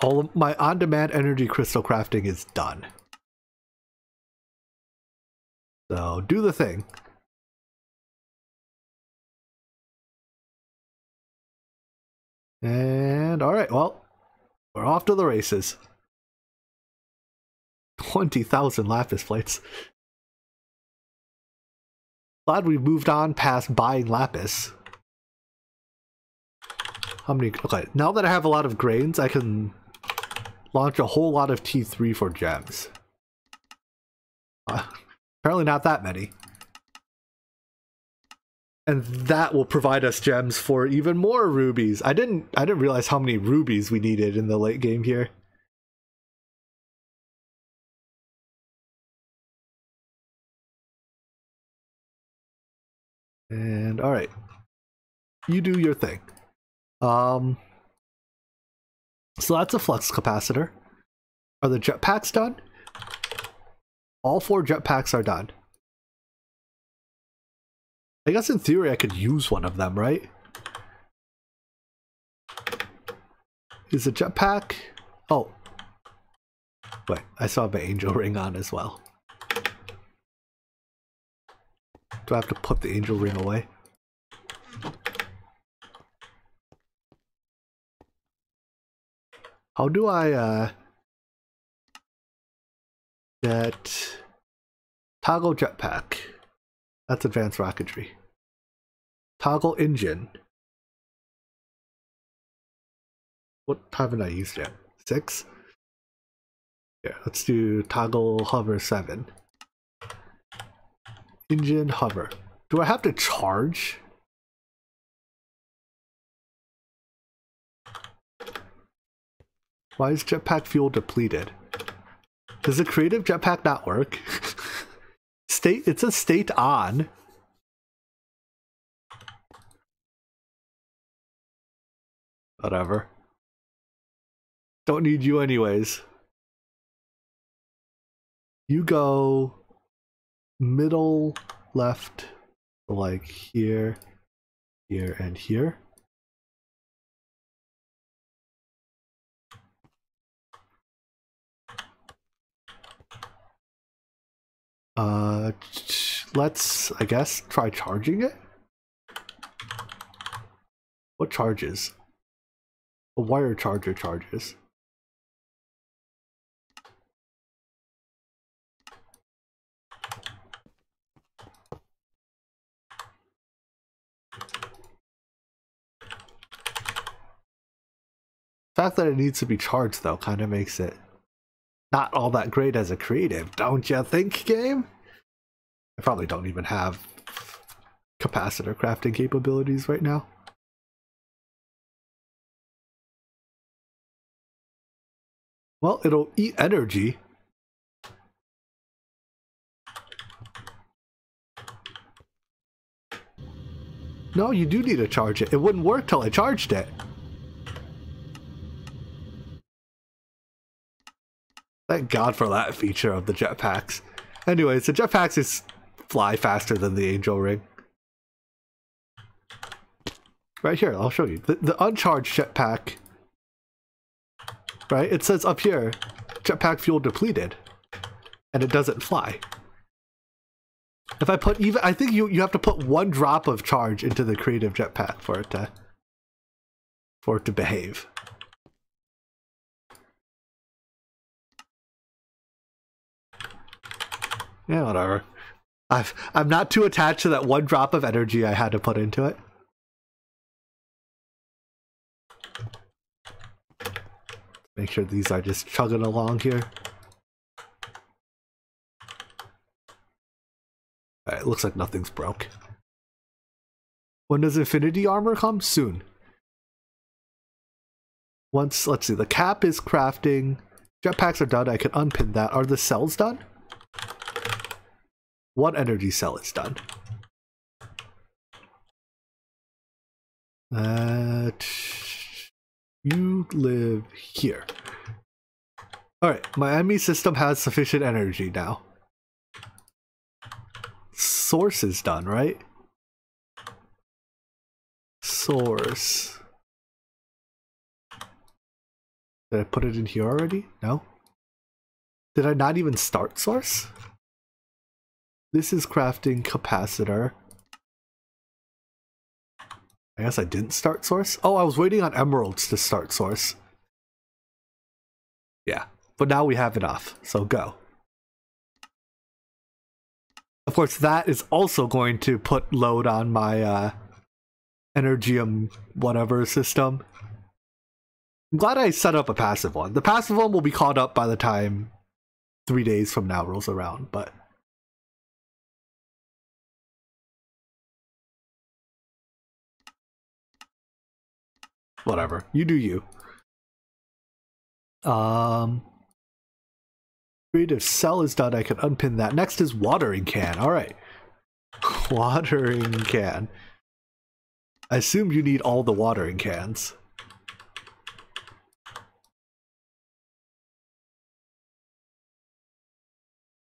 All of my on-demand energy crystal crafting is done. So, do the thing. And, alright, well, we're off to the races. 20,000 lapis plates. Glad we've moved on past buying lapis. How many? Okay, now that I have a lot of grains, I can launch a whole lot of T3 for gems. Apparently not that many. And that will provide us gems for even more rubies. I didn't realize how many rubies we needed in the late game here. And alright. You do your thing. So that's a flux capacitor. Are the jetpacks done? All 4 jetpacks are done. I guess in theory I could use one of them, right? Is a jetpack... Oh. Wait, I saw my angel ring on as well. Do I have to put the angel ring away? How do I, get toggle jetpack? That's advanced rocketry. Toggle engine. What haven't I used yet? 6? Yeah, let's do toggle hover 7. Engine hover. Do I have to charge? Why is jetpack fuel depleted? Does the creative jetpack not work? State, it says state on. Whatever. Don't need you anyways. You go middle left, like here, here, and here. Let's, I guess, try charging it. What charges? A wire charger charges. The fact that it needs to be charged, though, kind of makes it not all that great as a creative, don't you think, game? I probably don't even have capacitor crafting capabilities right now. Well, it'll eat energy. No, you do need to charge it. It wouldn't work till I charged it. Thank God for that feature of the jetpacks. Anyways, the jetpacks is fly faster than the angel ring. Right here, I'll show you. The uncharged jetpack, right? It says up here, jetpack fuel depleted, and it doesn't fly. If I put even, I think you have to put 1 drop of charge into the creative jetpack for it to behave. Yeah, whatever. I'm not too attached to that 1 drop of energy I had to put into it. Make sure these are just chugging along here. Alright, it looks like nothing's broke. When does Infinity Armor come? Soon. Once, let's see, the cap is crafting. Jetpacks are done, I can unpin that. Are the cells done? 1 energy cell is done. You live here. Alright, my ME system has sufficient energy now. Source is done, right? Source. Did I put it in here already? No? Did I not even start source? This is crafting capacitor. I guess I didn't start source. Oh, I was waiting on emeralds to start source. Yeah, but now we have enough, so go. Of course, that is also going to put load on my Energium whatever system. I'm glad I set up a passive one. The passive one will be caught up by the time 3 days from now rolls around, but... whatever. You do you. Creative cell is done. I can unpin that. Next is watering can. Alright. Watering can. I assume you need all the watering cans.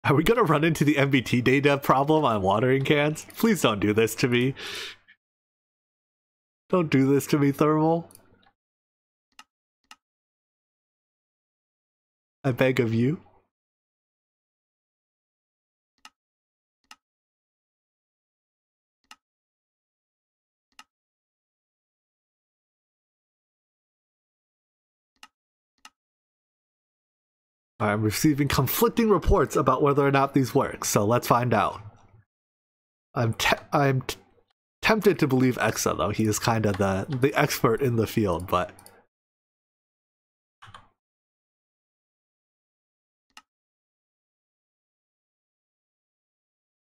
Are we gonna run into the MBT data problem on watering cans? Please don't do this to me. Don't do this to me, Thermal. I beg of you. I'm receiving conflicting reports about whether or not these work, so let's find out. I'm tempted to believe Exa, though. He is kind of the expert in the field, but...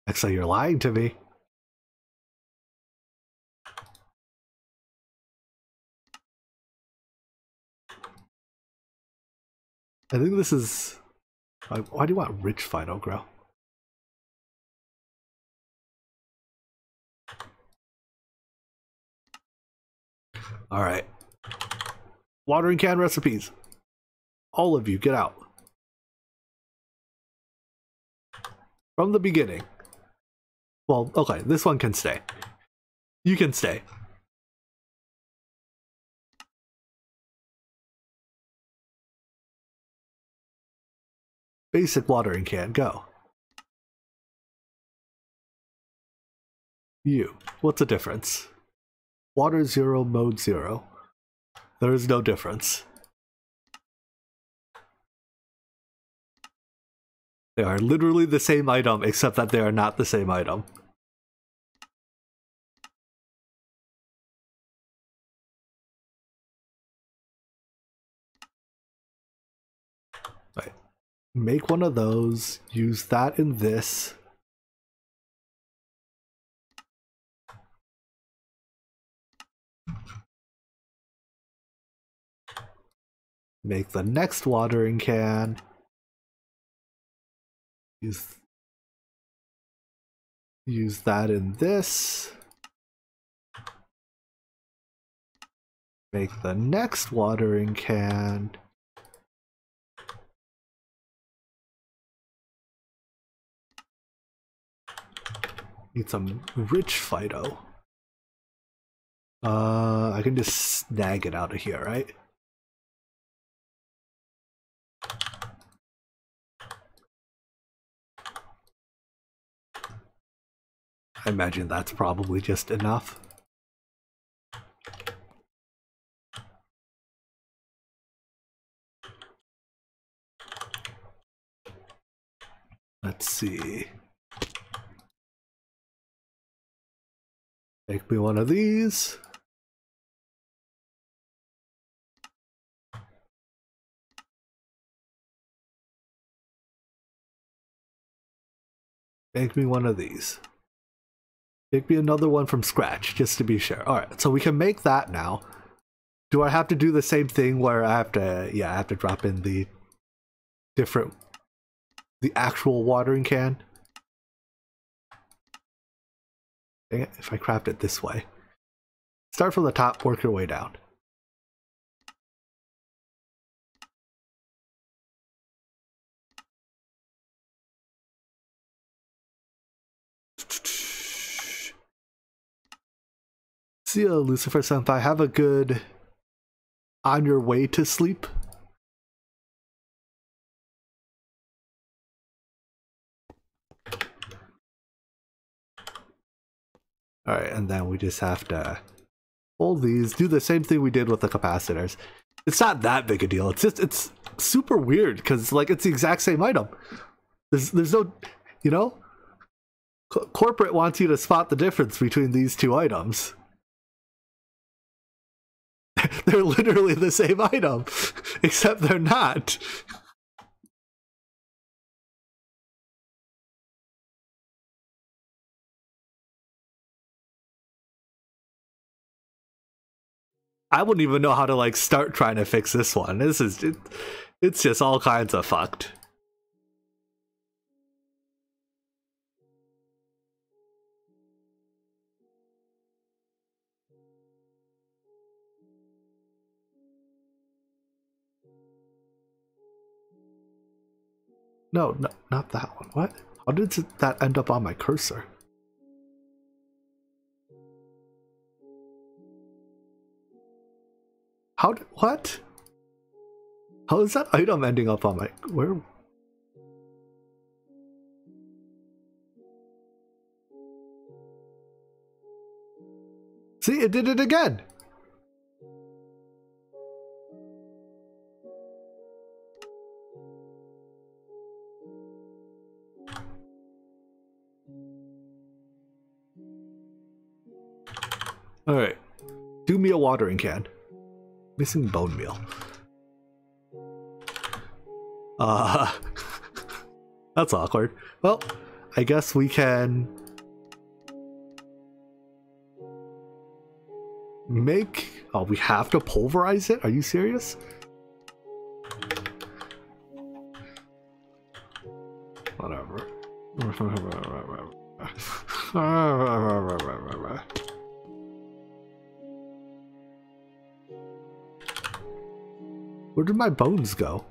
Exa, you're lying to me. I think this is... Why do you want rich Phyto Grow? Alright. Watering can recipes. All of you, get out. From the beginning. Well, okay, this one can stay. You can stay. Basic watering can, go. You, what's the difference? Water 0, mode 0. There is no difference. They are literally the same item, except that they are not the same item. Right. Make one of those, use that in this. Make the next watering can. Use that in this. Make the next watering can. Need some rich Phyto. I can just snag it out of here, right? I imagine that's probably just enough. Let's see. Make me one of these. Make me one of these. Make me another one from scratch, just to be sure. Alright, so we can make that now. Do I have to do the same thing where I have to, yeah, I have to drop in the actual watering can? Dang it, if I craft it this way. Start from the top, work your way down. See ya, Lucifer Senpai. Have a good on your way to sleep. Alright, and then we just have to hold these, do the same thing we did with the capacitors. It's not that big a deal. It's just, it's super weird because like it's the exact same item. There's no, you know, corporate wants you to spot the difference between these two items. They're literally the same item, except they're not. I wouldn't even know how to like start trying to fix this one. This is it's just all kinds of fucked. No, no, not that one. What? How did that end up on my cursor? How did, what? How is that item ending up on my, where? See, it did it again. All right, do me a watering can. Missing bone meal. That's awkward. Well, I guess we can make... Oh, we have to pulverize it? Are you serious? Whatever. Where did my bones go?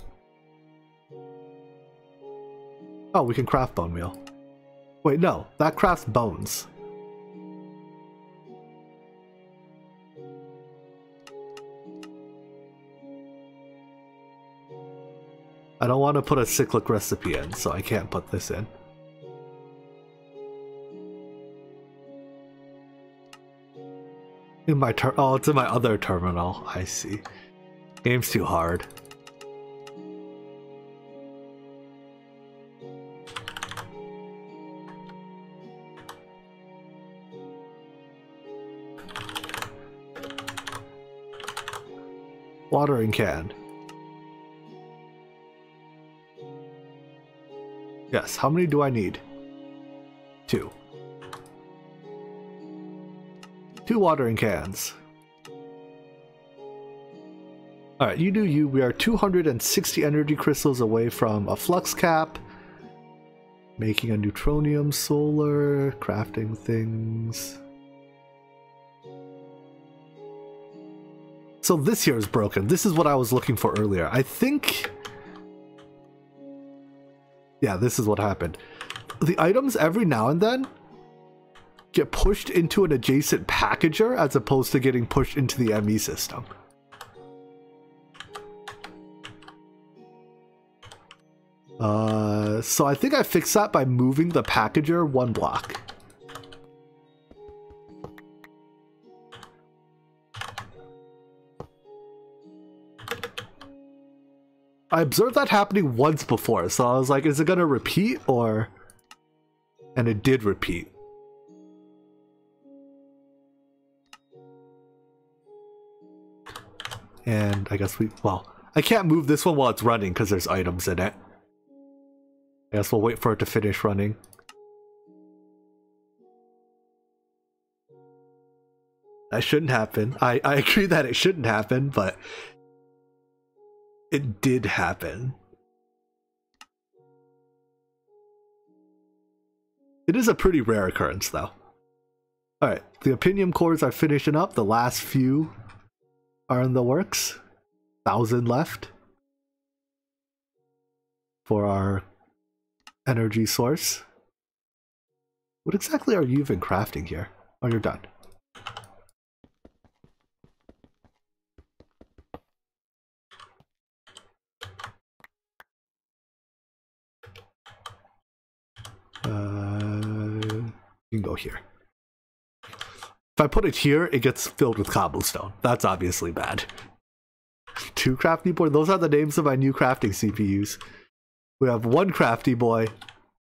Oh, we can craft bone meal. Wait, no, that crafts bones. I don't want to put a cyclic recipe in, so I can't put this in. In my oh, it's in my other terminal. I see. Game's too hard. Watering can. Yes, how many do I need? 2. 2 watering cans. Alright, you do you. We are 260 energy crystals away from a flux cap. Making a neutronium solar. Crafting things. So this here is broken. This is what I was looking for earlier. I think... Yeah, this is what happened. The items every now and then get pushed into an adjacent packager as opposed to getting pushed into the ME system. So I think I fixed that by moving the packager 1 block. I observed that happening once before, so I was like, is it gonna repeat or... And it did repeat. And I guess we... Well, I can't move this one while it's running because there's items in it. I guess we'll wait for it to finish running. That shouldn't happen. I agree that it shouldn't happen, but... It did happen. It is a pretty rare occurrence, though. Alright, the opinium cores are finishing up. The last few are in the works. 1,000 left for our energy source. What exactly are you even crafting here? Oh, you're done. You can go here. If I put it here, it gets filled with cobblestone. That's obviously bad. 2 crafty boy. Those are the names of my new crafting CPUs. We have 1 crafty boy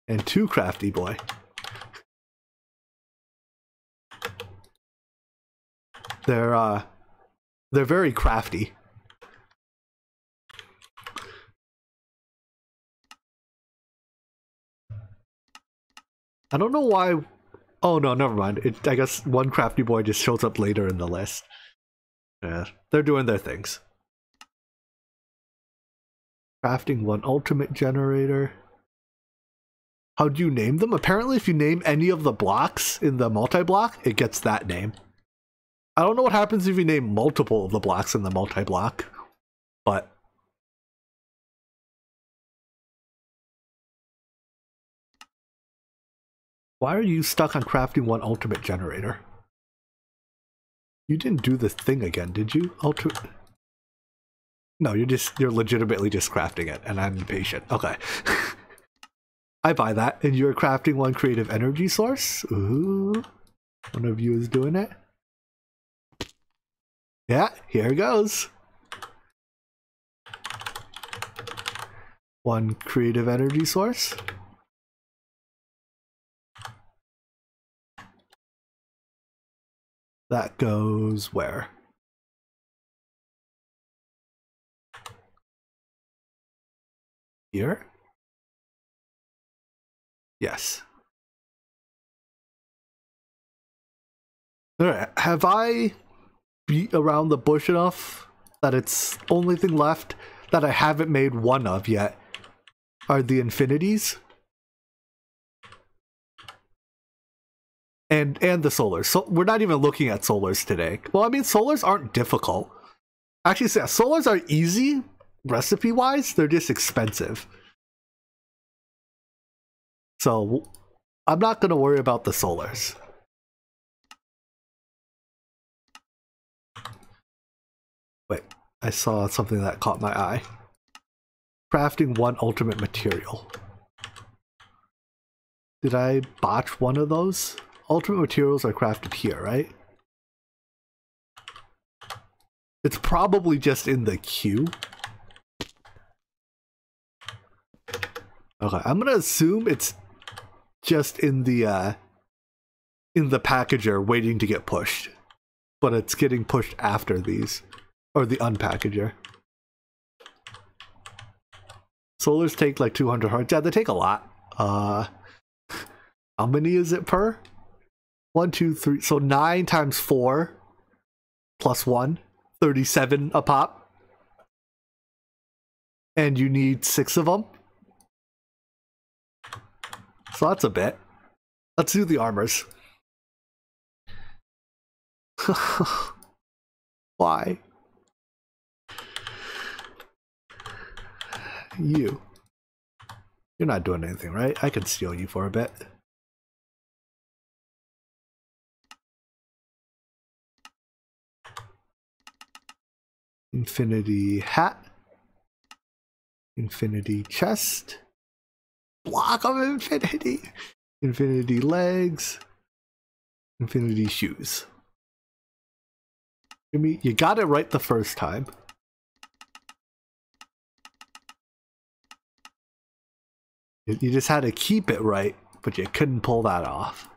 and 2 crafty boy. They're very crafty. I don't know why. Oh no, never mind. I guess 1 crafty boy just shows up later in the list. Yeah, they're doing their things. Crafting 1 ultimate generator. How do you name them? Apparently if you name any of the blocks in the multi-block, it gets that name. I don't know what happens if you name multiple of the blocks in the multi-block, but Why are you stuck on crafting one ultimate generator? You didn't do this thing again, did you? No, you're legitimately just crafting it, and I'm impatient. Okay. I buy that. And you're crafting one creative energy source? Ooh. One of you is doing it. Yeah, here goes. One creative energy source. That goes where? Here? Yes. Alright, have I beat around the bush enough that it's only thing left that I haven't made one of yet are the infinities? And the solars. So we're not even looking at solars today. Well, I mean, solars aren't difficult. Actually, solars are easy recipe-wise. They're just expensive. So I'm not going to worry about the solars. Wait, I saw something that caught my eye. Crafting one ultimate material. Did I botch one of those? Ultimate materials are crafted here, right? It's probably just in the queue. Okay, I'm gonna assume it's just in the packager waiting to get pushed. But it's getting pushed after these. Or the unpackager. Solars take like 200 hearts. Yeah, they take a lot. How many is it per? 1, 2, 3. So 9 times 4 plus 1. 37 a pop. And you need 6 of them. So that's a bit. Let's do the armors. Why? You're not doing anything, right? I can steal you for a bit. Infinity hat. Infinity chest. Block of infinity. Infinity legs. Infinity shoes. You got it right the first time. You just had to keep it right, but you couldn't pull that off.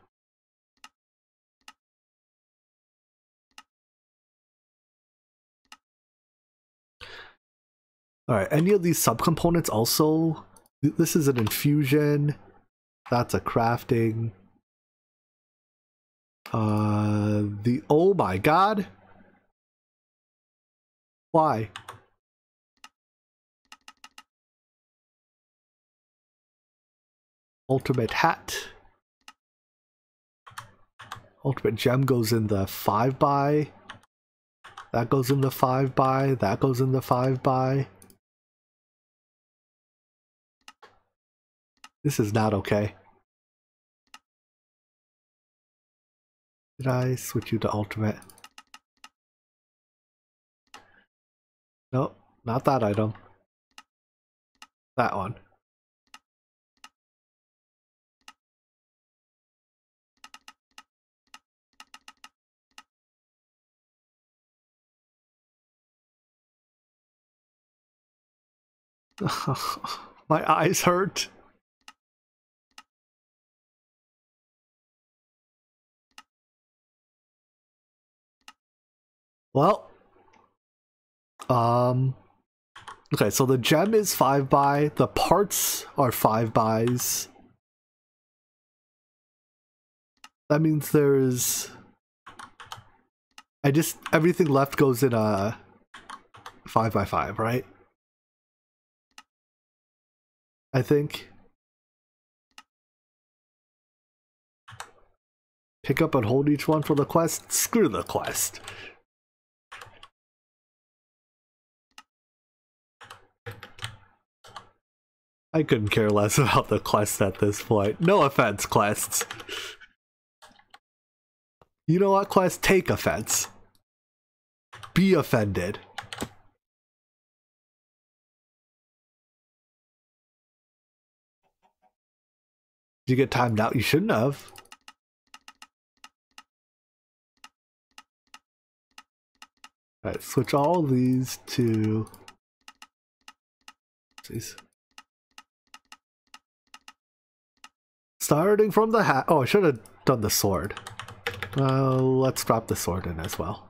Alright, any of these subcomponents also... This is an infusion. That's a crafting. Oh my god! Why? Ultimate hat. Ultimate gem goes in the 5x. That goes in the 5x. That goes in the 5x. This is not okay. Did I switch you to ultimate? Nope, not that item. That one. My eyes hurt. Well, okay, so the gem is 5x, the parts are 5x's. That means there's... everything left goes in a 5x5, right? I think. Pick up and hold each one for the quest? Screw the quest. I couldn't care less about the quest at this point. No offense, quests. You know what, quest? Take offense. Be offended. Did you get timed out? You shouldn't have. Alright, switch all these to... Jeez. Starting from the hat. Oh, I should have done the sword. Let's drop the sword in as well.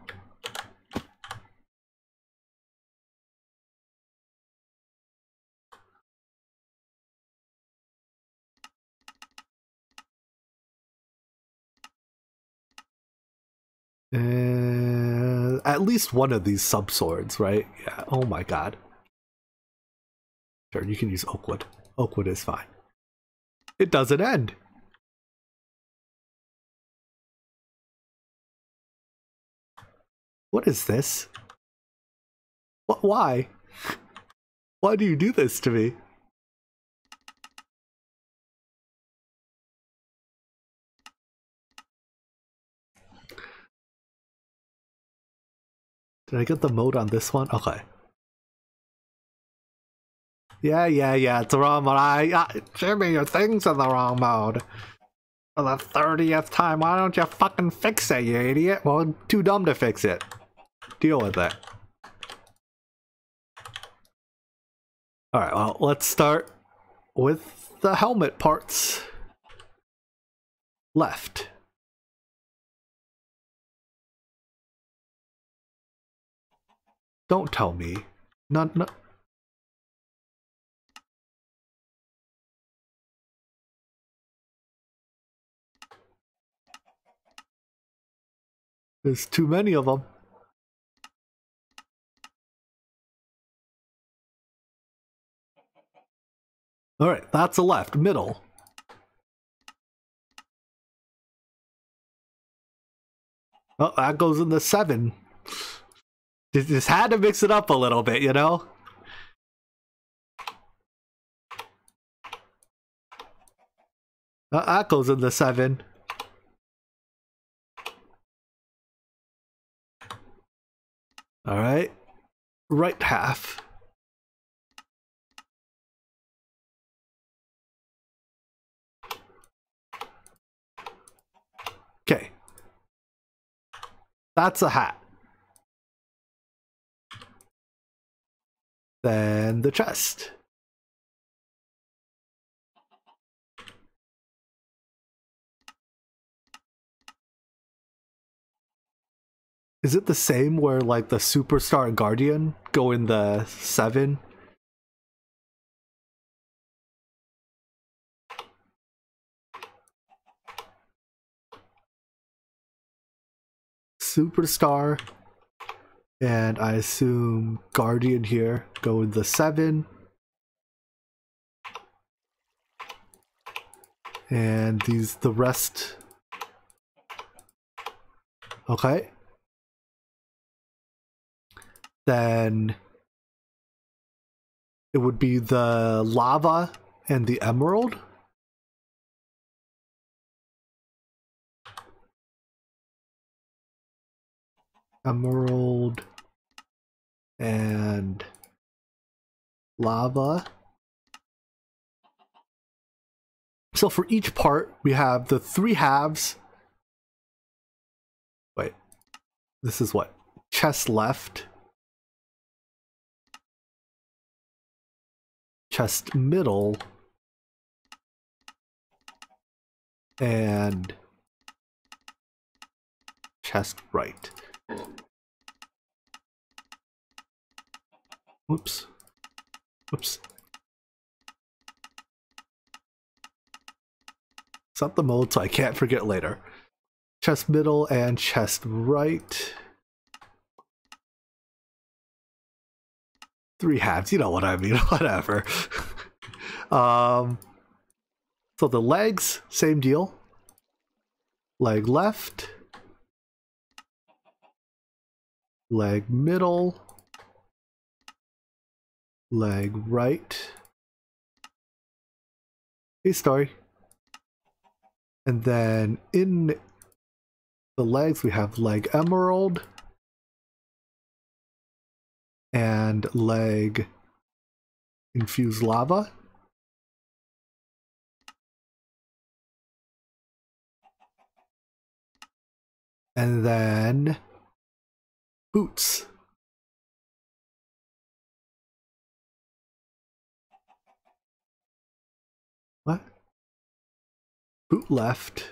And at least one of these sub-swords, right? Yeah, oh my god. Sure, you can use oakwood. Oakwood is fine. It doesn't end. What is this? What? Why? Why do you do this to me? Did I get the mode on this one? Okay. Yeah, it's the wrong mode. Jimmy, your thing's in the wrong mode. For the 30th time, why don't you fucking fix it, you idiot? Well, I'm too dumb to fix it. Deal with it. Alright, well, let's start with the helmet parts. Left. Don't tell me. No. There's too many of them. Alright, that's a left. Middle. Oh, that goes in the 7. Just had to mix it up a little bit, you know? That goes in the 7. Alright. Right half. Okay. That's a hat. Then the chest. Is it the same where like the Superstar and Guardian go in the 7? Superstar and I assume Guardian here go in the 7. And these, the rest. Okay. Then it would be the lava and the emerald. Emerald and lava. So for each part, we have the 3 halves. Wait, this is what? Chest left. Chest middle. And chest right. Whoops. Whoops. Set the mode so I can't forget later. Chest middle and chest right. 3 halves, you know what I mean, whatever. So the legs, same deal. Leg left. Leg middle. Leg right. Hey, Story. And then in the legs, we have leg emerald and leg infused lava. And then boots. What? Boot left.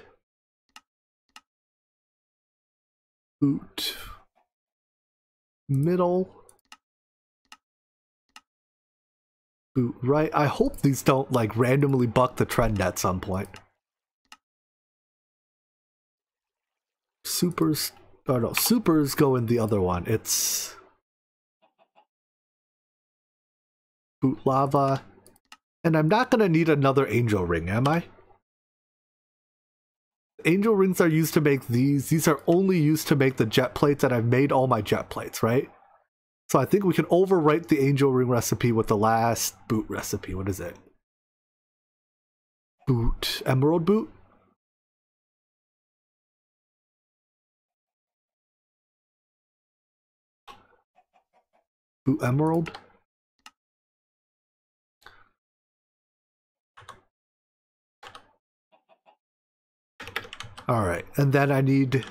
Boot middle. Boot right. I hope these don't like randomly buck the trend at some point. Supers. Oh no, supers go in the other one. It's boot lava. And I'm not gonna need another angel ring, am I? Angel rings are used to make these. These are only used to make the jet plates, and I've made all my jet plates, right? So I think we can overwrite the angel ring recipe with the last boot recipe. What is it? Boot. Emerald boot? Boot emerald? Alright, and then I need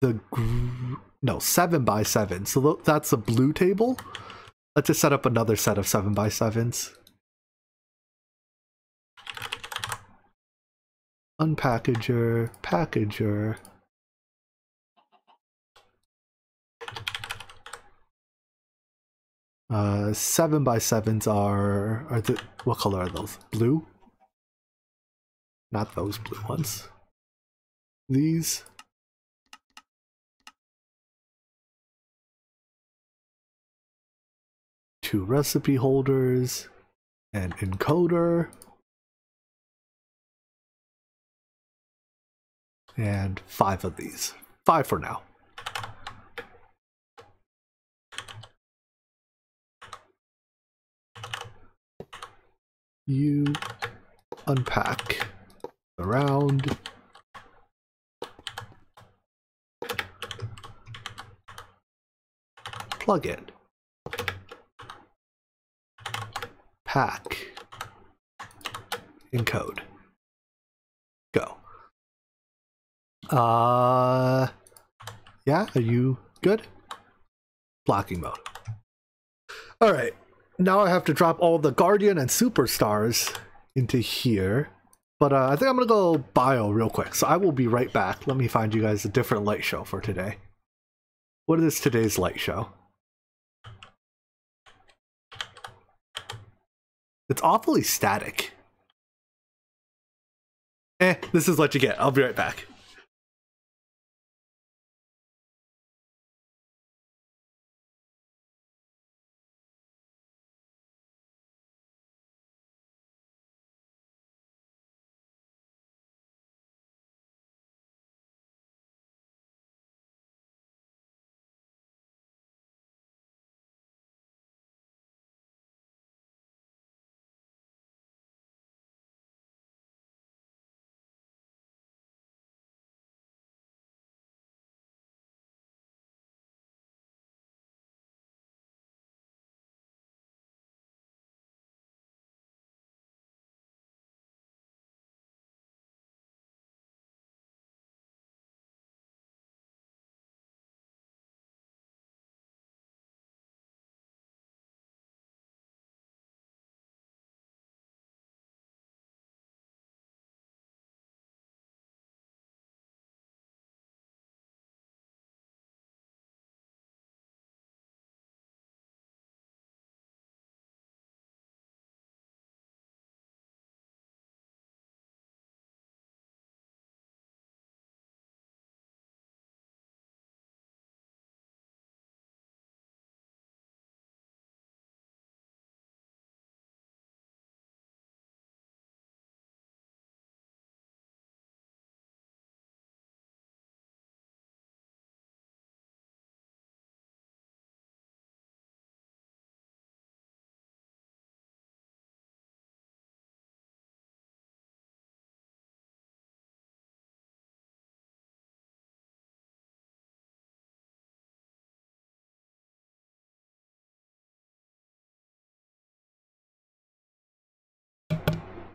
the... No, 7x7. So that's a blue table. Let's just set up another set of 7x7s. Unpackager, packager. Uh, 7x7s are the, what color are those? Blue? Not those blue ones. These. Two recipe holders, an encoder, and 5 of these. 5 for now. You unpack around. Plug in. Pack. Encode. Go. Yeah, are you good? Blocking mode. Alright. Now I have to drop all the Guardian and Superstars into here. But I think I'm going to go bio real quick. So I will be right back. Let me find you guys a different light show for today. What is today's light show? It's awfully static. This is what you get. I'll be right back.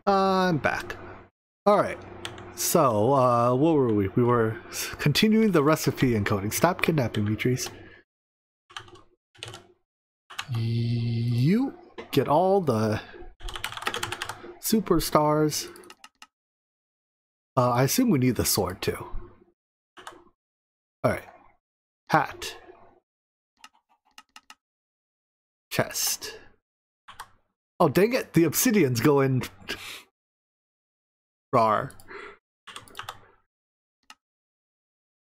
I'm back. Alright. So, what were we? We were continuing the recipe encoding. Stop kidnapping me, trees. You get all the superstars. I assume we need the sword too. Alright. Hat. Chest. Oh, dang it! The obsidian's going... Rawr.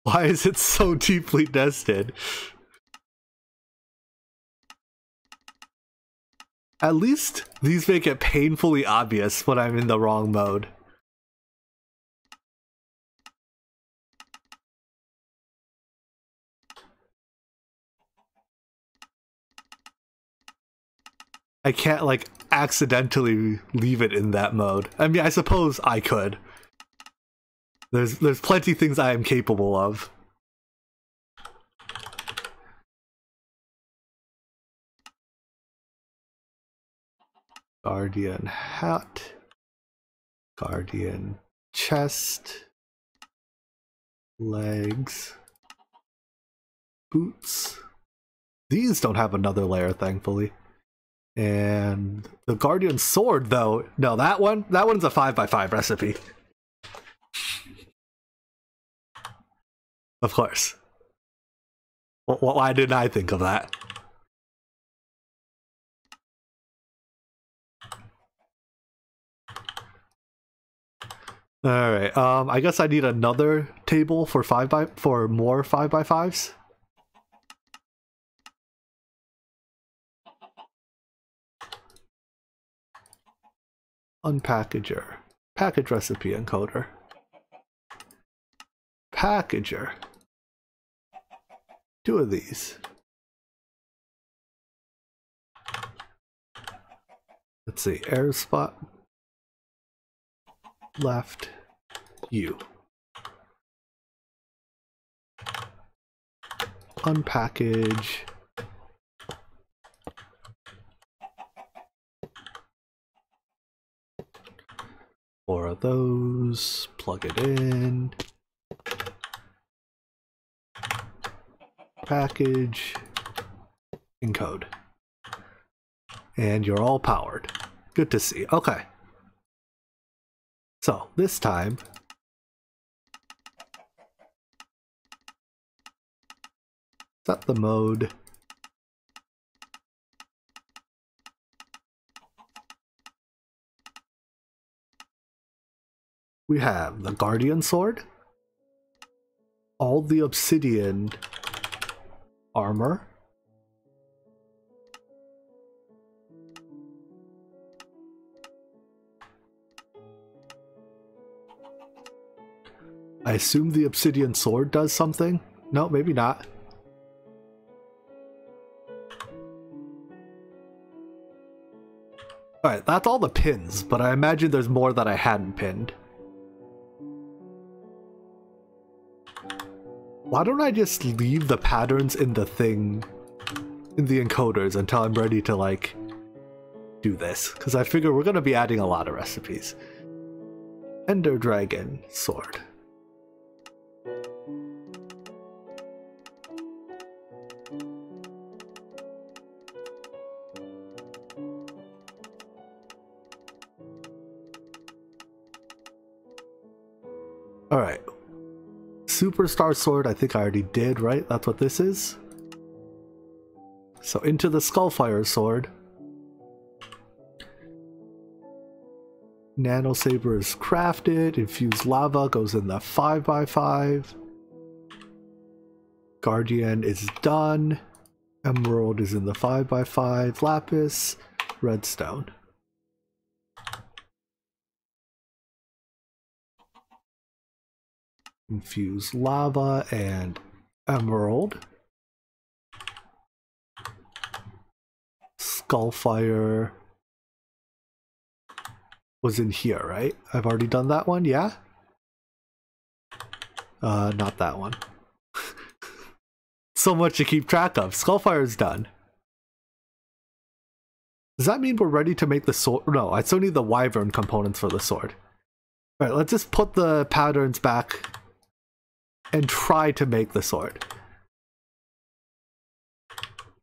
Why is it so deeply nested? At least these make it painfully obvious when I'm in the wrong mode. I can't, like, accidentally leave it in that mode. I mean, I suppose I could. There's plenty things I am capable of. Guardian hat. Guardian chest. Legs. Boots. These don't have another layer, thankfully. And the Guardian Sword, though, no, that one's a 5x5 recipe. Of course. Why didn't I think of that? Alright, I guess I need another table for more 5x5s. Unpackager. Package recipe encoder. Packager. 2 of these. Let's see, air spot. Left. U. Unpackage. Four of those, plug it in. Package, encode. And you're all powered. Good to see. Okay. So, this time, set the mode. We have the Guardian Sword, all the obsidian armor, I assume the obsidian sword does something? No, maybe not. Alright, that's all the pins, but I imagine there's more that I hadn't pinned. Why don't I just leave the patterns in the thing, in the encoders, until I'm ready to, like, do this? Because I figure we're going to be adding a lot of recipes. Ender Dragon Sword. Alright. Superstar Sword, I think I already did, right? That's what this is. So into the Skullfire Sword. Nano Saber is crafted. Infused Lava goes in the 5x5. Guardian is done. Emerald is in the 5x5. Lapis. Redstone. Infuse lava and emerald. Skullfire was in here, right? I've already done that one, yeah? Not that one. So much to keep track of. Skullfire is done. Does that mean we're ready to make the sword? No, I still need the wyvern components for the sword. Alright, let's just put the patterns back and try to make the sword.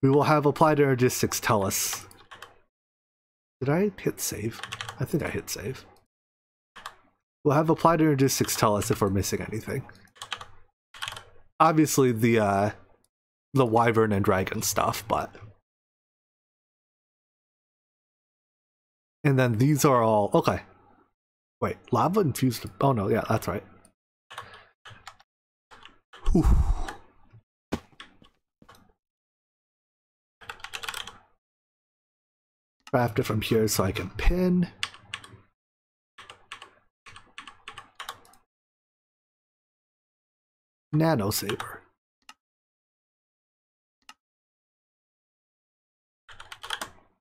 We will have applied energistics tell us. Did I hit save? I think I hit save. We'll have applied energistics tell us if we're missing anything. Obviously the wyvern and dragon stuff, but... And then these are all... Okay. Wait, lava infused... Oh no, yeah, that's right. Whew. Craft it from here so I can pin. Nano saber.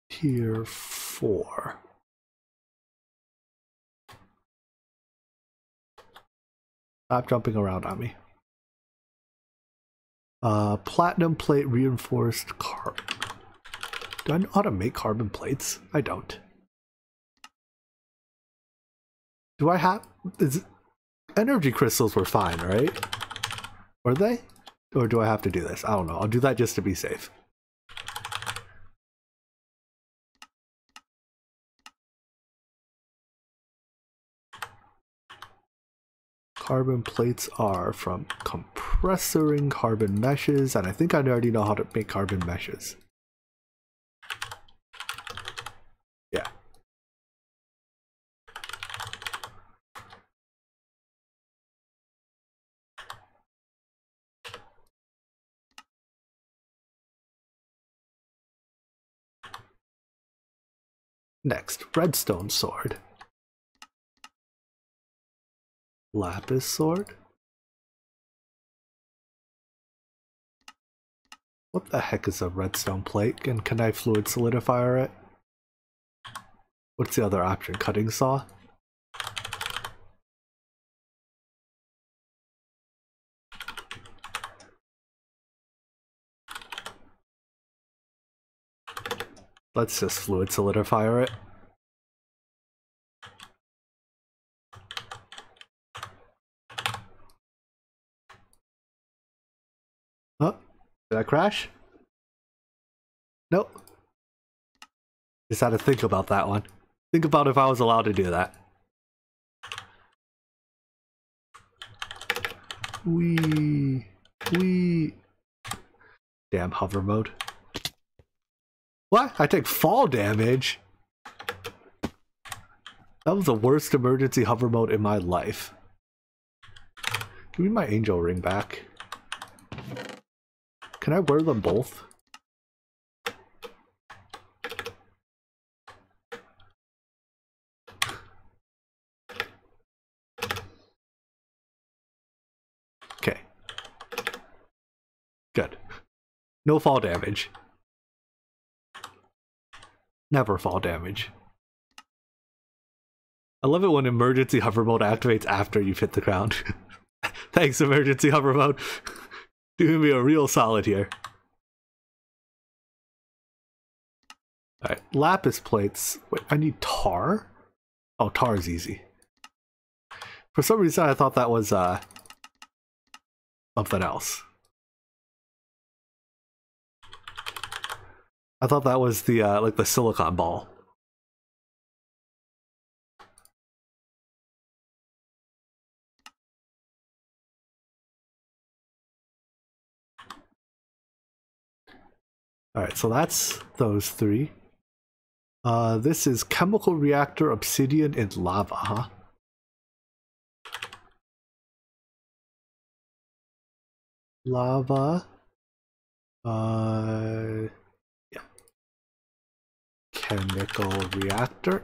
Tier 4. Stop jumping around on me. Platinum plate reinforced carbon. Do I know how to make carbon plates? I don't. Do I have... Energy crystals were fine, right? Were they? Or do I have to do this? I don't know. I'll do that just to be safe. Carbon plates are from compressoring carbon meshes, and I think I already know how to make carbon meshes. Yeah. Next, Redstone Sword. Lapis Sword? What the heck is a redstone plate? And can I fluid solidifier it? What's the other option? Cutting saw? Let's just fluid solidifier it. Oh, did I crash? Nope. Just had to think about that one. Think about if I was allowed to do that. Wee. Damn hover mode. What? I take fall damage? That was the worst emergency hover mode in my life. Give me my angel ring back. Can I wear them both? Okay. Good. No fall damage. Never fall damage. I love it when emergency hover mode activates after you've hit the ground. Thanks, emergency hover mode. Doing me a real solid here. Alright, lapis plates. Wait, I need tar? Oh, tar is easy. For some reason I thought that was something else. I thought that was the like the silicon ball. Alright, so that's those three. This is chemical reactor, obsidian, and lava, huh? Lava. Yeah. Chemical reactor.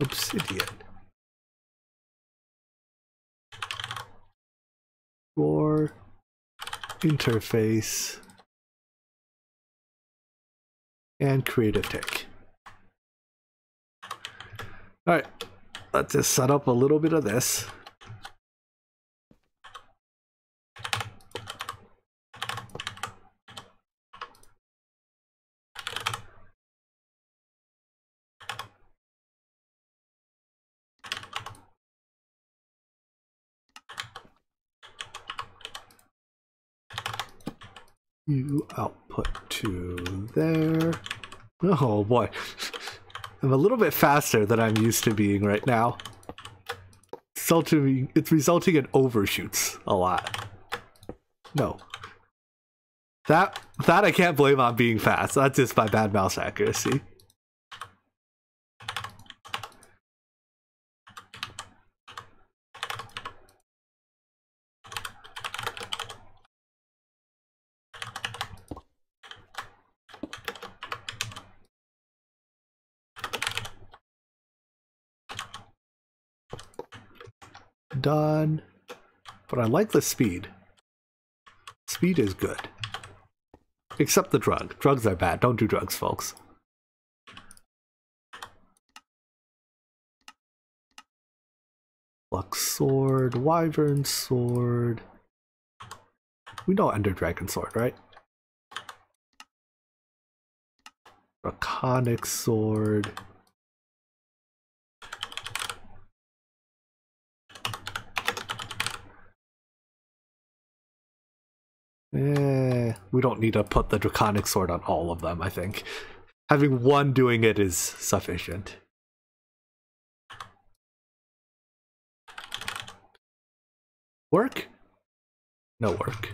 Obsidian. Core. Interface. And creative tick. Alright, let's just set up a little bit of this. You output to there. Oh boy. I'm a little bit faster than I'm used to being right now. It's resulting in overshoots a lot. No. That I can't blame on being fast. That's just my bad mouse accuracy. Done. But I like the speed. Speed is good. Except the drug. Drugs are bad. Don't do drugs, folks. Flux Sword, Wyvern Sword. We know Ender Dragon Sword, right? Draconic Sword. We don't need to put the Draconic Sword on all of them, I think. Having one doing it is sufficient. Work? No work.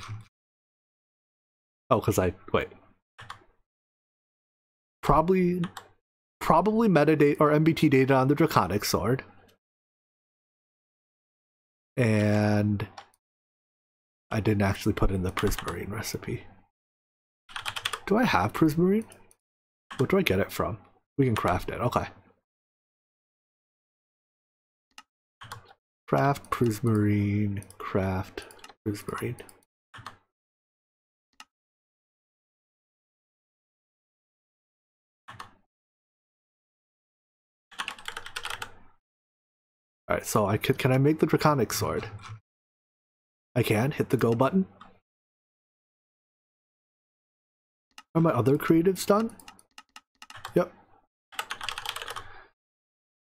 Oh, because wait. Probably metadata or MBT data on the Draconic Sword. And I didn't actually put in the Prismarine recipe. Do I have Prismarine? Where do I get it from? We can craft it. Okay. Craft Prismarine. Craft Prismarine. Alright, so can I make the Draconic Sword? I can. Hit the go button. Are my other creatives done? Yep.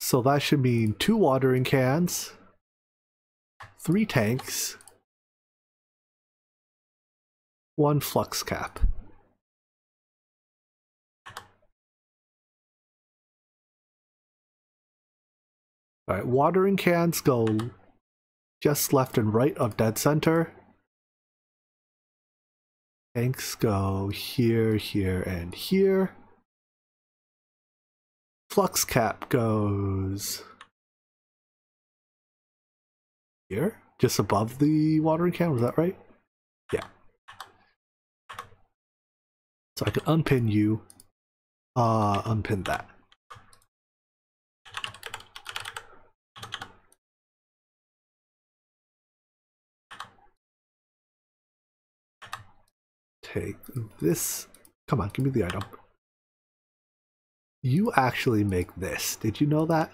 So that should mean 2 watering cans, 3 tanks, 1 flux cap. Alright, watering cans go just left and right of dead center. Tanks go here, here, and here. Flux cap goes here, just above the watering can, was that right? Yeah. So I can unpin you, unpin that. Take this. Come on, give me the item. You actually make this. Did you know that?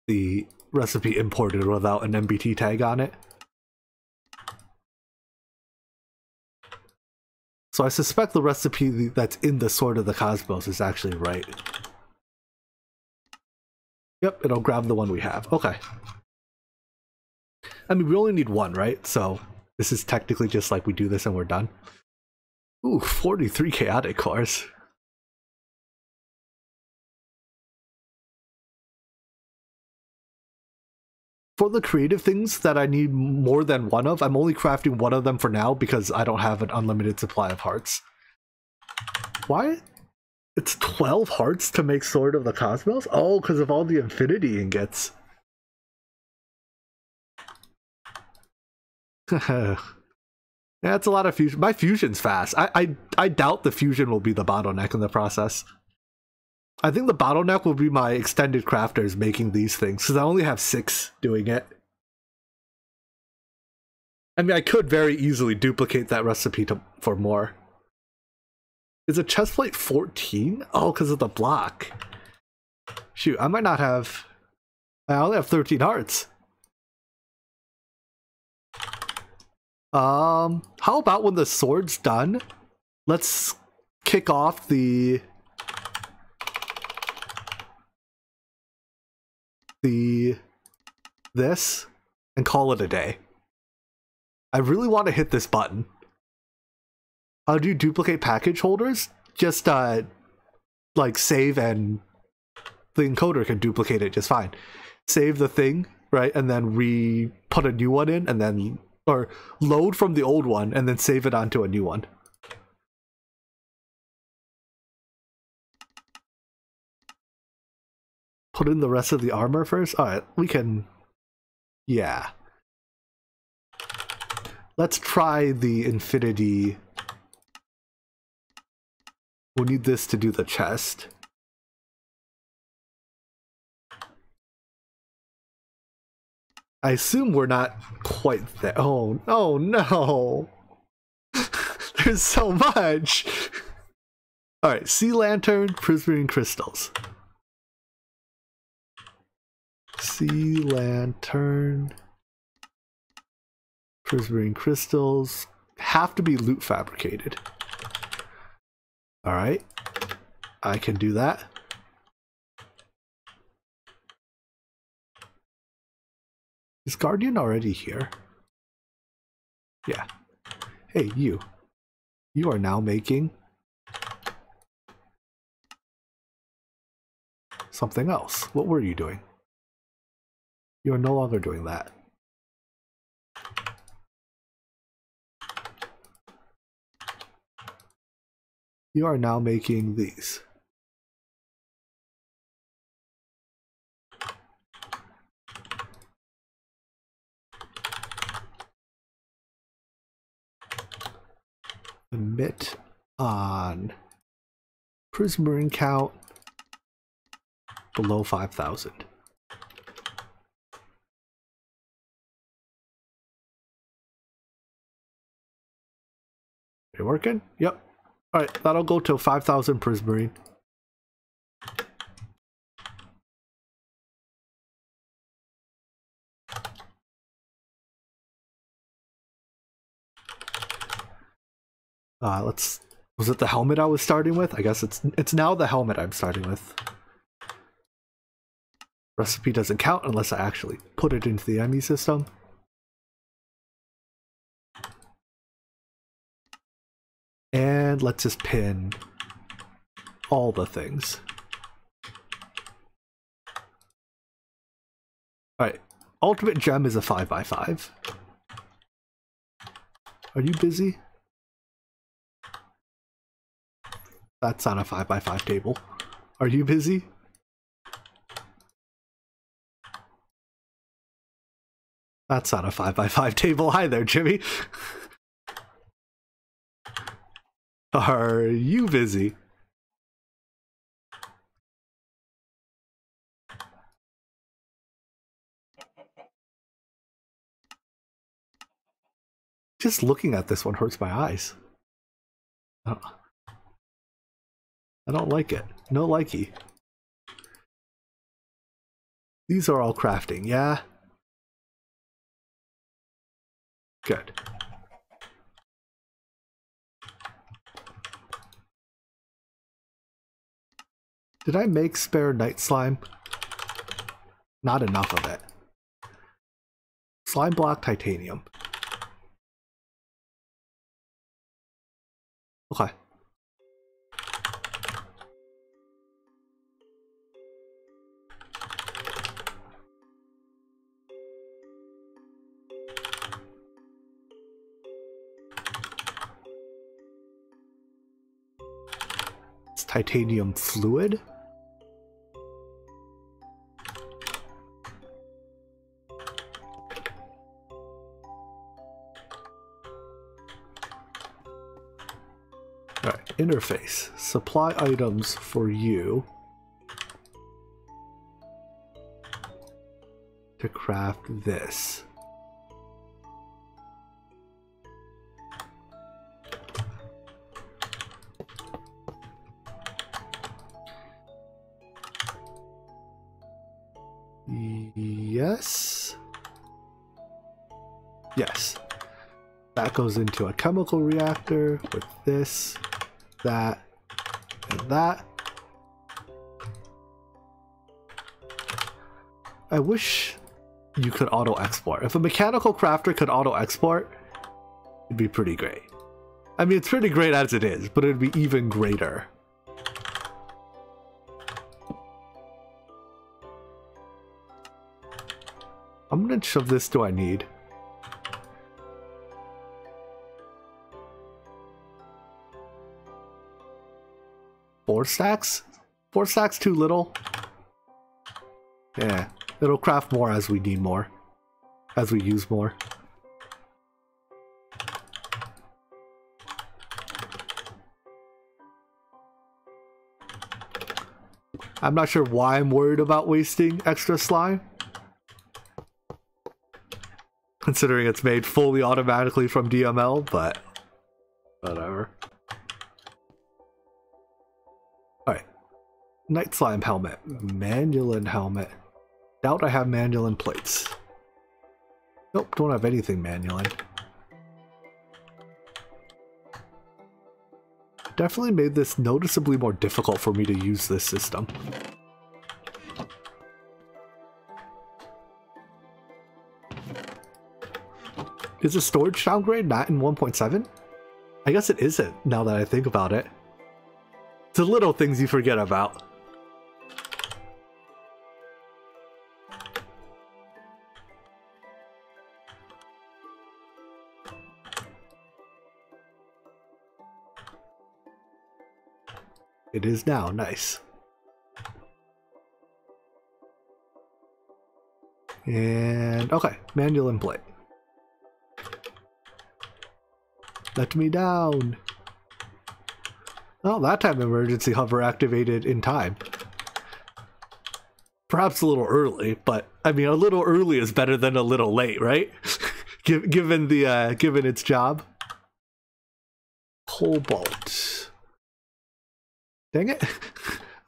The recipe imported without an MBT tag on it. So I suspect the recipe that's in the Sword of the Cosmos is actually right. Yep, it'll grab the one we have. Okay. I mean, we only need 1, right? So this is technically just like we do this and we're done. Ooh, 43 chaotic cores. For the creative things that I need more than 1 of, I'm only crafting 1 of them for now because I don't have an unlimited supply of hearts. Why? It's 12 hearts to make Sword of the Cosmos? Oh, because of all the infinity ingots. Yeah, it's a lot of fusion. My fusion's fast. I doubt the fusion will be the bottleneck in the process. I think the bottleneck will be my extended crafters making these things, because I only have 6 doing it. I mean, I could very easily duplicate that recipe for more. Is a chestplate 14? Oh, because of the block. Shoot, I might not have... I only have 13 hearts. How about when the sword's done, let's kick off this and call it a day. I really want to hit this button. How do you duplicate package holders? Just like save, and the encoder can duplicate it just fine. Save the thing, right, and then put a new one in, and then or load from the old one and then save it onto a new one. Put in the rest of the armor first. All right, we can. Yeah. Let's try the infinity. We'll need this to do the chest. I assume we're not quite there. Oh no! There's so much! Alright, sea lantern, prismarine crystals. Sea lantern, prismarine crystals have to be loot fabricated. Alright, I can do that. Is Guardian already here? Yeah. Hey, you. You are now making something else. What were you doing? You are no longer doing that. You are now making these. Emit on prismarine count below 5,000. Are you working? Yep. Alright, that'll go to 5,000 prismarine. Was it the helmet I was starting with? I guess it's now the helmet I'm starting with. Recipe doesn't count unless I actually put it into the ME system. And let's just pin all the things. Alright, ultimate gem is a 5x5. Are you busy? That's on a 5x5 table. Are you busy? That's not a 5x5 table either, Jimmy. Are you busy? Just looking at this one hurts my eyes. I don't like it. No likey. These are all crafting, yeah? Good. Did I make spare night slime? Not enough of it. Slime block titanium. Okay. It's titanium fluid. Alright, interface. Supply items for you to craft this. Yes. Yes. That goes into a chemical reactor with this, that, and that. I wish you could auto-export. If a mechanical crafter could auto-export, It'd be pretty great. I mean, it's pretty great as it is, but it'd be even greater. How much of this do I need? Four stacks? 4 stacks too little? Yeah, it'll craft more as we need more. As we use more. I'm not sure why I'm worried about wasting extra slime. Considering it's made fully automatically from DML, but whatever. Alright. Night Slime helmet. Manulin helmet. Doubt I have Manulin plates. Nope, don't have anything Manulin. Definitely made this noticeably more difficult for me to use this system. Is the storage downgrade not in 1.7? I guess it isn't, now that I think about it. It's the little things you forget about. It is now, nice. And okay, Manulin plate. Let me down. Oh, that time emergency hover activated in time. Perhaps a little early, but I mean, a little early is better than a little late, right? given its job. Cobalt. Dang it.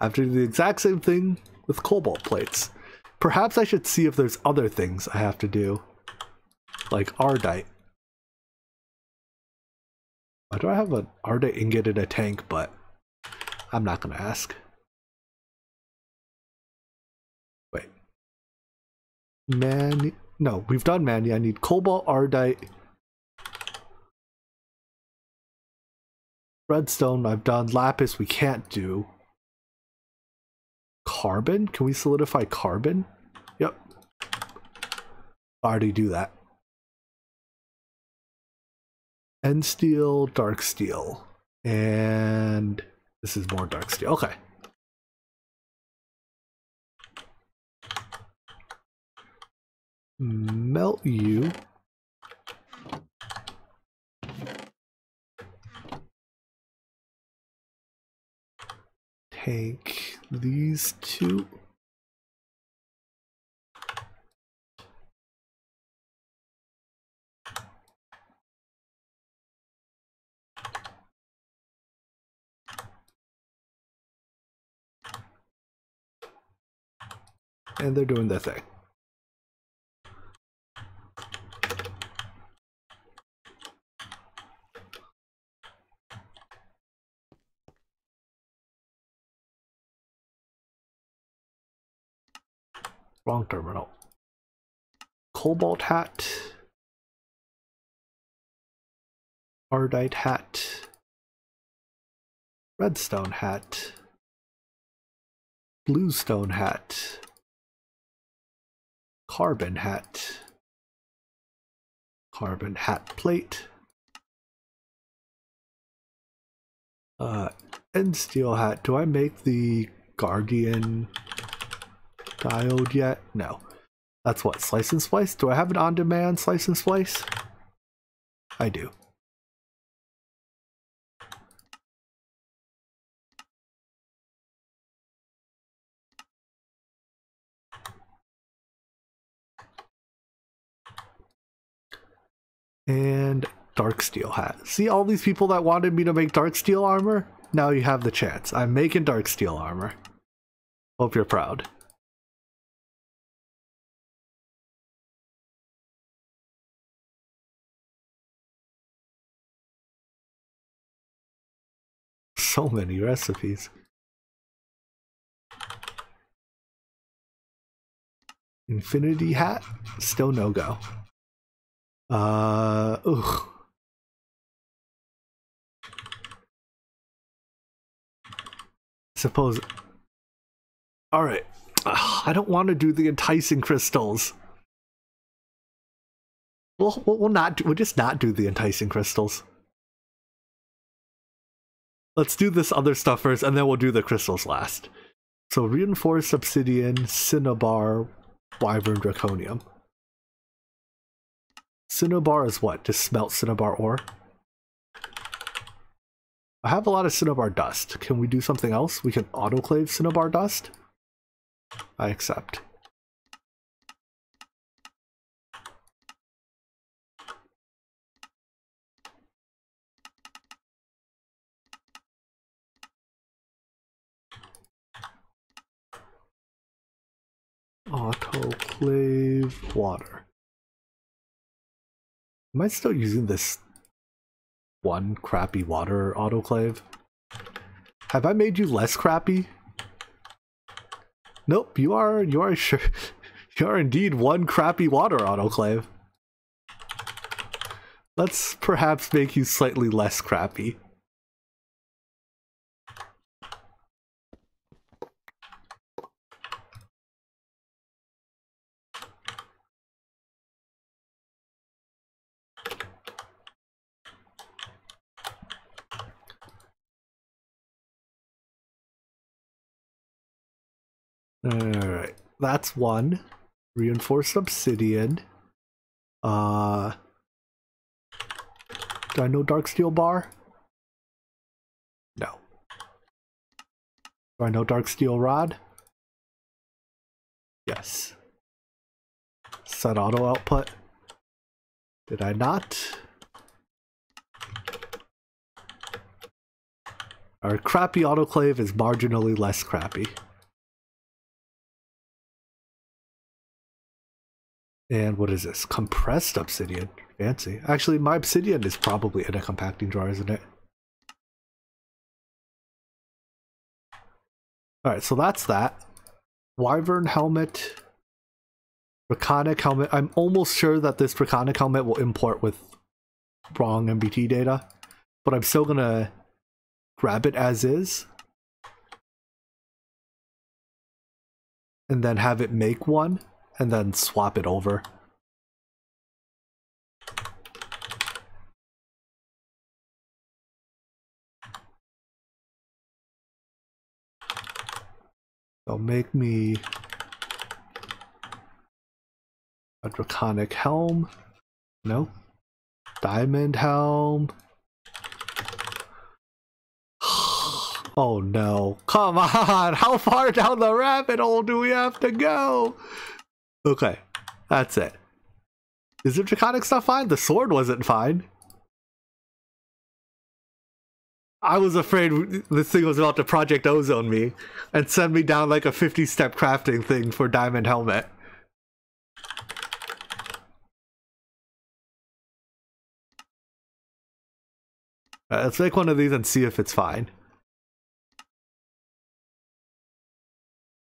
I have to do the exact same thing with cobalt plates. Perhaps I should see if there's other things I have to do. Like Ardite. Why do I have an Ardite ingot in a tank, but I'm not gonna ask. Wait. No, we've done Mani. I need cobalt, Ardite. Redstone, I've done. Lapis, we can't do. Carbon? Can we solidify carbon? Yep. Already do that. End steel, dark steel. And this is more dark steel. Okay. Melt you. Take these two. And they're doing their thing. Wrong terminal. Cobalt hat. Ardite hat. Redstone hat. Bluestone hat. Carbon hat. Carbon hat plate. End steel hat. Do I make the Guardian diode yet? No. That's what, slice and splice? Do I have an on-demand slice and splice? I do. And dark steel hat. See all these people that wanted me to make dark steel armor? Now you have the chance. I'm making dark steel armor. Hope you're proud. So many recipes. Infinity hat? Still no go. Ugh. Suppose. All right. I don't want to do the enticing crystals. We'll just not do the enticing crystals. Let's do this other stuff first, and then we'll do the crystals last. So reinforced obsidian, cinnabar, wyvern, draconium. Cinnabar is what? Just smelt cinnabar ore? I have a lot of cinnabar dust. Can we do something else? We can autoclave cinnabar dust? I accept. Autoclave water. Am I still using this one crappy water autoclave? Have I made you less crappy? Nope, you are sure you are indeed one crappy water autoclave. Let's perhaps make you slightly less crappy. Alright, that's one. Reinforced obsidian. Do I know dark steel bar? No. Do I know dark steel rod? Yes. Set auto output. Did I not? Our crappy autoclave is marginally less crappy. And what is this? Compressed obsidian. Fancy. Actually, my obsidian is probably in a compacting jar, isn't it? Alright, so that's that. Wyvern helmet. Draconic helmet. I'm almost sure that this Draconic helmet will import with wrong MBT data. But I'm still gonna grab it as is. And then have it make one. And then swap it over. So make me a draconic helm. No. Diamond helm. Oh no. Come on! How far down the rabbit hole do we have to go? Okay, that's it. Is the draconic stuff fine? The sword wasn't fine. I was afraid this thing was about to Project Ozone me and send me down like a 50-step crafting thing for diamond helmet. Let's make one of these and see if it's fine.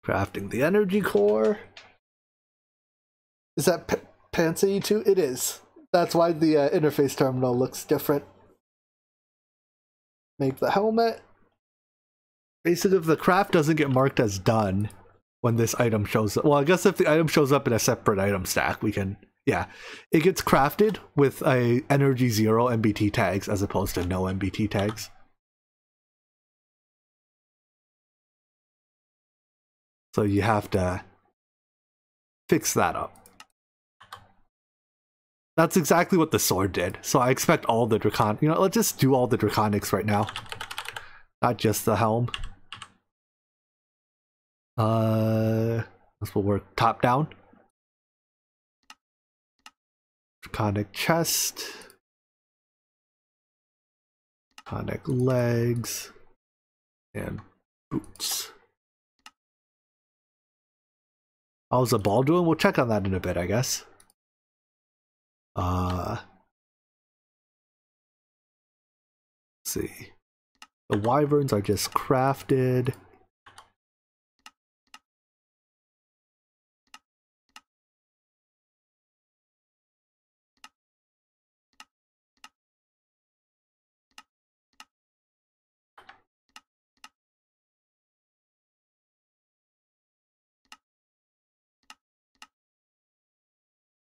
Crafting the energy core. Is that Pansy too? It is. That's why the interface terminal looks different. Make the helmet. Basically, if the craft doesn't get marked as done when this item shows up. Well, I guess if the item shows up in a separate item stack, we can... Yeah. It gets crafted with a energy 0 MBT tags as opposed to no MBT tags. So you have to fix that up. That's exactly what the sword did. So I expect all the Draconic... You know, let's just do all the Draconics right now. Not just the helm. This will work top down. Draconic chest. Draconic legs. And boots. How's the ball doing? We'll check on that in a bit, I guess. Let's see. The wyverns are just crafted.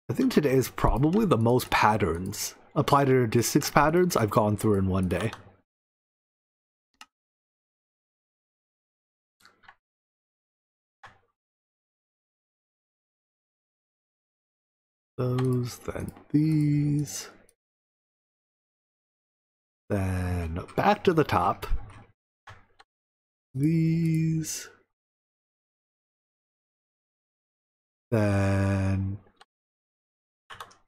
I think today is probably the most patterns, applied energistics patterns, I've gone through in one day. Those, then these. Then back to the top. These. Then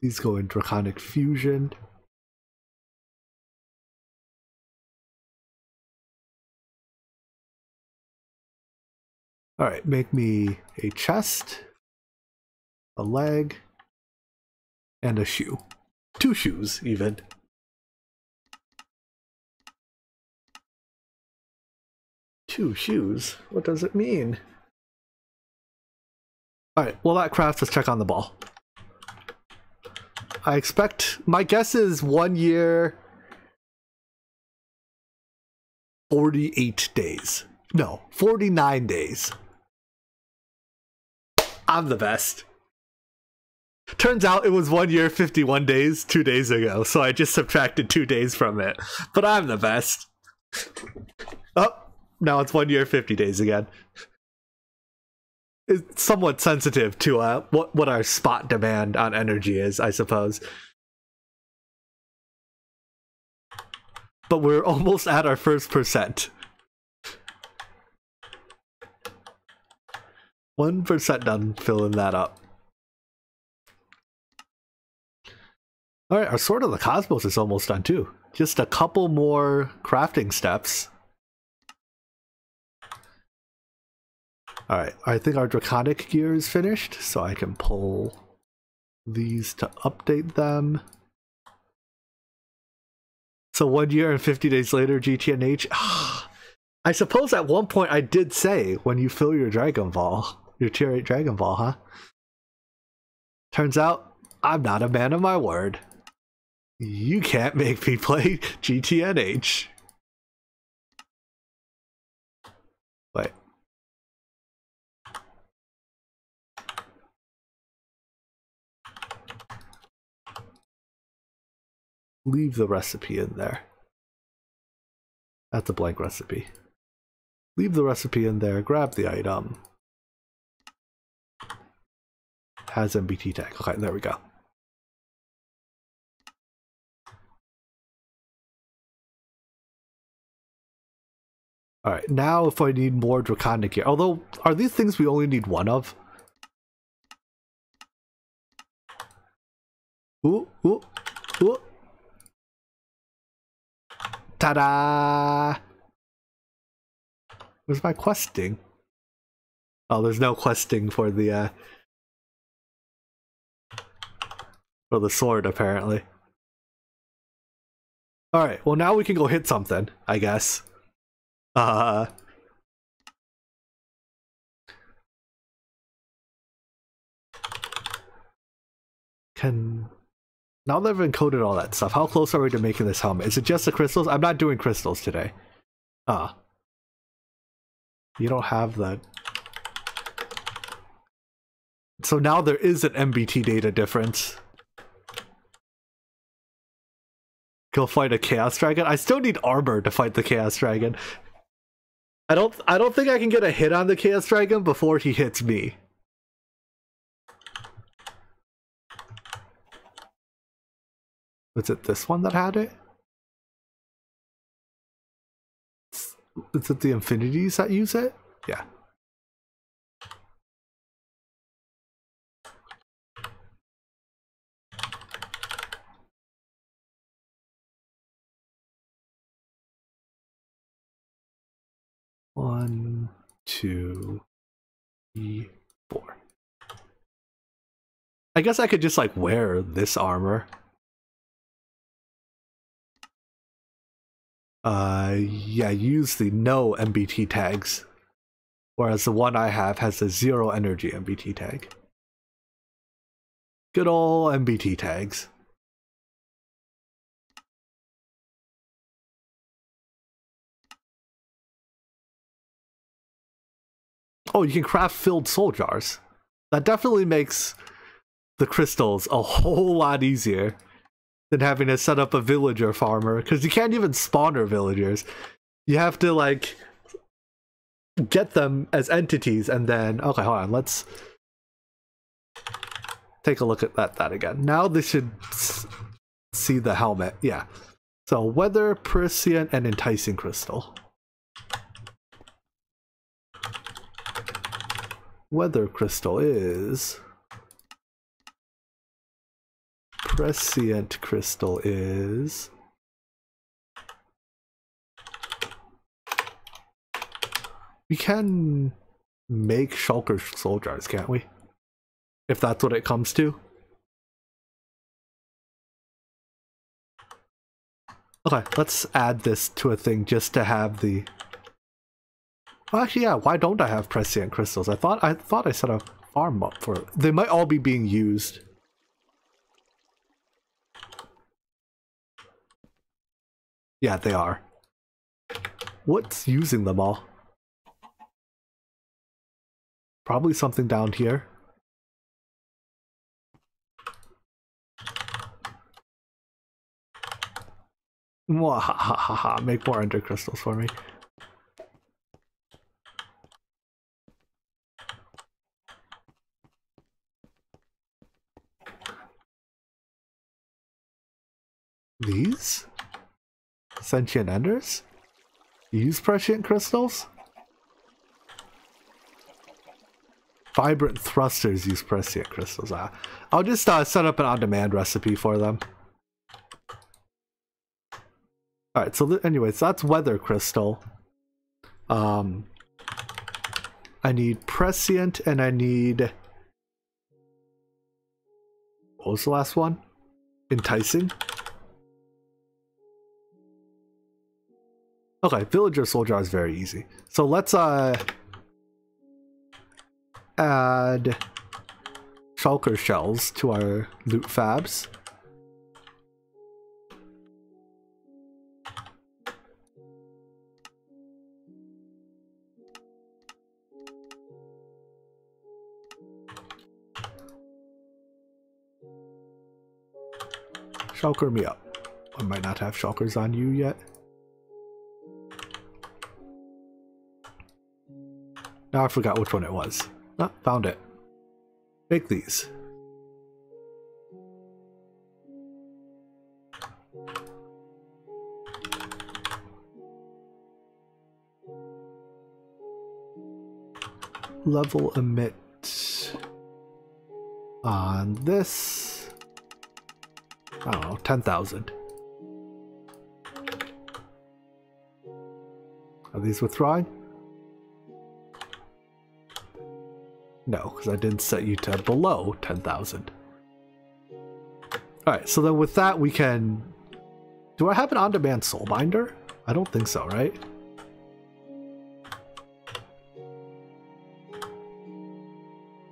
these go in Draconic Fusion. Alright, make me a chest, a leg, and a shoe. 2 shoes, even. Two shoes? What does it mean? Alright, well that crafts, let's check on the ball. I expect, my guess is 1 year, 48 days. No, 49 days. I'm the best. Turns out it was 1 year, 51 days, 2 days ago, so I just subtracted 2 days from it. But I'm the best. Oh, now it's 1 year, 50 days again. It's somewhat sensitive to what our spot demand on energy is, I suppose. But we're almost at our first percent. 1% done filling that up. Alright, our Sword of the Cosmos is almost done too. Just a couple more crafting steps. Alright, I think our Draconic gear is finished, so I can pull these to update them. So 1 year and 50 days later, GTNH. I suppose at one point I did say, when you fill your Dragon Ball, your tier 8 Dragon Ball, huh? Turns out, I'm not a man of my word. You can't make me play GTNH. Wait. Leave the recipe in there. That's a blank recipe. Leave the recipe in there, grab the item. Has MBT tag. Okay, there we go. Alright, now if I need more Draconic gear. Although, are these things we only need one of? Ooh, ooh, ooh. Ta-da! Where's my questing? Oh, there's no questing for the sword, apparently. Alright, well now we can go hit something, I guess. Now that I've encoded all that stuff, how close are we to making this helmet? Is it just the crystals? I'm not doing crystals today. You don't have that. So now there is an MBT data difference. Go fight a Chaos Dragon? I still need armor to fight the Chaos Dragon. I don't think I can get a hit on the Chaos Dragon before he hits me. Was it this one that had it? Is it the Infinities that use it? Yeah. One, 2, 3, 4. I guess I could just like wear this armor. Yeah, use the no MBT tags. Whereas the one I have has a 0 energy MBT tag. Good ol' MBT tags. Oh, you can craft filled soul jars. That definitely makes the crystals a whole lot easier than having to set up a villager farmer, because you can't even spawner villagers. You have to like get them as entities and then okay, hold on, let's take a look at that again. Now they should see the helmet. Yeah. So weather, prescient, and enticing crystal. Weather crystal is prescient crystal is we can make shulker soul jars, can't we? If that's what it comes to. Okay, let's add this to a thing just to have the... Well, actually, yeah, why don't I have prescient crystals? I thought I set a farm up for it. They might all be being used. Yeah, they are. What's using them all? Probably something down here. Mwahahaha, make more ender crystals for me. These? Sentient enders? Use prescient crystals? Vibrant thrusters use prescient crystals. I'll just set up an on-demand recipe for them. Alright, so anyways, that's weather crystal. I need prescient and I need... What was the last one? Enticing? Okay, villager soul jar is very easy. So let's add shulker shells to our loot fabs. Shulker me up. I might not have shulkers on you yet. Now I forgot which one it was. Ah, found it. Make these. Level emit on this. I don't know, 10,000. Are these withdrawing? No, because I didn't set you to below 10,000. Alright, so then with that we can... Do I have an on-demand soul binder? I don't think so, right?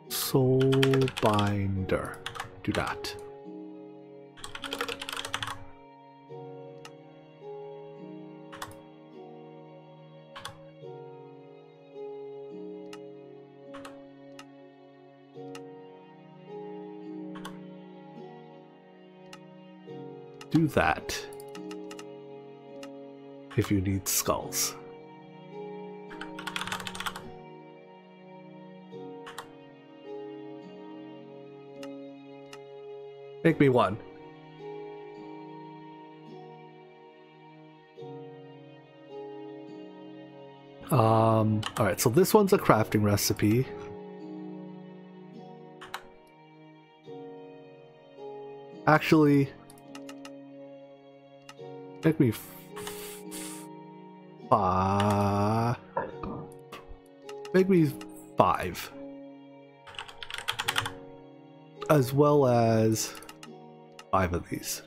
Soul binder. Do that. Do that if you need skulls. Make me one. Alright, so this one's a crafting recipe. Actually, make me make me 5. As well as 5 of these.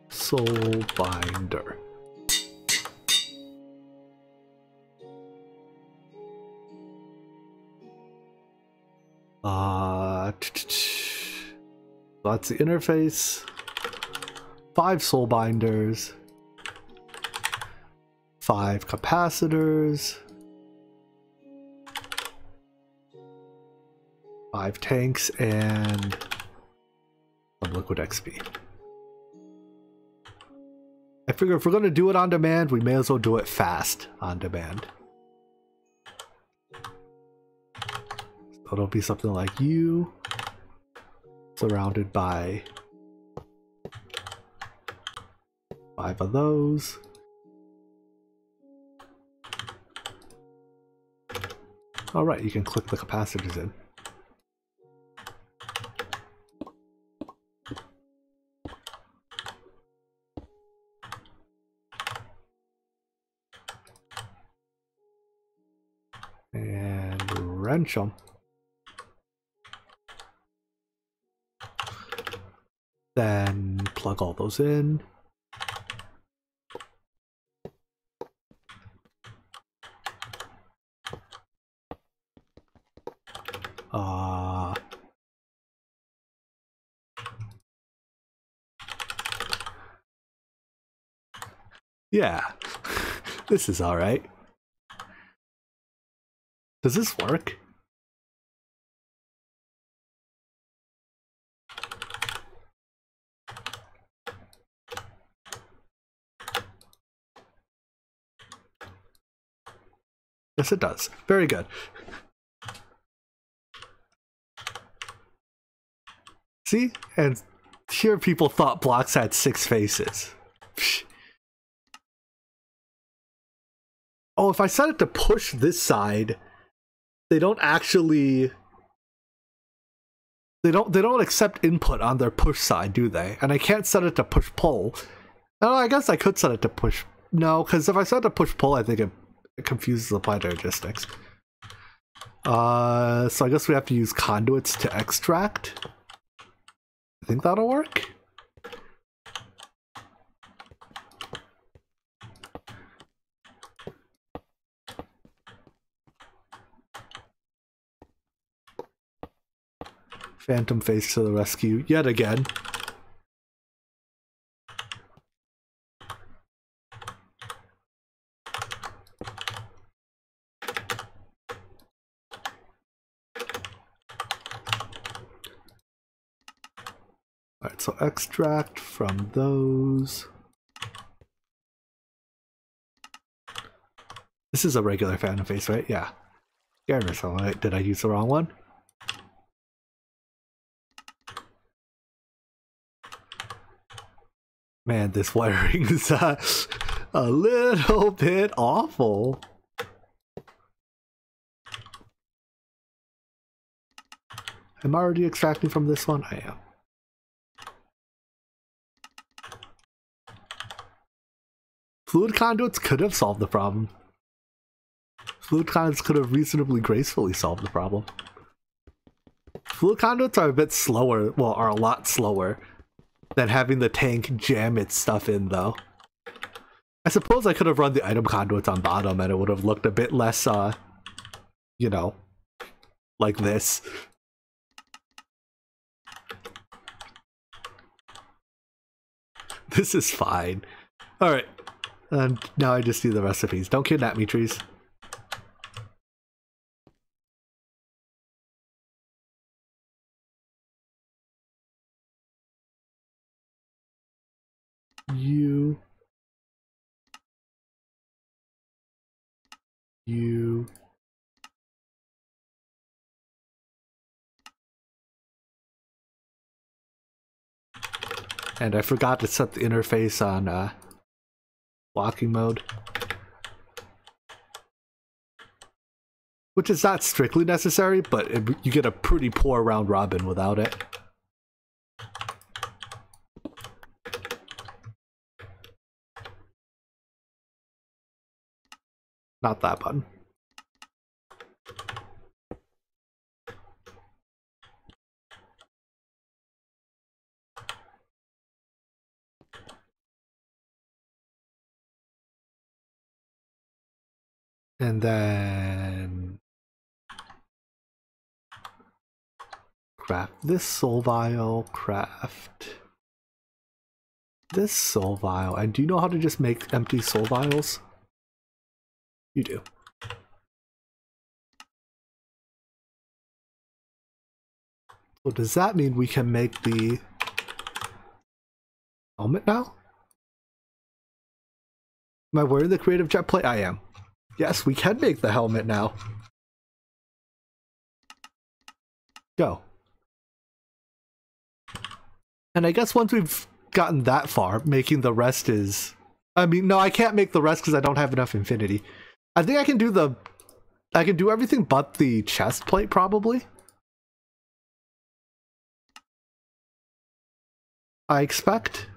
Soul binder. That's the interface. 5 soul binders. 5 capacitors, 5 tanks, and some liquid XP. I figure if we're going to do it on demand, we may as well do it fast on demand. So it'll be something like you, surrounded by 5 of those. Alright, you can click the capacitors in. And wrench them. Then plug all those in. Yeah, this is all right. Does this work? Yes, it does. Very good. See? And here people thought blocks had 6 faces. Psh. Oh, if I set it to push this side, they don't actually... They don't accept input on their push side, do they? And I can't set it to push pull. Oh, I guess I could set it to push... No, because if I set it to push pull, I think it confuses the applied logistics. So I guess we have to use conduits to extract. I think that'll work. Phantom face to the rescue yet again. Alright, so extract from those. This is a regular phantom face, right? Yeah. Scared myself. Did I use the wrong one? Man, this wiring is a little bit awful. Am I already extracting from this one? I am. Fluid conduits could have solved the problem. Fluid conduits could have reasonably gracefully solved the problem. Fluid conduits are a bit slower, well, are a lot slower than having the tank jam its stuff in, though. I suppose I could have run the item conduits on bottom and it would have looked a bit less, you know, like this. This is fine. Alright. And now I just do the recipes. Don't kidnap me, trees. You. And I forgot to set the interface on blocking mode. Which is not strictly necessary, but you get a pretty poor round robin without it. Not that button. And then craft this soul vial, craft this soul vial. And do you know how to just make empty soul vials? You do. So does that mean we can make the helmet now? Am I wearing the creative jet plate? I am. Yes, we can make the helmet now. Go. And I guess once we've gotten that far, making the rest is... I mean, no, I can't make the rest because I don't have enough infinity. I think I can do the... I can do everything but the chest plate, probably. I expect.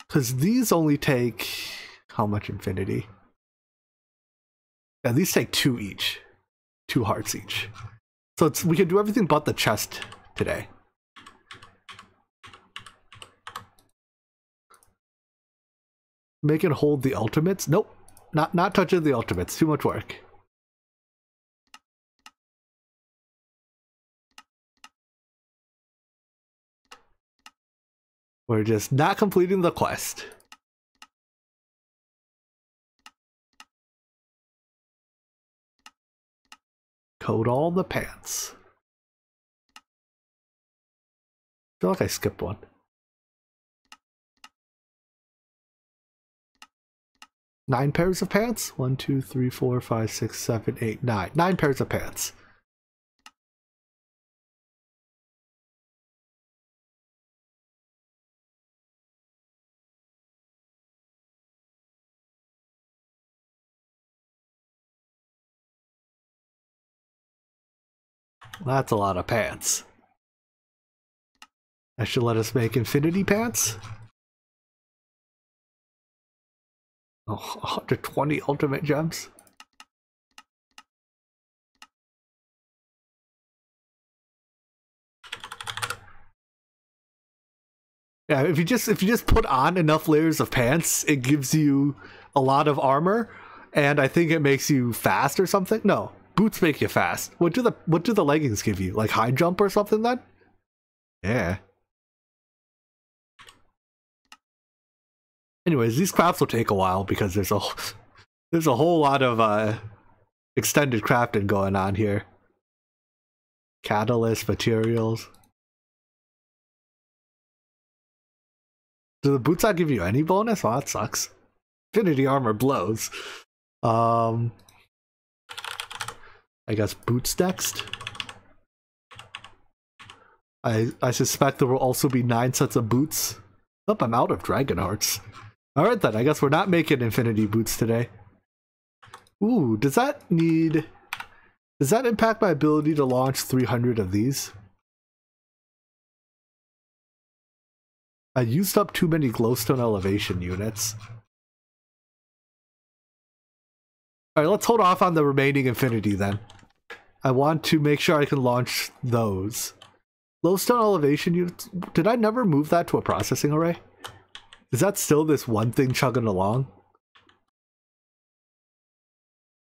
Because these only take... how much infinity? Yeah, these take 2 each. 2 hearts each. So it's, we can do everything but the chest today. Make it hold the ultimates? Nope. Not touching the ultimates. Too much work. We're just not completing the quest. Code all the pants. I feel like I skipped one. Nine pairs of pants? 1, 2, 3, 4, 5, 6, 7, 8, 9. 9 pairs of pants. That's a lot of pants. I should let us make infinity pants. Oh, 120 ultimate gems. Yeah, if you just put on enough layers of pants, it gives you a lot of armor, and I think it makes you fast or something. No, boots make you fast. What do the leggings give you? Like high jump or something then? Yeah. Anyways, these crafts will take a while because there's a whole lot of extended crafting going on here. Catalyst, materials. Do the boots not give you any bonus? Oh, that sucks. Infinity armor blows. I guess boots next. I suspect there will also be 9 sets of boots. Oh, I'm out of dragon hearts. Alright then, I guess we're not making infinity boots today. Ooh, does that impact my ability to launch 300 of these? I used up too many glowstone elevation units. Alright, let's hold off on the remaining infinity then. I want to make sure I can launch those. Glowstone elevation units, did I never move that to a processing array? Is that still this one thing chugging along?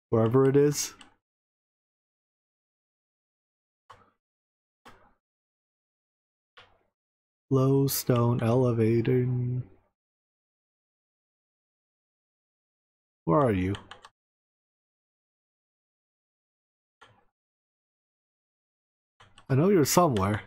Wherever it is? Glowstone elevating. Where are you? I know you're somewhere.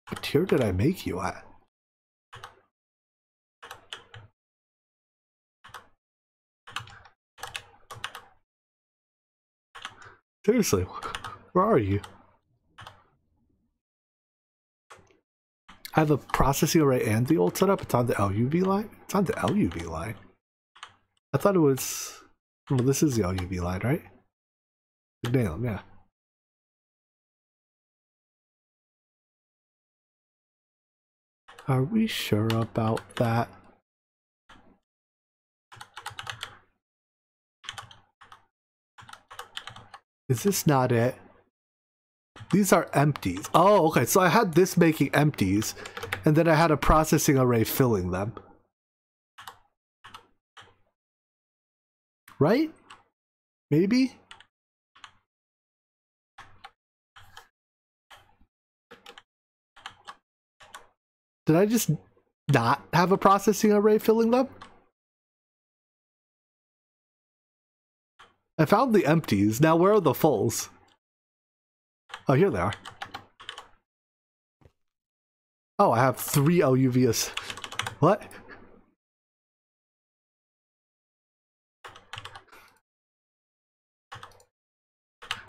What tier did I make you at? Seriously, where are you? I have a processing array and the old setup. It's on the LUV line? It's on the LUV line. I thought it was... Well, this is the LUV line, right? Damn, yeah. Are we sure about that? Is this not it? These are empties. Oh, okay. So I had this making empties, and then I had a processing array filling them. right? Maybe? Did I just not have a processing array filling them? I found the empties. Now where are the fulls? Oh, here they are. Oh, I have 3 LUVs. What?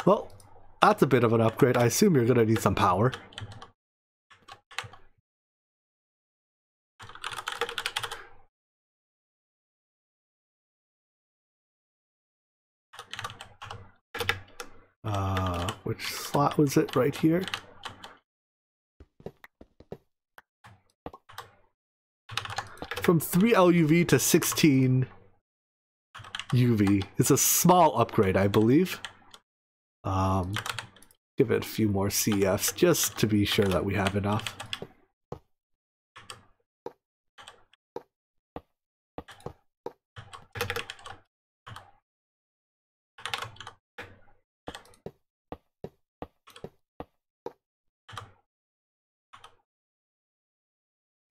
Well, that's a bit of an upgrade. I assume you're gonna need some power. Which slot was it? Right here? From 3 LUV to 16 UV. It's a small upgrade, I believe. Give it a few more CFs just to be sure that we have enough.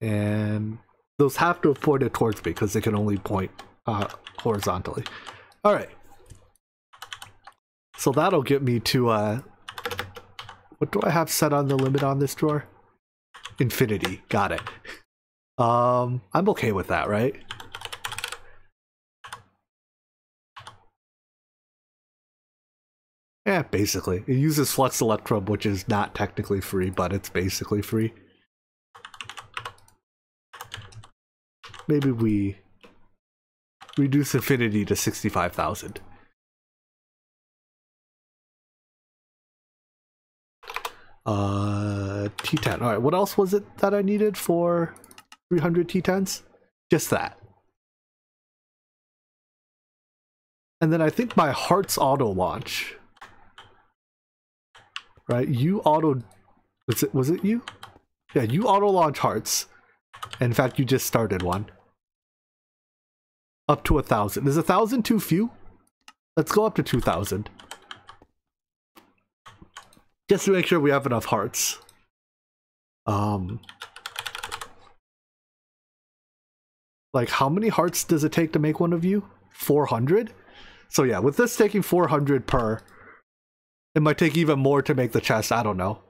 And those have to have pointed towards me because they can only point horizontally. All right. So that'll get me to, what do I have set on the limit on this drawer? Infinity. Got it. I'm okay with that, right? Yeah, basically. It uses Flux Electrum, which is not technically free, but it's basically free. Maybe we reduce infinity to 65,000. T10. Alright, what else was it that I needed for 300 T10s? Just that. And then I think my hearts auto launch. Right? You auto... Was it you? Yeah, you auto launch hearts. In fact, you just started one. Up to 1,000. Is 1,000 too few? Let's go up to 2,000. Just to make sure we have enough hearts. Like, how many hearts does it take to make one of you? 400? So yeah, with this taking 400 per, it might take even more to make the chest. I don't know.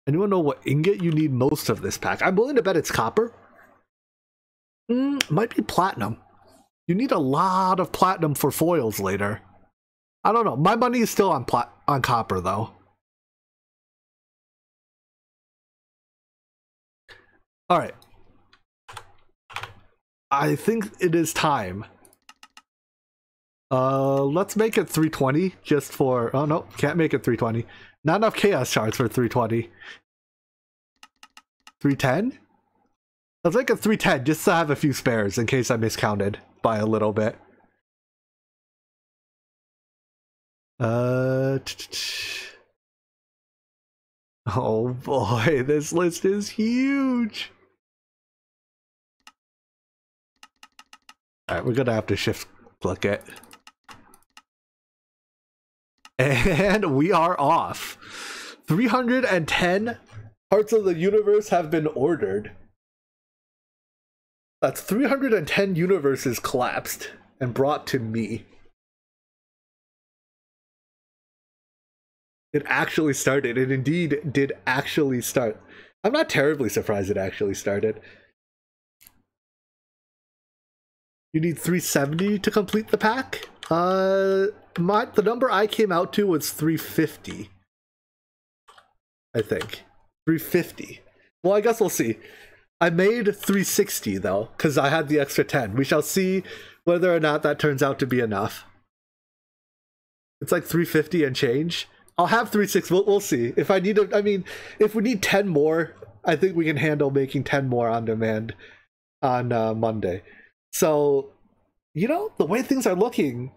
Anyone know what ingot you need most of this pack? I'm willing to bet it's copper. Might be platinum. You need a lot of platinum for foils later. I don't know. My money is still on copper though. All right. I think it is time. Let's make it 320 just for... Oh no, can't make it 320. Not enough chaos shards for 320. 310? Let's make it 310 just to have a few spares in case I miscounted by a little bit. Oh boy, this list is huge. Alright, we're gonna have to shift click it. And we are off. 310 parts of the universe have been ordered. That's 310 universes collapsed and brought to me. It actually started. It indeed did actually start. I'm not terribly surprised it actually started. You need 370 to complete the pack? The number I came out to was 350. I think. 350. Well, I guess we'll see. I made 360 though, because I had the extra 10. We shall see whether or not that turns out to be enough. It's like 350 and change. I'll have 360. We'll see. If I need I mean, if we need 10 more, I think we can handle making 10 more on demand on Monday. So, you know, the way things are looking,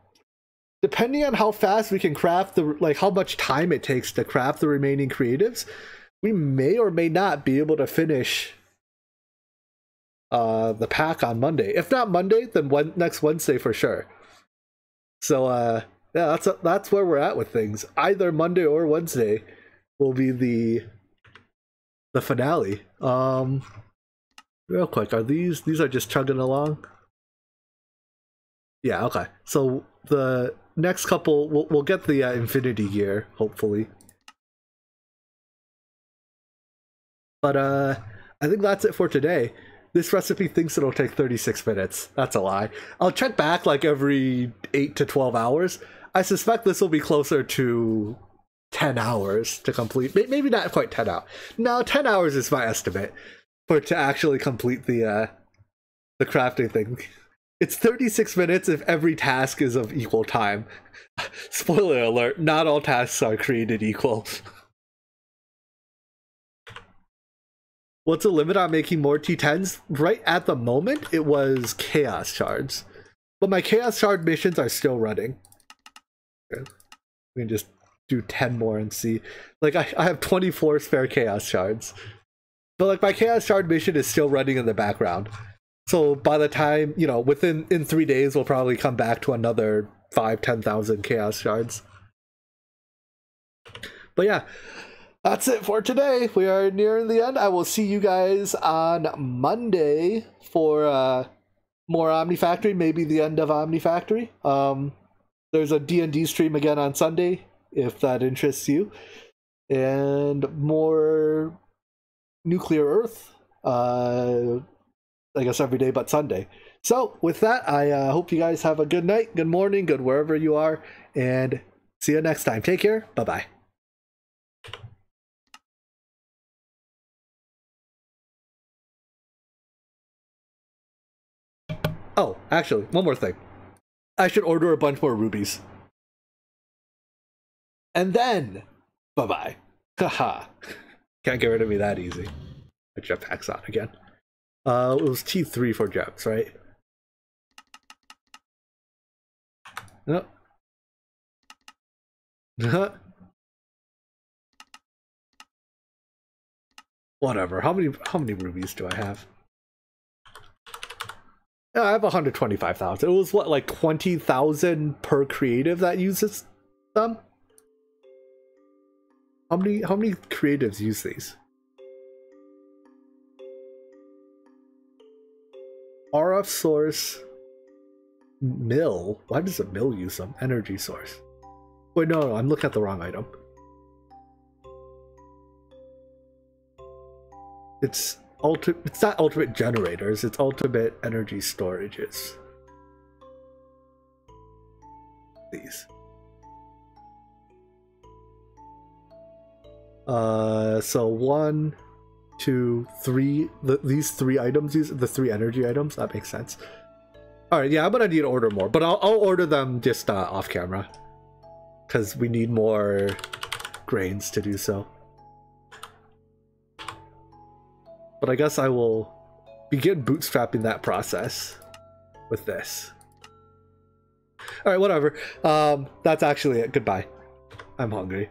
depending on how fast we can craft like how much time it takes to craft the remaining creatives, we may or may not be able to finish the pack on Monday. If not Monday, then next Wednesday for sure. So yeah, that's where we're at with things. Either Monday or Wednesday will be the finale. Real quick, are these are just chugging along? Yeah, okay. So the next couple, we'll get the Infinity Gear, hopefully. But I think that's it for today. This recipe thinks it'll take 36 minutes. That's a lie. I'll check back like every 8 to 12 hours. I suspect this will be closer to 10 hours to complete. Maybe not quite 10 hours. No, 10 hours is my estimate for to actually complete the crafting thing. It's 36 minutes if every task is of equal time. Spoiler alert, not all tasks are created equal. What's the limit on making more T10s? Right at the moment, it was Chaos Shards. But my Chaos Shard missions are still running. Okay. We can just do 10 more and see. Like, I have 24 spare Chaos Shards. But like, my Chaos Shard mission is still running in the background. So by the time, you know, in 3 days, we'll probably come back to another 10,000 Chaos Shards. But yeah, that's it for today. We are nearing the end. I will see you guys on Monday for more Omnifactory, maybe the end of Omnifactory. There's a D&D stream again on Sunday, if that interests you. And more Nuclear Earth. I guess every day but Sunday. So with that, I hope you guys have a good night, good morning, good wherever you are, and see you next time. Take care. Bye-bye. Oh, actually, one more thing. I should order a bunch more rubies. And then, bye-bye. Haha. Can't get rid of me that easy. My jetpack's on again. It was T3 for gems, right? No. Whatever. How many rubies do I have? Yeah, I have 125,000. It was what, like 20,000 per creative that uses them? How many creatives use these? RF source, mill. Why does a mill use them? Energy source. Wait, no, I'm looking at the wrong item. It's not ultimate generators. It's ultimate energy storages. These. So 1, 2, 3. These 3 items use the 3 energy items. That makes sense. All right, yeah, I'm gonna need to order more, but I'll order them just off camera because we need more grains to do so. But I guess I will begin bootstrapping that process with this. All right, whatever. That's actually it. Goodbye. I'm hungry.